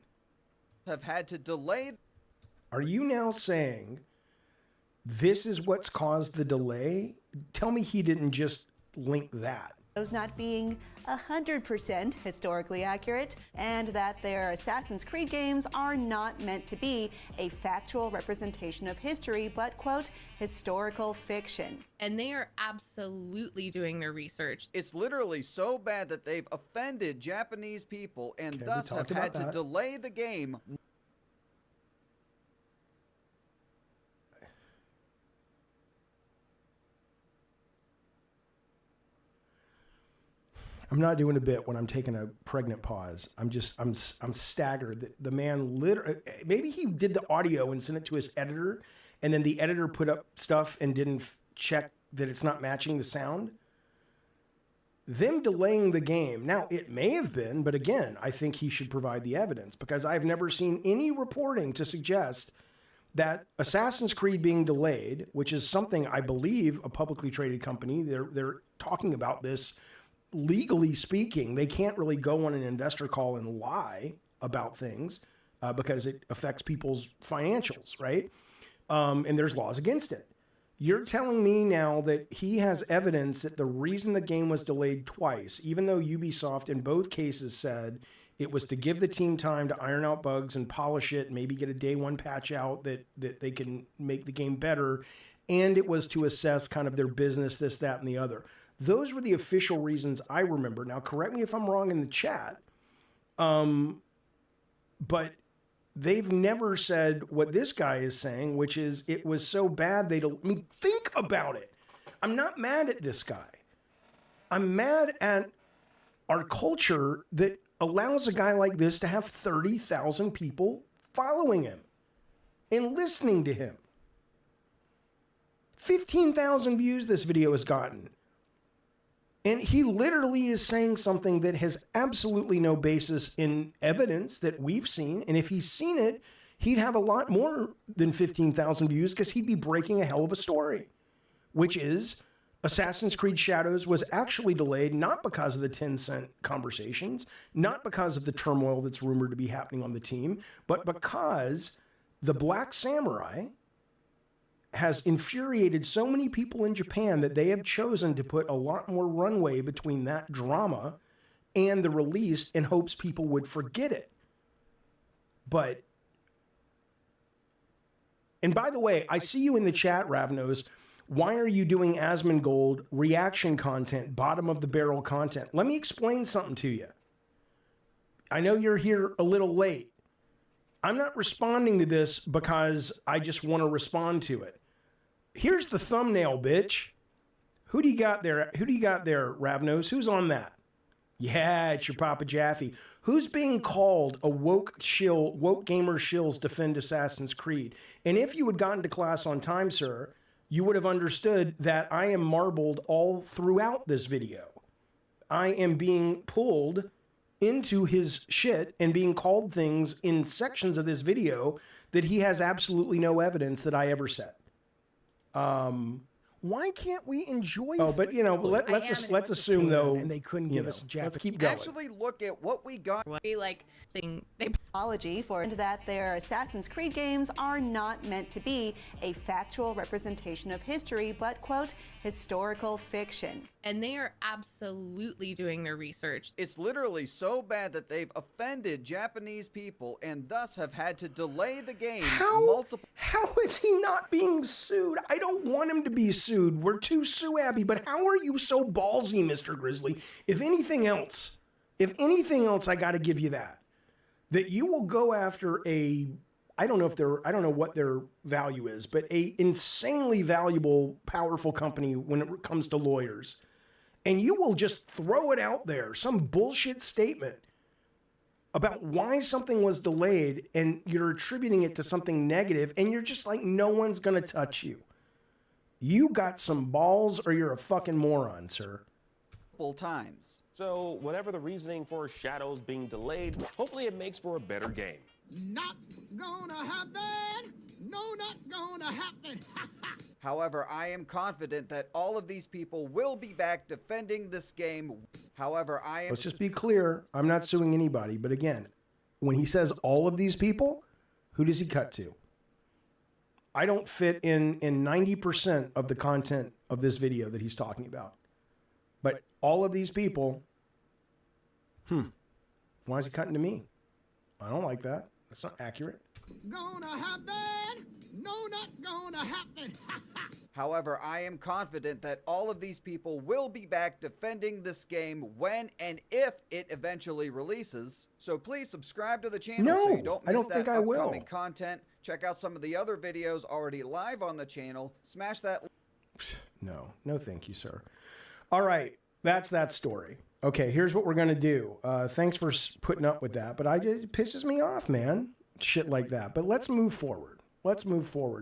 Have had to delay. Are you now saying this is what's caused the delay? Tell me he didn't just link that. Not being 100% historically accurate, and that their Assassin's Creed games are not meant to be a factual representation of history, but, quote, historical fiction. And they are absolutely doing their research. It's literally so bad that they've offended Japanese people and thus have had to delay the game. I'm not doing a bit when I'm taking a pregnant pause. I'm staggered. The man literally, maybe he did the audio and sent it to his editor, and then the editor put up stuff and didn't check that it's not matching the sound. Them delaying the game. Now, it may have been, but again, I think he should provide the evidence because I've never seen any reporting to suggest that Assassin's Creed being delayed, which is something I believe a publicly traded company, they're talking about this. Legally speaking, they can't really go on an investor call and lie about things because it affects people's financials, right? And there's laws against it. You're telling me now that he has evidence that the reason the game was delayed twice, even though Ubisoft in both cases said it was to give the team time to iron out bugs and polish it, maybe get a day one patch out that they can make the game better, and it was to assess kind of their business, this, that, and the other. Those were the official reasons I remember. Now, correct me if I'm wrong in the chat, but they've never said what this guy is saying, which is it was so bad think about it. I'm not mad at this guy. I'm mad at our culture that allows a guy like this to have 30,000 people following him and listening to him. 15,000 views this video has gotten. And he literally is saying something that has absolutely no basis in evidence that we've seen. And if he's seen it, he'd have a lot more than 15,000 views because he'd be breaking a hell of a story, which is Assassin's Creed Shadows was actually delayed not because of the Tencent conversations, not because of the turmoil that's rumored to be happening on the team, but because the Black Samurai has infuriated so many people in Japan that they have chosen to put a lot more runway between that drama and the release in hopes people would forget it. And by the way, I see you in the chat, Ravnos. Why are you doing Asmongold reaction content, bottom of the barrel content? Let me explain something to you. I know you're here a little late. I'm not responding to this because I just want to respond to it. Here's the thumbnail, bitch. Who do you got there? Who do you got there, Ravnos? Who's on that? Yeah, it's your Papa Jaffe. Who's being called a woke gamer shills defend Assassin's Creed? And if you had gotten to class on time, sir, you would have understood that I am marbled all throughout this video. I am being pulled into his shit and being called things in sections of this video that he has absolutely no evidence that I ever said. Why can't we enjoy? Oh, but let's assume though, and they couldn't give us jack. Let's keep going. Actually, look at what we got. Apology for that their Assassin's Creed games are not meant to be a factual representation of history, but, quote, historical fiction. And they are absolutely doing their research. It's literally so bad that they've offended Japanese people and thus have had to delay the game multiple. How is he not being sued? I don't want him to be sued. We're too sue-abby, but how are you so ballsy, Mr. Grizzly? If anything else, I got to give you that you will go after I don't know what their value is, but a insanely valuable, powerful company when it comes to lawyers. And you will just throw it out there, some bullshit statement about why something was delayed, and you're attributing it to something negative, and you're just like, no one's going to touch you. You got some balls or you're a fucking moron, sir. Times. So whatever the reasoning for Shadows being delayed, hopefully it makes for a better game. Not gonna happen! No, not gonna happen! However, I am confident that all of these people will be back defending this game. However, Let's just be clear. I'm not suing anybody. But again, when he says all of these people, who does he cut to? I don't fit in 90% of the content of this video that he's talking about. But all of these people, why is he cutting to me? I don't like that. That's not accurate. Gonna happen! No, not gonna happen! However, I am confident that all of these people will be back defending this game when and if it eventually releases. So please subscribe to the channel so you don't miss I don't think I will. upcoming content. Check out some of the other videos already live on the channel. Smash that. No, thank you, sir. All right, that's that story. Okay, here's what we're going to do. Thanks for putting up with that, but it pisses me off, man. Shit like that. But let's move forward.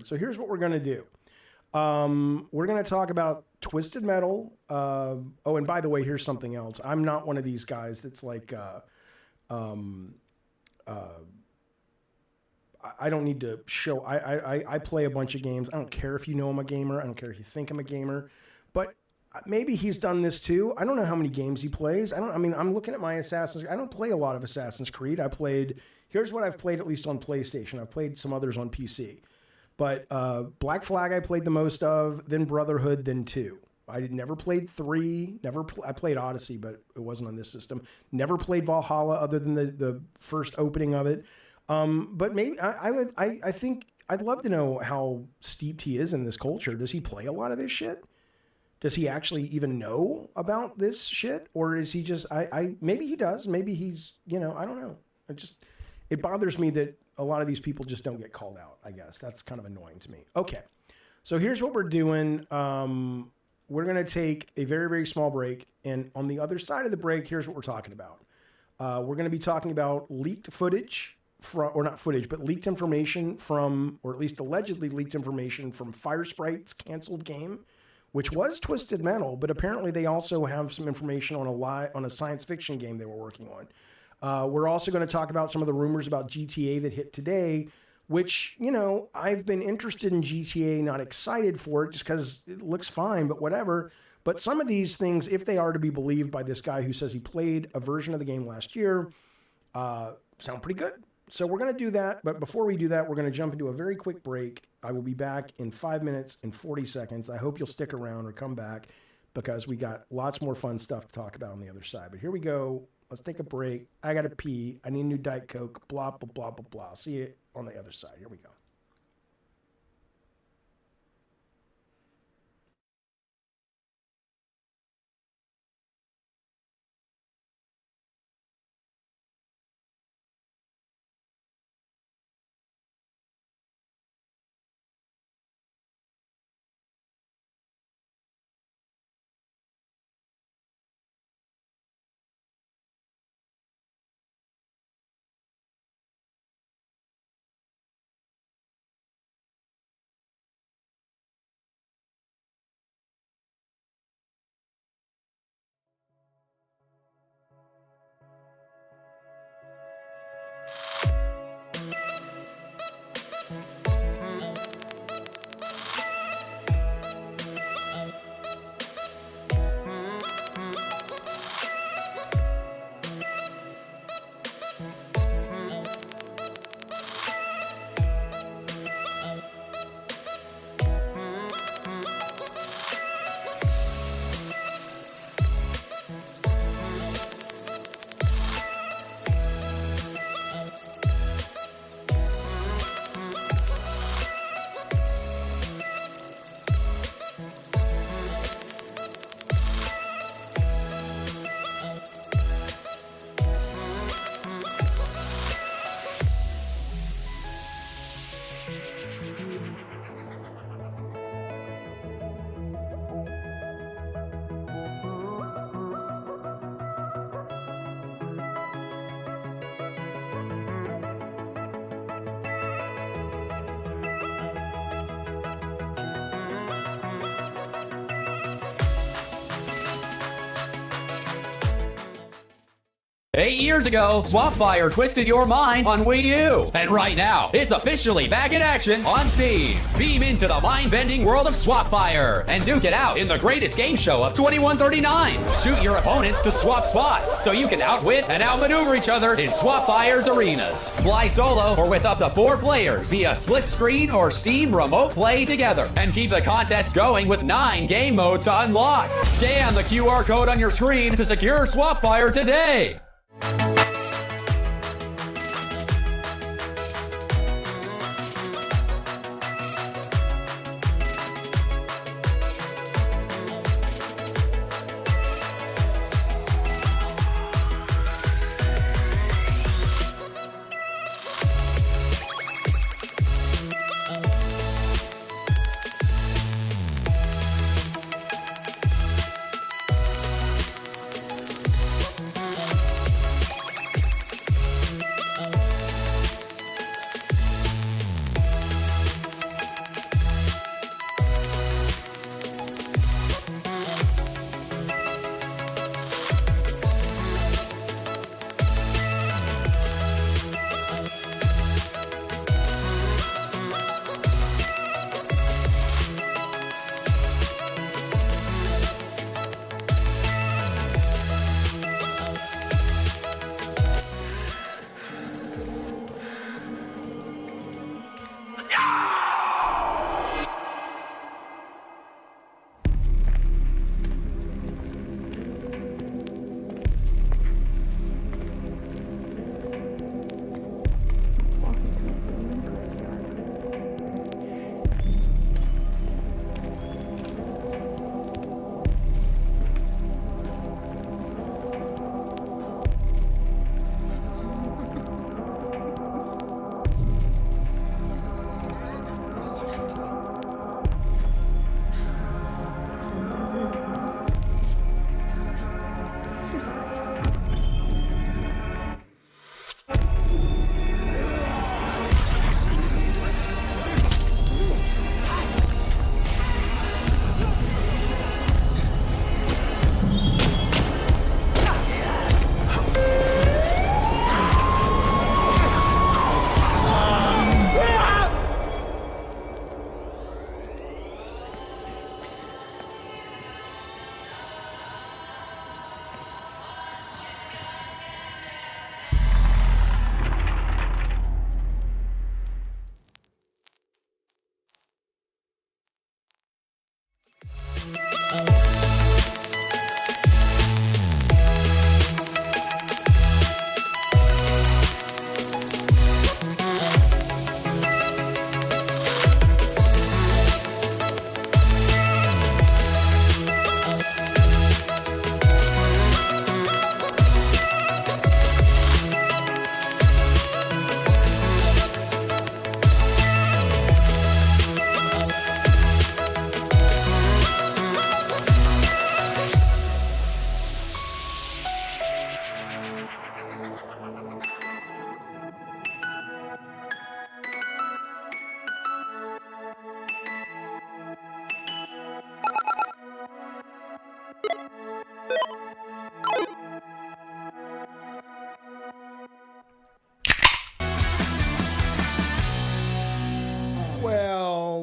So here's what we're going to do. We're going to talk about Twisted Metal. Oh, and by the way, here's something else. I'm not one of these guys that's like, I don't need to show. I play a bunch of games. I don't care if you know I'm a gamer. I don't care if you think I'm a gamer. But maybe he's done this too. I don't know how many games he plays. I'm looking at my Assassin's. I don't play a lot of Assassin's Creed. Here's what I've played, at least on PlayStation. I've played some others on PC. But Black Flag I played the most of, then Brotherhood, then 2. I never played 3. I played Odyssey, but it wasn't on this system. Never played Valhalla other than the first opening of it. But maybe I think I'd love to know how steeped he is in this culture. Does he play a lot of this shit? Does he actually even know about this shit? Or is he just, maybe he does. Maybe he's, I don't know. It bothers me that a lot of these people just don't get called out, I guess. That's kind of annoying to me. Okay. So here's what we're doing. We're going to take a very, very small break. And on the other side of the break, here's what we're talking about. We're going to be talking about leaked footage or not footage, but leaked information from, or at least allegedly leaked information from Firesprite's canceled game, which was Twisted Metal, but apparently they also have some information on a science fiction game they were working on. We're also going to talk about some of the rumors about GTA that hit today, which, I've been interested in GTA, not excited for it just because it looks fine, but whatever. But some of these things, if they are to be believed by this guy who says he played a version of the game last year, sound pretty good. So we're going to do that. But before we do that, we're going to jump into a very quick break. I will be back in 5 minutes and 40 seconds. I hope you'll stick around or come back because we got lots more fun stuff to talk about on the other side. But here we go. Let's take a break. I got to pee. I need a new Diet Coke. Blah, blah, blah, blah, blah. See you on the other side. Here we go. 8 years ago, Swapfire twisted your mind on Wii U. And right now, it's officially back in action on Steam. Beam into the mind-bending world of Swapfire and duke it out in the greatest game show of 2139. Shoot your opponents to swap spots so you can outwit and outmaneuver each other in Swapfire's arenas. Fly solo or with up to 4 players via split screen or Steam remote play together. And keep the contest going with 9 game modes to unlock. Scan the QR code on your screen to secure Swapfire today.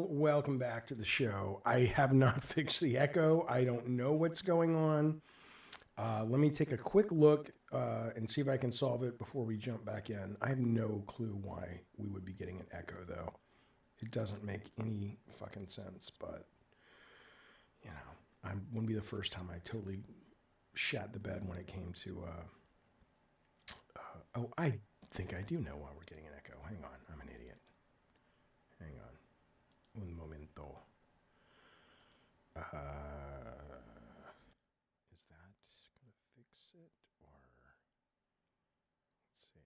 Welcome back to the show. I have not fixed the echo. I don't know what's going on. Let me take a quick look and see if I can solve it before we jump back in. I have no clue why we would be getting an echo, though. It doesn't make any fucking sense, but, you know, it wouldn't be the first time I totally shat the bed when it came to, oh, I think I do know why we're getting an echo. Hang on, I'm an idiot. Hang on. Un momento. Is that going to fix it, or let's see.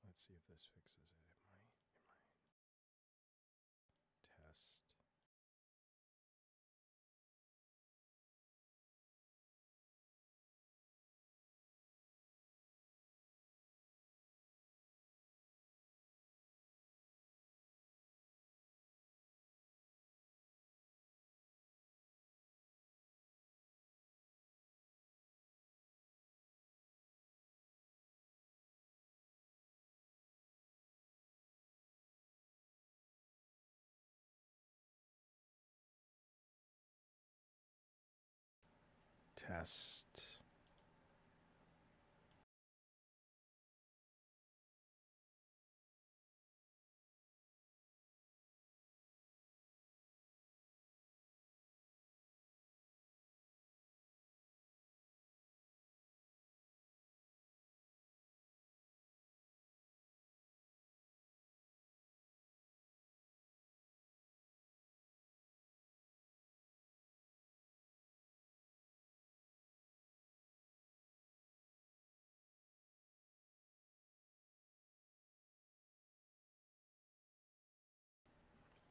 Let's see if this fixes it. Test.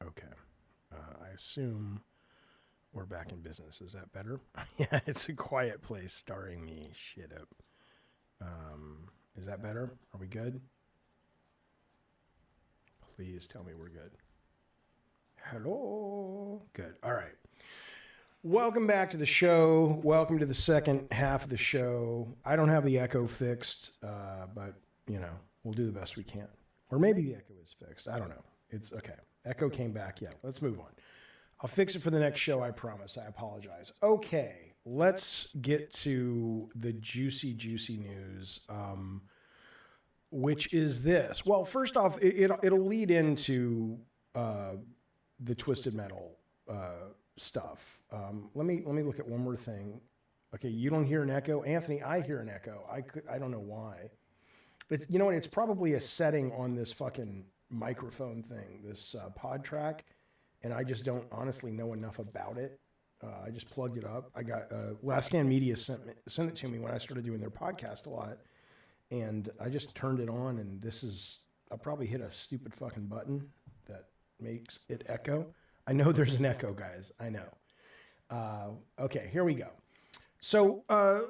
Okay. I assume we're back in business. Is that better? Yeah, it's A Quiet Place starring me. Shit up. Is that better? Are we good? Please tell me we're good. Hello. Good. All right. Welcome back to the show. Welcome to the second half of the show. I don't have the echo fixed, but, you know, we'll do the best we can. Or maybe the echo is fixed. I don't know. It's okay. Echo came back. Yeah, let's move on. I'll fix it for the next show, I promise. I apologize. Okay, let's get to the juicy news, which is this. Well, first off, it'll lead into the Twisted Metal stuff. Let me look at one more thing. Okay, you don't hear an echo? Anthony, I hear an echo. I don't know why. But you know what? It's probably a setting on this fucking microphone thing, this pod track, and I just don't honestly know enough about it. I just plugged it up. I got Last Stand Media sent it to me when I started doing their podcast a lot, and I just turned it on, and I probably hit a stupid fucking button that makes it echo. I know there's an echo, guys. I know. Okay, here we go. So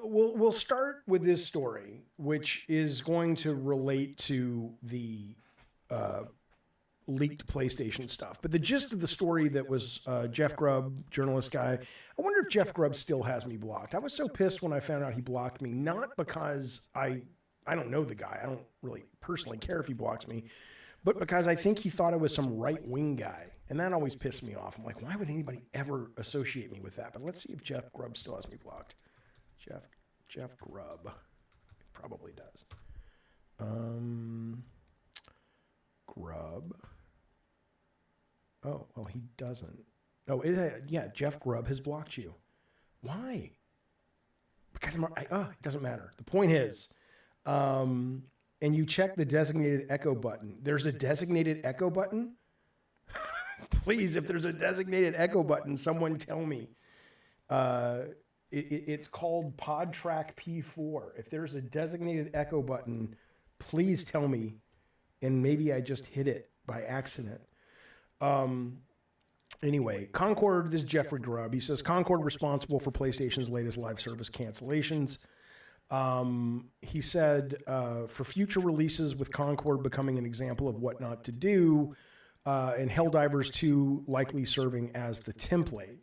we'll start with this story, which is going to relate to the leaked PlayStation stuff. But the gist of the story that was Jeff Grubb, journalist guy, I wonder if Jeff Grubb still has me blocked. I was so pissed when I found out he blocked me, not because I don't know the guy. I don't really personally care if he blocks me, but because I think he thought I was some right-wing guy. And that always pissed me off. I'm like, why would anybody ever associate me with that? But let's see if Jeff Grubb still has me blocked. Jeff Grubb. Probably does. Grubb. Oh, well, he doesn't. Oh, yeah, Jeff Grubb has blocked you. Why? Because it doesn't matter. The point is, and you check the designated echo button. There's a designated echo button? Please, if there's a designated echo button, someone tell me. It's called PodTrack P4. If there's a designated echo button, please tell me. And maybe I just hit it by accident. Anyway, Concord, this is Jeffrey Grubb. He says, Concord responsible for PlayStation's latest live service cancellations. He said, for future releases with Concord becoming an example of what not to do, and Helldivers 2 likely serving as the template.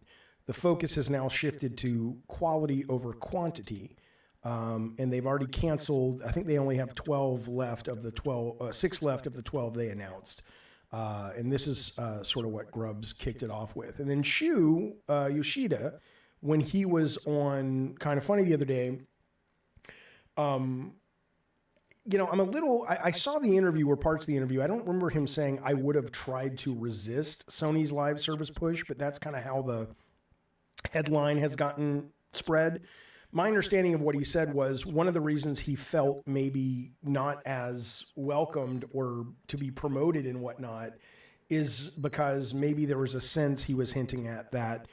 The focus has now shifted to quality over quantity. And they've already canceled, I think they only have 12 left of the 12, 6 left of the 12 they announced. And this is sort of what Grubbs kicked it off with. And then Shu Yoshida, when he was on Kind of Funny the other day, you know, I saw the interview or parts of the interview. I don't remember him saying I would have tried to resist Sony's live service push, but that's kind of how the headline has gotten spread. My understanding of what he said was one of the reasons he felt maybe not as welcomed or to be promoted and whatnot is because maybe there was a sense he was hinting at that,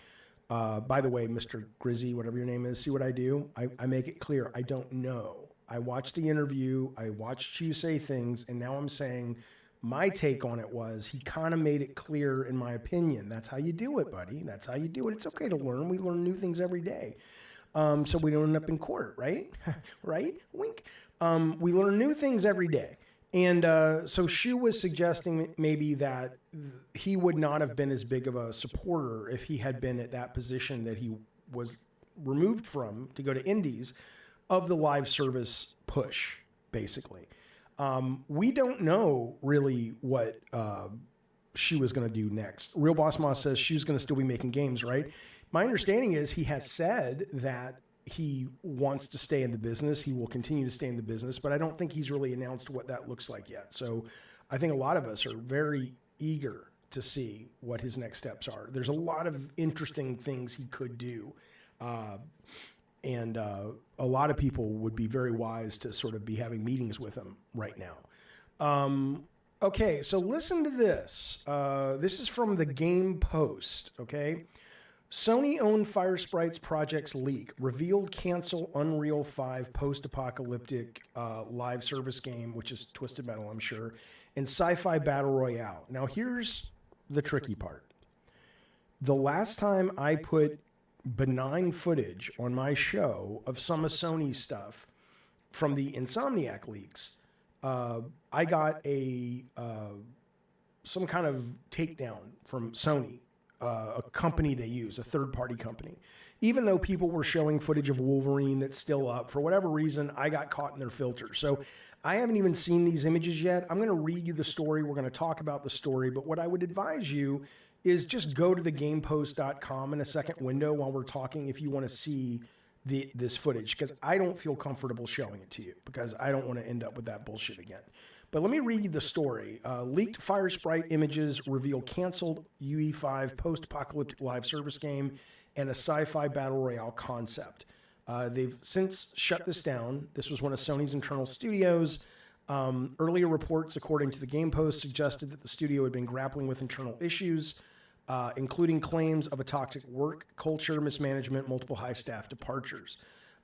by the way, Mr. Grizzy, whatever your name is, see what I do? I make it clear, I don't know. I watched the interview, I watched you say things, and now I'm saying my take on it was he kind of made it clear, in my opinion. That's how you do it, buddy. That's how you do it. It's okay to learn. We learn new things every day. So we don't end up in court, right? Right? Wink. We learn new things every day. And so Shu was suggesting maybe that he would not have been as big of a supporter if he had been at that position that he was removed from to go to indies of the live service push, basically. We don't know really what Shu was going to do next. Real Boss Moss says Shu's going to still be making games, right? My understanding is he has said that he wants to stay in the business. He will continue to stay in the business, but I don't think he's really announced what that looks like yet. So I think a lot of us are very eager to see what his next steps are. There's a lot of interesting things he could do. And a lot of people would be very wise to sort of be having meetings with him right now. Okay, so listen to this. This is from the Game Post, okay? Sony-owned Fire Sprites projects leak. Revealed cancel Unreal 5 post-apocalyptic live service game, which is Twisted Metal, I'm sure, and sci-fi battle royale. Now, here's the tricky part. The last time I put benign footage on my show of some of Sony's stuff from the Insomniac leaks, I got some kind of takedown from Sony, a company they use, a third-party company. Even though people were showing footage of Wolverine that's still up, for whatever reason, I got caught in their filter. So I haven't even seen these images yet. I'm going to read you the story. We're going to talk about the story. But what I would advise you is just go to thegamepost.com in a second window while we're talking if you want to see this footage, because I don't feel comfortable showing it to you because I don't want to end up with that bullshit again. But let me read you the story. Leaked Fire Sprite images reveal canceled UE5 post-apocalyptic live service game and a sci-fi battle royale concept. They've since shut this down. This was one of Sony's internal studios. Earlier reports, according to the Game Post, suggested that the studio had been grappling with internal issues, including claims of a toxic work culture, mismanagement, multiple high staff departures.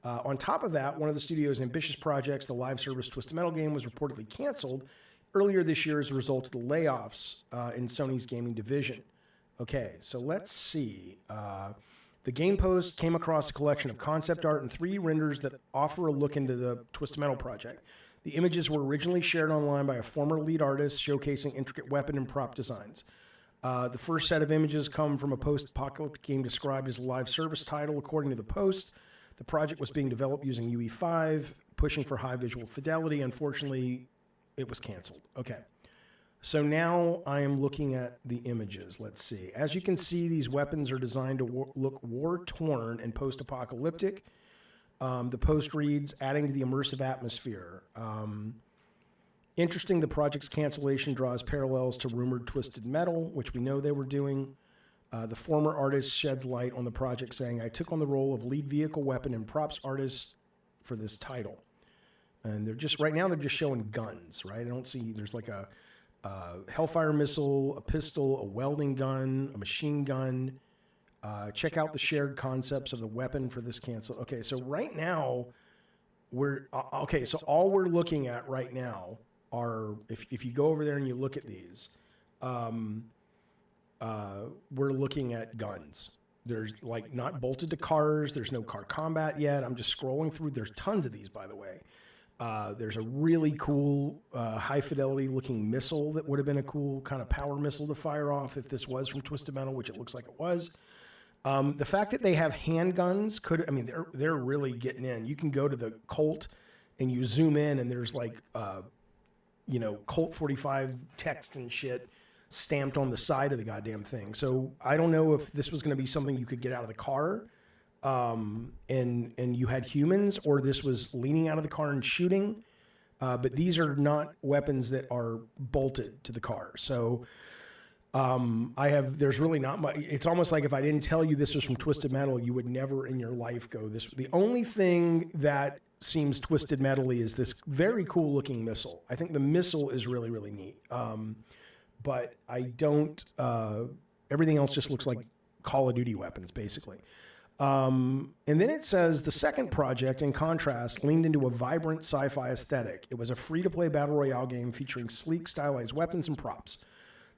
On top of that, one of the studio's ambitious projects, the live service Twisted Metal game, was reportedly canceled earlier this year as a result of the layoffs in Sony's gaming division. Okay, so let's see. The Game Post came across a collection of concept art and 3D renders that offer a look into the Twisted Metal project. The images were originally shared online by a former lead artist showcasing intricate weapon and prop designs. The first set of images come from a post-apocalyptic game described as a live service title, according to the Post. The project was being developed using UE5, pushing for high visual fidelity. Unfortunately, it was canceled. Okay. So now I am looking at the images. Let's see. As you can see, these weapons are designed to look war-torn and post-apocalyptic. The Post reads, adding to the immersive atmosphere. Interesting, the project's cancellation draws parallels to rumored Twisted Metal, which we know they were doing. The former artist sheds light on the project, saying, I took on the role of lead vehicle, weapon, and props artist for this title. And they're just, right now, they're just showing guns, right? I don't see, there's like a Hellfire missile, a pistol, a welding gun, a machine gun. Check out the shared concepts of the weapon for this cancel. Okay, so right now, so all we're looking at right now are, if you go over there and you look at these, we're looking at guns. There's like not bolted to cars. There's no car combat yet. I'm just scrolling through. There's tons of these, by the way. There's a really cool high fidelity looking missile that would have been a cool kind of power missile to fire off if this was from Twisted Metal, which it looks like it was. The fact that they have handguns they're really getting in. You can go to the Colt and you zoom in and there's like, Colt 45 text and shit stamped on the side of the goddamn thing. So I don't know if this was going to be something you could get out of the car and you had humans, or this was leaning out of the car and shooting. But these are not weapons that are bolted to the car. So there's really not much. It's almost like if I didn't tell you this was from Twisted Metal, you would never in your life go this. The only thing that seems Twisted Metal-y is this very cool looking missile. I think the missile is really, really neat. But I don't, everything else just looks like Call of Duty weapons, basically. And then it says the second project, in contrast, leaned into a vibrant sci-fi aesthetic. It was a free-to-play battle royale game featuring sleek, stylized weapons and props.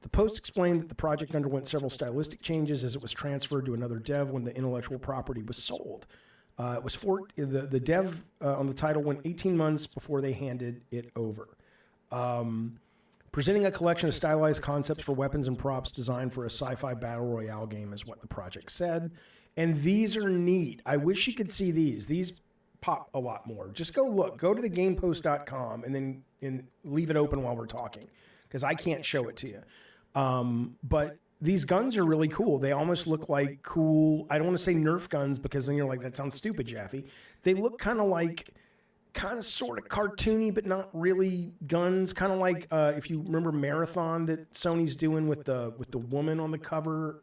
The Post explained that the project underwent several stylistic changes as it was transferred to another dev when the intellectual property was sold. It was the dev on the title went 18 months before they handed it over. Presenting a collection of stylized concepts for weapons and props designed for a sci-fi battle royale game is what the project said. And these are neat. I wish you could see these. These pop a lot more. Just go look. Go to thegamepost.com and leave it open while we're talking, because I can't show it to you. But these guns are really cool. They almost look like cool, I don't want to say Nerf guns because then you're like, that sounds stupid, Jaffe. They look kind of sort of cartoony, but not really guns. Kind of like if you remember Marathon that Sony's doing with the woman on the cover.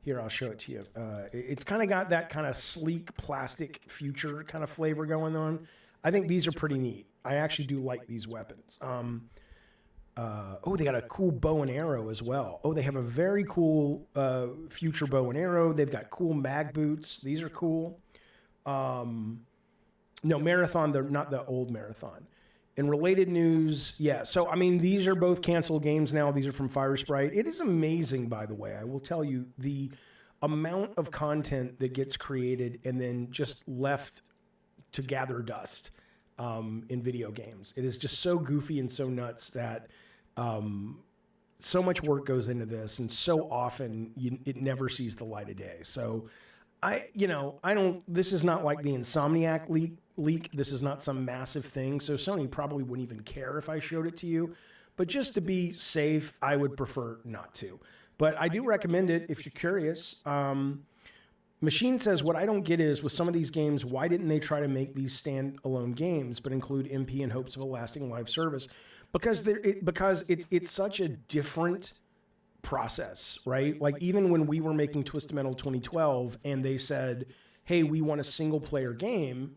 Here, I'll show it to you. It's kind of got that kind of sleek plastic future kind of flavor going on. I think these are pretty neat. I actually do like these weapons. They got a cool bow and arrow as well. Oh, they have a very cool future bow and arrow. They've got cool mag boots. These are cool. No, Marathon, they're not the old Marathon. In related news, yeah. So, I mean, these are both canceled games now. These are from Fire Sprite. It is amazing, by the way. I will tell you, the amount of content that gets created and then just left to gather dust in video games. It is just so goofy and so nuts that so much work goes into this, and so often it never sees the light of day. So, this is not like the Insomniac leak. This is not some massive thing. So Sony probably wouldn't even care if I showed it to you. But just to be safe, I would prefer not to. But I do recommend it if you're curious. Machine says, what I don't get is with some of these games, why didn't they try to make these standalone games but include MP in hopes of a lasting live service? Because it's such a different process, right? Like even when we were making Twisted Metal 2012 and they said, hey, we want a single player game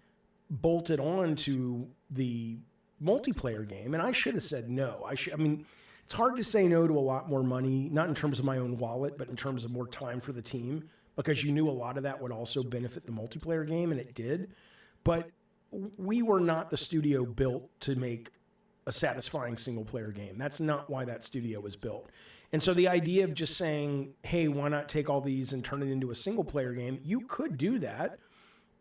bolted on to the multiplayer game, and I should have said no. I mean, it's hard to say no to a lot more money, not in terms of my own wallet, but in terms of more time for the team, because you knew a lot of that would also benefit the multiplayer game, and it did. But we were not the studio built to make a satisfying single player game. That's not why that studio was built. And so the idea of just saying, hey, why not take all these and turn it into a single player game? You could do that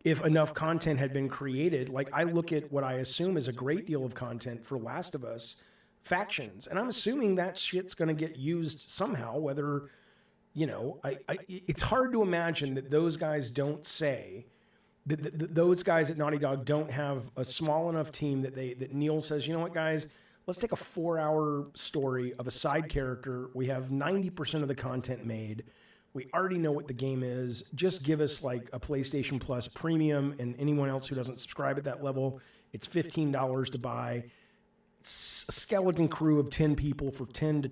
if enough content had been created. Like I look at what I assume is a great deal of content for Last of Us factions. And I'm assuming that shit's going to get used somehow, whether, it's hard to imagine that those guys don't say, that those guys at Naughty Dog don't have a small enough team that Neil says, you know what, guys, let's take a 4-hour story of a side character. We have 90% of the content made. We already know what the game is. Just give us like a PlayStation Plus Premium, and anyone else who doesn't subscribe at that level, it's $15 to buy. It's a skeleton crew of 10 people for 10 to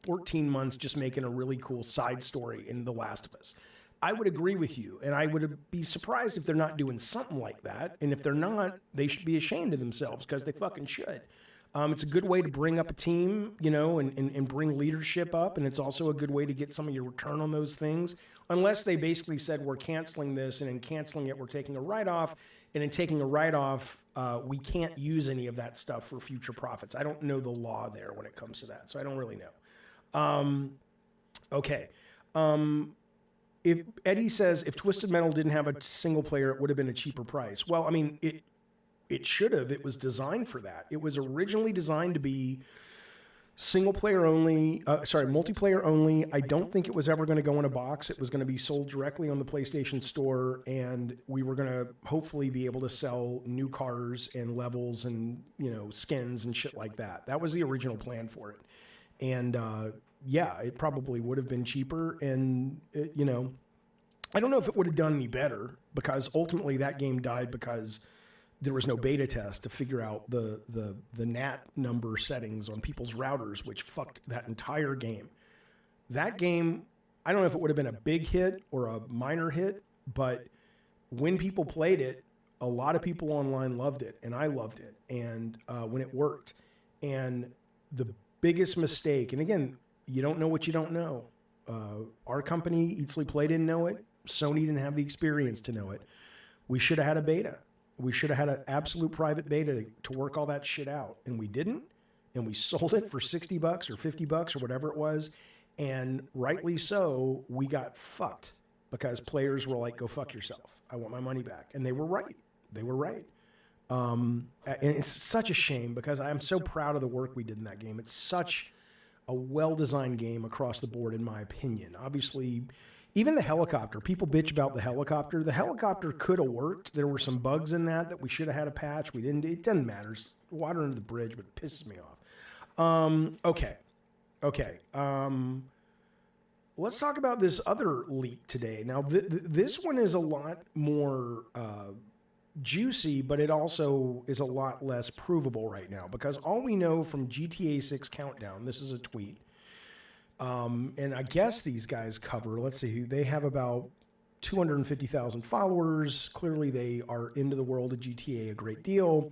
14 months just making a really cool side story in The Last of Us. I would agree with you, and I would be surprised if they're not doing something like that. And if they're not, they should be ashamed of themselves because they fucking should. It's a good way to bring up a team, and bring leadership up. And it's also a good way to get some of your return on those things. Unless they basically said, we're canceling this, and in canceling it, we're taking a write-off. And in taking a write-off, we can't use any of that stuff for future profits. I don't know the law there when it comes to that. So I don't really know. Okay. If Eddie says, if Twisted Metal didn't have a single player, it would have been a cheaper price. Well, I mean, it should have. It was designed for that. It was originally designed to be multiplayer only. I don't think it was ever going to go in a box. It was going to be sold directly on the PlayStation Store, and we were going to hopefully be able to sell new cars and levels and, skins and shit like that. That was the original plan for it. And, it probably would have been cheaper. And, I don't know if it would have done any better, because ultimately that game died because there was no beta test to figure out the NAT number settings on people's routers, which fucked that entire game. That game, I don't know if it would have been a big hit or a minor hit, but when people played it, a lot of people online loved it, and I loved it, and when it worked. And the biggest mistake, and again, you don't know what you don't know. Our company, Eat Sleep Play, didn't know it. Sony didn't have the experience to know it. We should have had a beta. We should have had an absolute private beta to work all that shit out. And we didn't. And we sold it for $60 or $50 or whatever it was. And rightly so, we got fucked because players were like, go fuck yourself. I want my money back. And they were right. They were right. And it's such a shame because I am so proud of the work we did in that game. It's such a well-designed game across the board, in my opinion. Obviously, even the helicopter, people bitch about the helicopter. The helicopter could have worked. There were some bugs in that we should have had a patch. We didn't. It doesn't matter. It's water under the bridge, but it pisses me off. Okay. let's talk about this other leak today. Now, this one is a lot more juicy, but it also is a lot less provable right now, because all we know from GTA 6 Countdown, this is a tweet, and I guess these guys cover, let's see, they have about 250,000 followers. Clearly, they are into the world of GTA a great deal.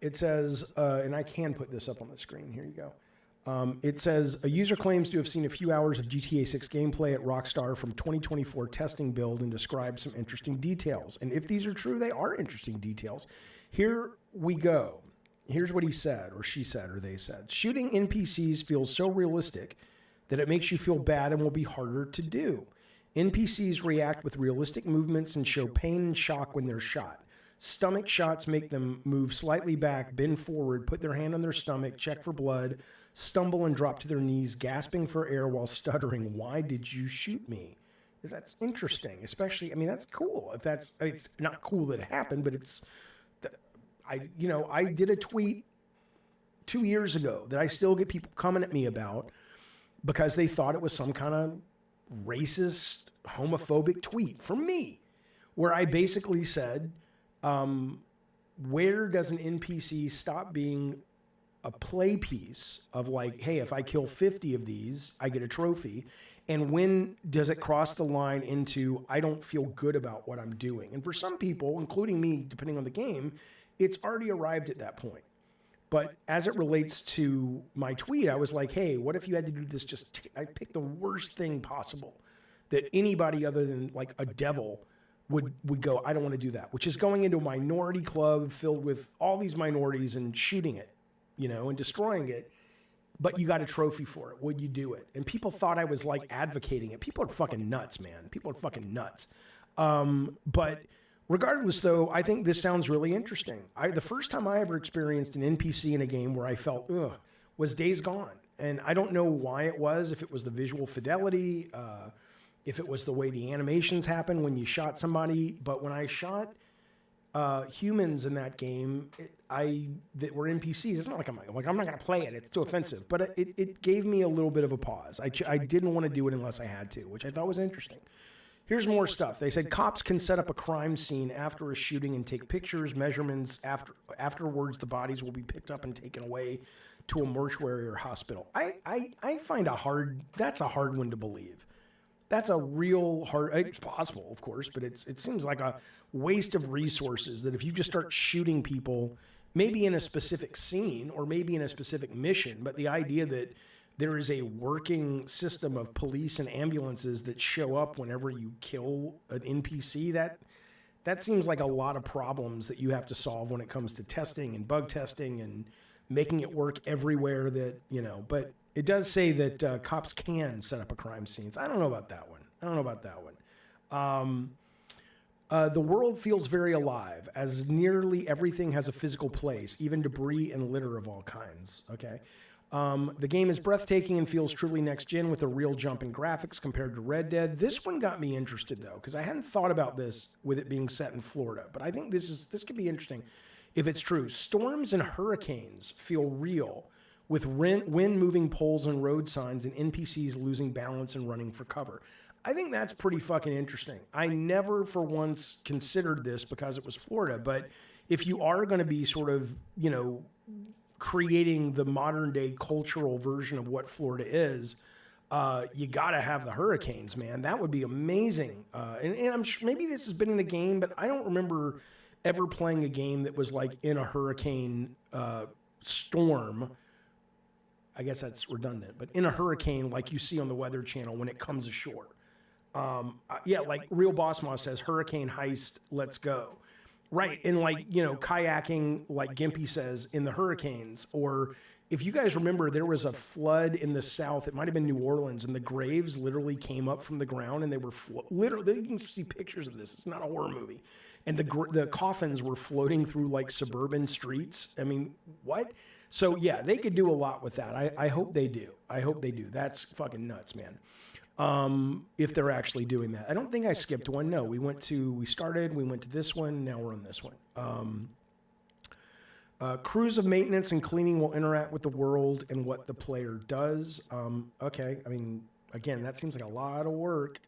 It says, and I can put this up on the screen. Here you go. It says, a user claims to have seen a few hours of GTA 6 gameplay at Rockstar from 2024 testing build and describes some interesting details. And if these are true, they are interesting details. Here we go. Here's what he said, or she said, or they said. Shooting NPCs feels so realistic that it makes you feel bad and will be harder to do. NPCs react with realistic movements and show pain and shock when they're shot. Stomach shots make them move slightly back, bend forward, put their hand on their stomach, check for blood, stumble and drop to their knees, gasping for air while stuttering, "Why did you shoot me?" That's interesting, especially, I mean, that's cool. If that's, I mean, it's not cool that it happened, but it's, I did a tweet 2 years ago that I still get people coming at me about because they thought it was some kind of racist, homophobic tweet from me, where I basically said, where does an NPC stop being a play piece of like, hey, if I kill 50 of these, I get a trophy? And when does it cross the line into, I don't feel good about what I'm doing? And for some people, including me, depending on the game, it's already arrived at that point. But as it relates to my tweet, I was like, hey, what if you had to do this I picked the worst thing possible that anybody other than like a devil would go, I don't want to do that, which is going into a minority club filled with all these minorities and shooting it, and destroying it. But you got a trophy for it. Would you do it? And people thought I was like advocating it. People are fucking nuts, man. People are fucking nuts. But regardless, though, I think this sounds really interesting. The first time I ever experienced an NPC in a game where I felt, was Days Gone. And I don't know why it was, if it was the visual fidelity, if it was the way the animations happened when you shot somebody. But when I shot humans in that game, that were NPCs, it's not like I'm not going to play it. It's too offensive. But it gave me a little bit of a pause. I didn't want to do it unless I had to, which I thought was interesting. Here's more stuff. They said cops can set up a crime scene after a shooting and take pictures, measurements. Afterwards, the bodies will be picked up and taken away to a mortuary or hospital. I find that's a hard one to believe. That's a real hard, it's possible, of course, but it seems like a waste of resources that if you just start shooting people, maybe in a specific scene or maybe in a specific mission, but the idea that there is a working system of police and ambulances that show up whenever you kill an NPC, that seems like a lot of problems that you have to solve when it comes to testing and bug testing and making it work everywhere that, but it does say that cops can set up a crime scene. I don't know about that one. The world feels very alive, as nearly everything has a physical place, even debris and litter of all kinds. Okay. The game is breathtaking and feels truly next gen with a real jump in graphics compared to Red Dead. This one got me interested though, because I hadn't thought about this with it being set in Florida, but I think this could be interesting if it's true. Storms and hurricanes feel real, with wind moving poles and road signs and NPCs losing balance and running for cover. I think that's pretty fucking interesting. I never for once considered this because it was Florida, but if you are going to be sort of, creating the modern day cultural version of what Florida is, you got to have the hurricanes, man. That would be amazing. And I'm sure maybe this has been in a game, but I don't remember ever playing a game that was like in a hurricane storm. I guess that's redundant, but in a hurricane like you see on the Weather Channel when it comes ashore. Like Real Boss Moss says, hurricane heist, let's go. Right, and kayaking, like Gimpy says, in the hurricanes. Or if you guys remember, there was a flood in the south. It might have been New Orleans, and the graves literally came up from the ground, and they were literally. You can see pictures of this. It's not a horror movie, and the coffins were floating through like suburban streets. I mean, what? So yeah, they could do a lot with that. I hope they do. That's fucking nuts, man. If they're actually doing that. I don't think I skipped one. No, we went to this one. Now we're on this one. Crews of maintenance and cleaning will interact with the world and what the player does. Okay. I mean, again, that seems like a lot of work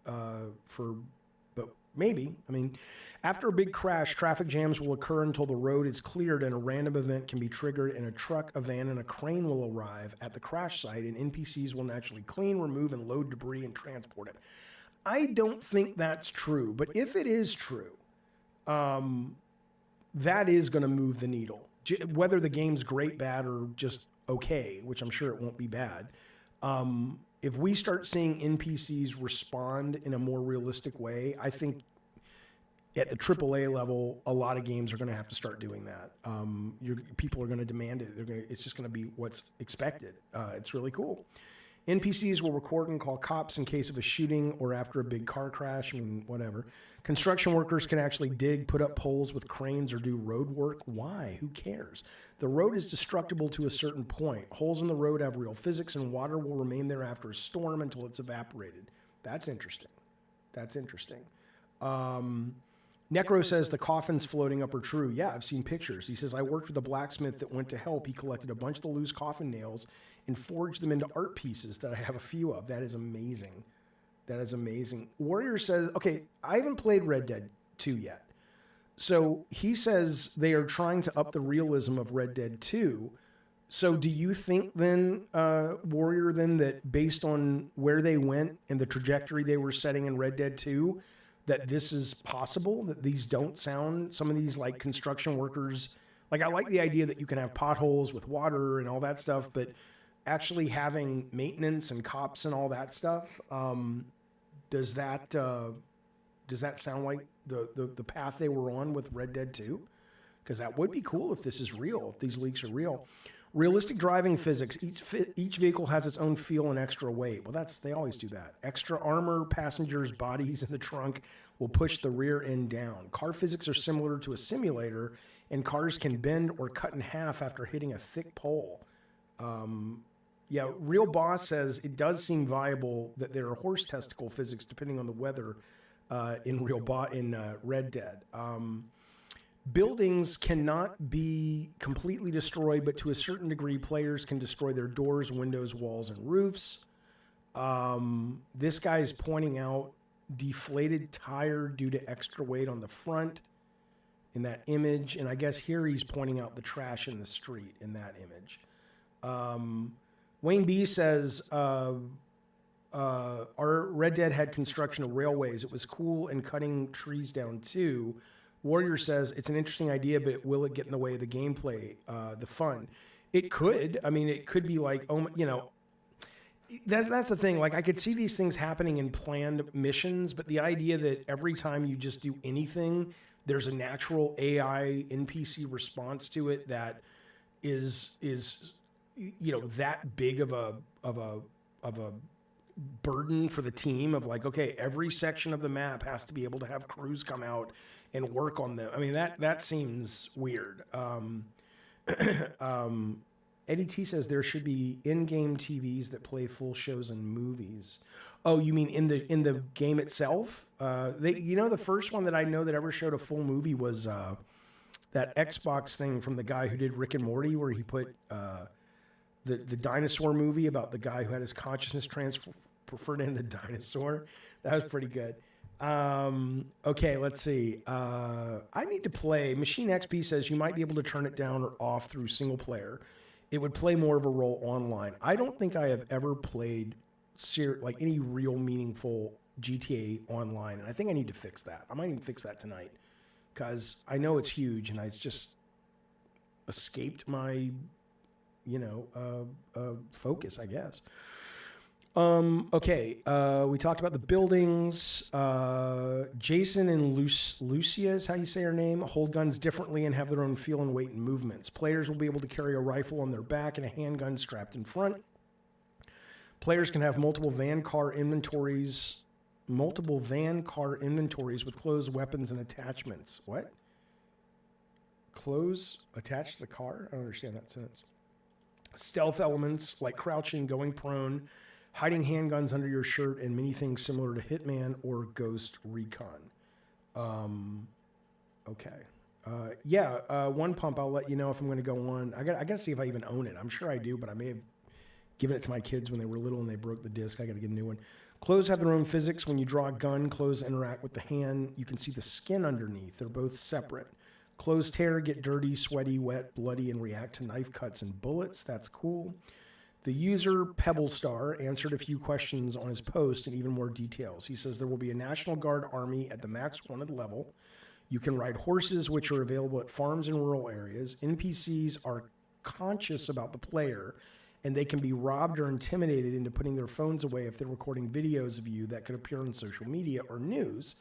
but maybe. I mean, after a big crash, traffic jams will occur until the road is cleared and a random event can be triggered and a truck, a van, and a crane will arrive at the crash site and NPCs will naturally clean, remove, and load debris and transport it. I don't think that's true, but if it is true, that is going to move the needle. Whether the game's great, bad, or just okay, which I'm sure it won't be bad. If we start seeing NPCs respond in a more realistic way, I think at the AAA level, a lot of games are going to have to start doing that. People are going to demand it. It's just going to be what's expected. It's really cool. NPCs will record and call cops in case of a shooting or after a big car crash. I mean, whatever. Construction workers can actually dig, put up poles with cranes, or do road work. Why? Who cares? The road is destructible to a certain point. Holes in the road have real physics, and water will remain there after a storm until it's evaporated. That's interesting. That's interesting. Necro says the coffins floating up are true. Yeah, I've seen pictures. He says, I worked with a blacksmith that went to help. He collected a bunch of the loose coffin nails and forged them into art pieces that I have a few of. That is amazing. That is amazing. Warrior says, okay, I haven't played Red Dead 2 yet. So he says they are trying to up the realism of Red Dead 2. So do you think then, Warrior, then that based on where they went and the trajectory they were setting in Red Dead 2, that this is possible, that these don't sound, some of these like construction workers, like I like the idea that you can have potholes with water and all that stuff, but actually having maintenance and cops and all that stuff, does that sound like the path they were on with Red Dead 2? Because that would be cool if this is real, if these leaks are real. Realistic driving physics. Each vehicle has its own feel and extra weight. Well, they always do that. Extra armor, passengers' bodies in the trunk will push the rear end down. Car physics are similar to a simulator, and cars can bend or cut in half after hitting a thick pole. Yeah, Real Boss says it does seem viable that there are horse testicle physics depending on the weather in Red Dead. Buildings cannot be completely destroyed, but to a certain degree, players can destroy their doors, windows, walls, and roofs. This guy's pointing out deflated tire due to extra weight on the front in that image. And I guess here he's pointing out the trash in the street in that image. Wayne B says, our Red Dead had construction of railways. It was cool and cutting trees down too. Warrior says it's an interesting idea, but will it get in the way of the gameplay, the fun? It could. I mean, it could be like, that's the thing. Like, I could see these things happening in planned missions, but the idea that every time you just do anything, there's a natural AI NPC response to it that is that big of a burden for the team of like, okay, every section of the map has to be able to have crews come out and work on them. I mean, that seems weird. Eddie T says there should be in-game TVs that play full shows and movies. Oh, you mean in the game itself? The first one that I know that ever showed a full movie was that Xbox thing from the guy who did Rick and Morty, where he put the dinosaur movie about the guy who had his consciousness transferred into the dinosaur. That was pretty good. Okay, let's see. I need to play. Machine XP says you might be able to turn it down or off through single player. It would play more of a role online. I don't think I have ever played like any real meaningful GTA online, and I think I need to fix that. I might even fix that tonight because I know it's huge, and it's just escaped my, focus, I guess. Okay, we talked about the buildings. Jason and Lucia is how you say her name, hold guns differently and have their own feel and weight and movements. Players will be able to carry a rifle on their back and a handgun strapped in front. Players can have multiple van car inventories with closed weapons and attachments. What? Clothes attached to the car? I don't understand that sentence. Stealth elements like crouching, going prone, hiding handguns under your shirt, and many things similar to Hitman or Ghost Recon. Okay. One pump, I'll let you know if I'm going to go on. I got to see if I even own it. I'm sure I do, but I may have giving it to my kids when they were little and they broke the disc. I got to get a new one. Clothes have their own physics. When you draw a gun, clothes interact with the hand. You can see the skin underneath. They're both separate. Clothes tear, get dirty, sweaty, wet, bloody, and react to knife cuts and bullets. That's cool. The user, Pebble Star, answered a few questions on his post and even more details. He says there will be a National Guard army at the max wanted level. You can ride horses, which are available at farms in rural areas. NPCs are conscious about the player, and they can be robbed or intimidated into putting their phones away if they're recording videos of you that could appear on social media or news.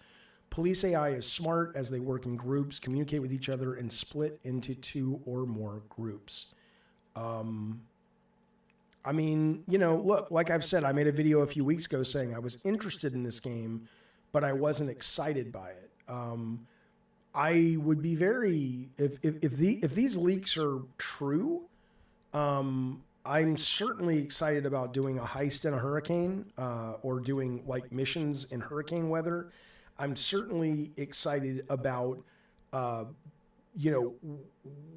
Police AI is smart as they work in groups, communicate with each other, and split into 2 or more groups. I mean, you know, look, like I've said, I made a video a few weeks ago saying I was interested in this game, but I wasn't excited by it. I would be very, if these leaks are true, I'm certainly excited about doing a heist in a hurricane, or doing like missions in hurricane weather. I'm certainly excited about, you know,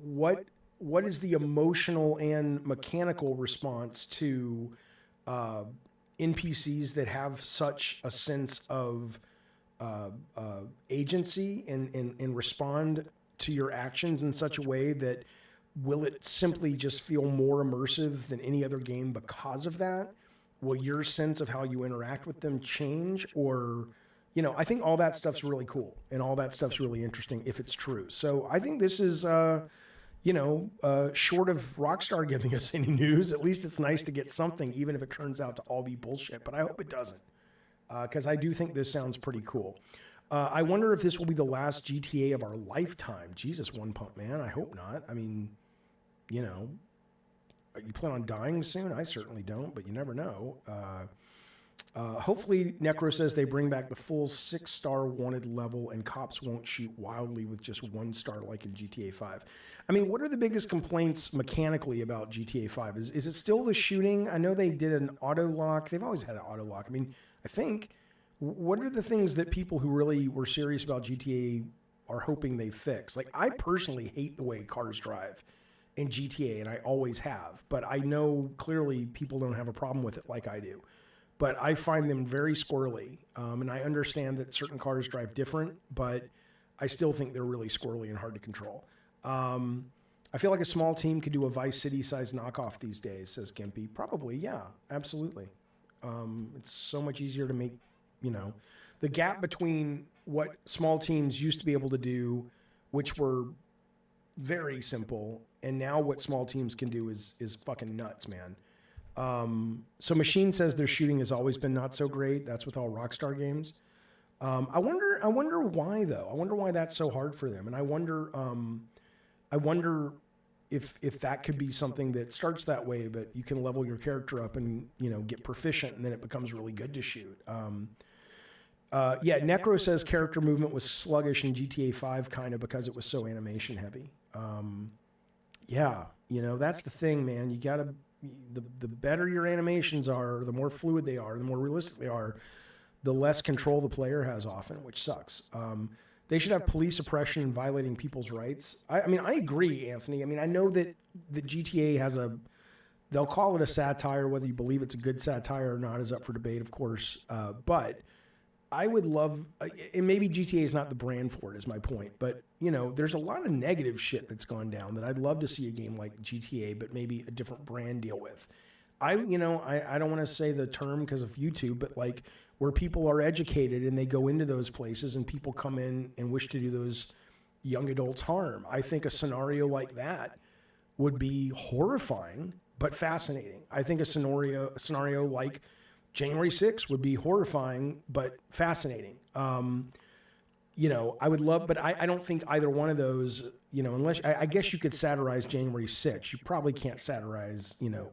what is the emotional and mechanical response to NPCs that have such a sense of agency and respond to your actions in such a way that will it simply just feel more immersive than any other game because of that? Will your sense of how you interact with them change? Or, you know, I think all that stuff's really cool and all that stuff's really interesting if it's true. So I think this is, you know, short of Rockstar giving us any news, at least it's nice to get something, even if it turns out to all be bullshit. But I hope it doesn't, because I do think this sounds pretty cool. I wonder if this will be the last GTA of our lifetime. Jesus, One Pump Man. I hope not. I mean, you know, you plan on dying soon? I certainly don't, but you never know. Hopefully, Necro says they bring back the full 6-star wanted level and cops won't shoot wildly with just 1 star like in GTA 5. I mean, what are the biggest complaints mechanically about GTA 5? Is it still the shooting? I know they did an auto lock. They've always had an auto lock. I mean, I think, what are the things that people who really were serious about GTA are hoping they fix? Like, I personally hate the way cars drive in GTA, and I always have. But I know clearly people don't have a problem with it like I do. But I find them very squirrely, and I understand that certain cars drive different, but I still think they're really squirrely and hard to control. I feel like a small team could do a Vice City-sized knockoff these days, says Gimpy. Probably, yeah, absolutely. It's so much easier to make, you know, the gap between what small teams used to be able to do, which were very simple, and now what small teams can do is fucking nuts, man. So Machine says their shooting has always been not so great. That's with all Rockstar games. I wonder why though. I wonder why that's so hard for them. And I wonder if that could be something that starts that way, but you can level your character up and, you know, get proficient, and then it becomes really good to shoot. Yeah, Necro says character movement was sluggish in GTA 5 kind of because it was so animation heavy. Yeah, you know, that's the thing, man. You gotta, the better your animations are, the more fluid they are, the more realistic they are, the less control the player has often, which sucks. They should have police oppression and violating people's rights. I mean, I agree, Anthony. I mean, I know that the GTA has they'll call it a satire. Whether you believe it's a good satire or not is up for debate, of course. But I would love, and maybe GTA is not the brand for it, is my point. But, you know, there's a lot of negative shit that's gone down that I'd love to see a game like GTA, but maybe a different brand deal with. I don't want to say the term because of YouTube, but like where people are educated and they go into those places and people come in and wish to do those young adults harm. I think a scenario like that would be horrifying, but fascinating. I think a scenario like January 6th would be horrifying, but fascinating. You know, I would love, but I don't think either one of those, you know, unless, I guess you could satirize January 6th. You probably can't satirize, you know,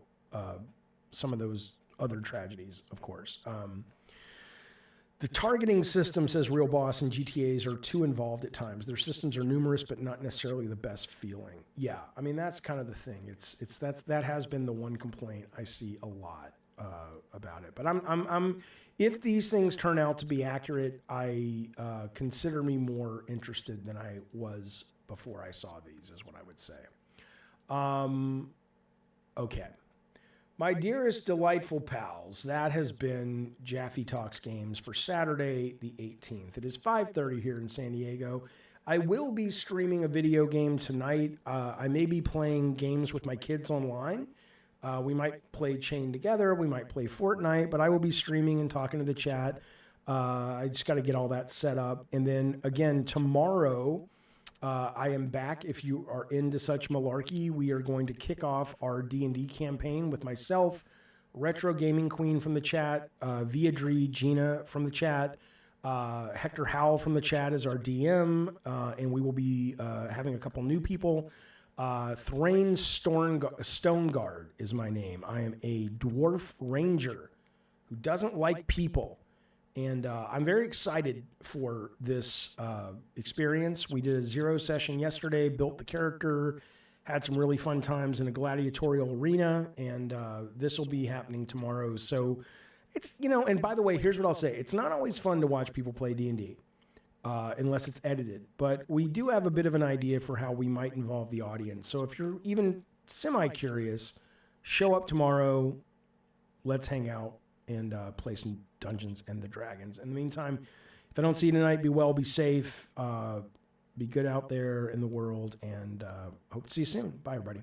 some of those other tragedies, of course. The targeting system, says Real Boss, and GTAs are too involved at times. Their systems are numerous, but not necessarily the best feeling. Yeah, I mean, that's kind of the thing. That has been the one complaint I see a lot about it. But I'm if these things turn out to be accurate, I consider me more interested than I was before I saw these, is what I would say. Okay. My dearest delightful pals, that has been Jaffe Talks Games for Saturday the 18th. It is 5:30 here in San Diego. I will be streaming a video game tonight. I may be playing games with my kids online. We might play Chain Together. We might play Fortnite, but I will be streaming and talking to the chat. I just got to get all that set up. And then again, tomorrow, I am back. If you are into such malarkey, we are going to kick off our D&D campaign with myself, Retro Gaming Queen from the chat, Viadri, Gina from the chat, Hectorhowl from the chat is our DM, and we will be having a couple new people. Thrain Stoneguard is my name. I am a dwarf ranger who doesn't like people. And I'm very excited for this experience. We did a 0 session yesterday, built the character, had some really fun times in a gladiatorial arena, and this will be happening tomorrow. So it's, and by the way, here's what I'll say. It's not always fun to watch people play D&D unless it's edited. But we do have a bit of an idea for how we might involve the audience. So if you're even semi-curious, show up tomorrow. Let's hang out and play some Dungeons and the Dragons. In the meantime, if I don't see you tonight, be well, be safe, be good out there in the world, and hope to see you soon. Bye, everybody.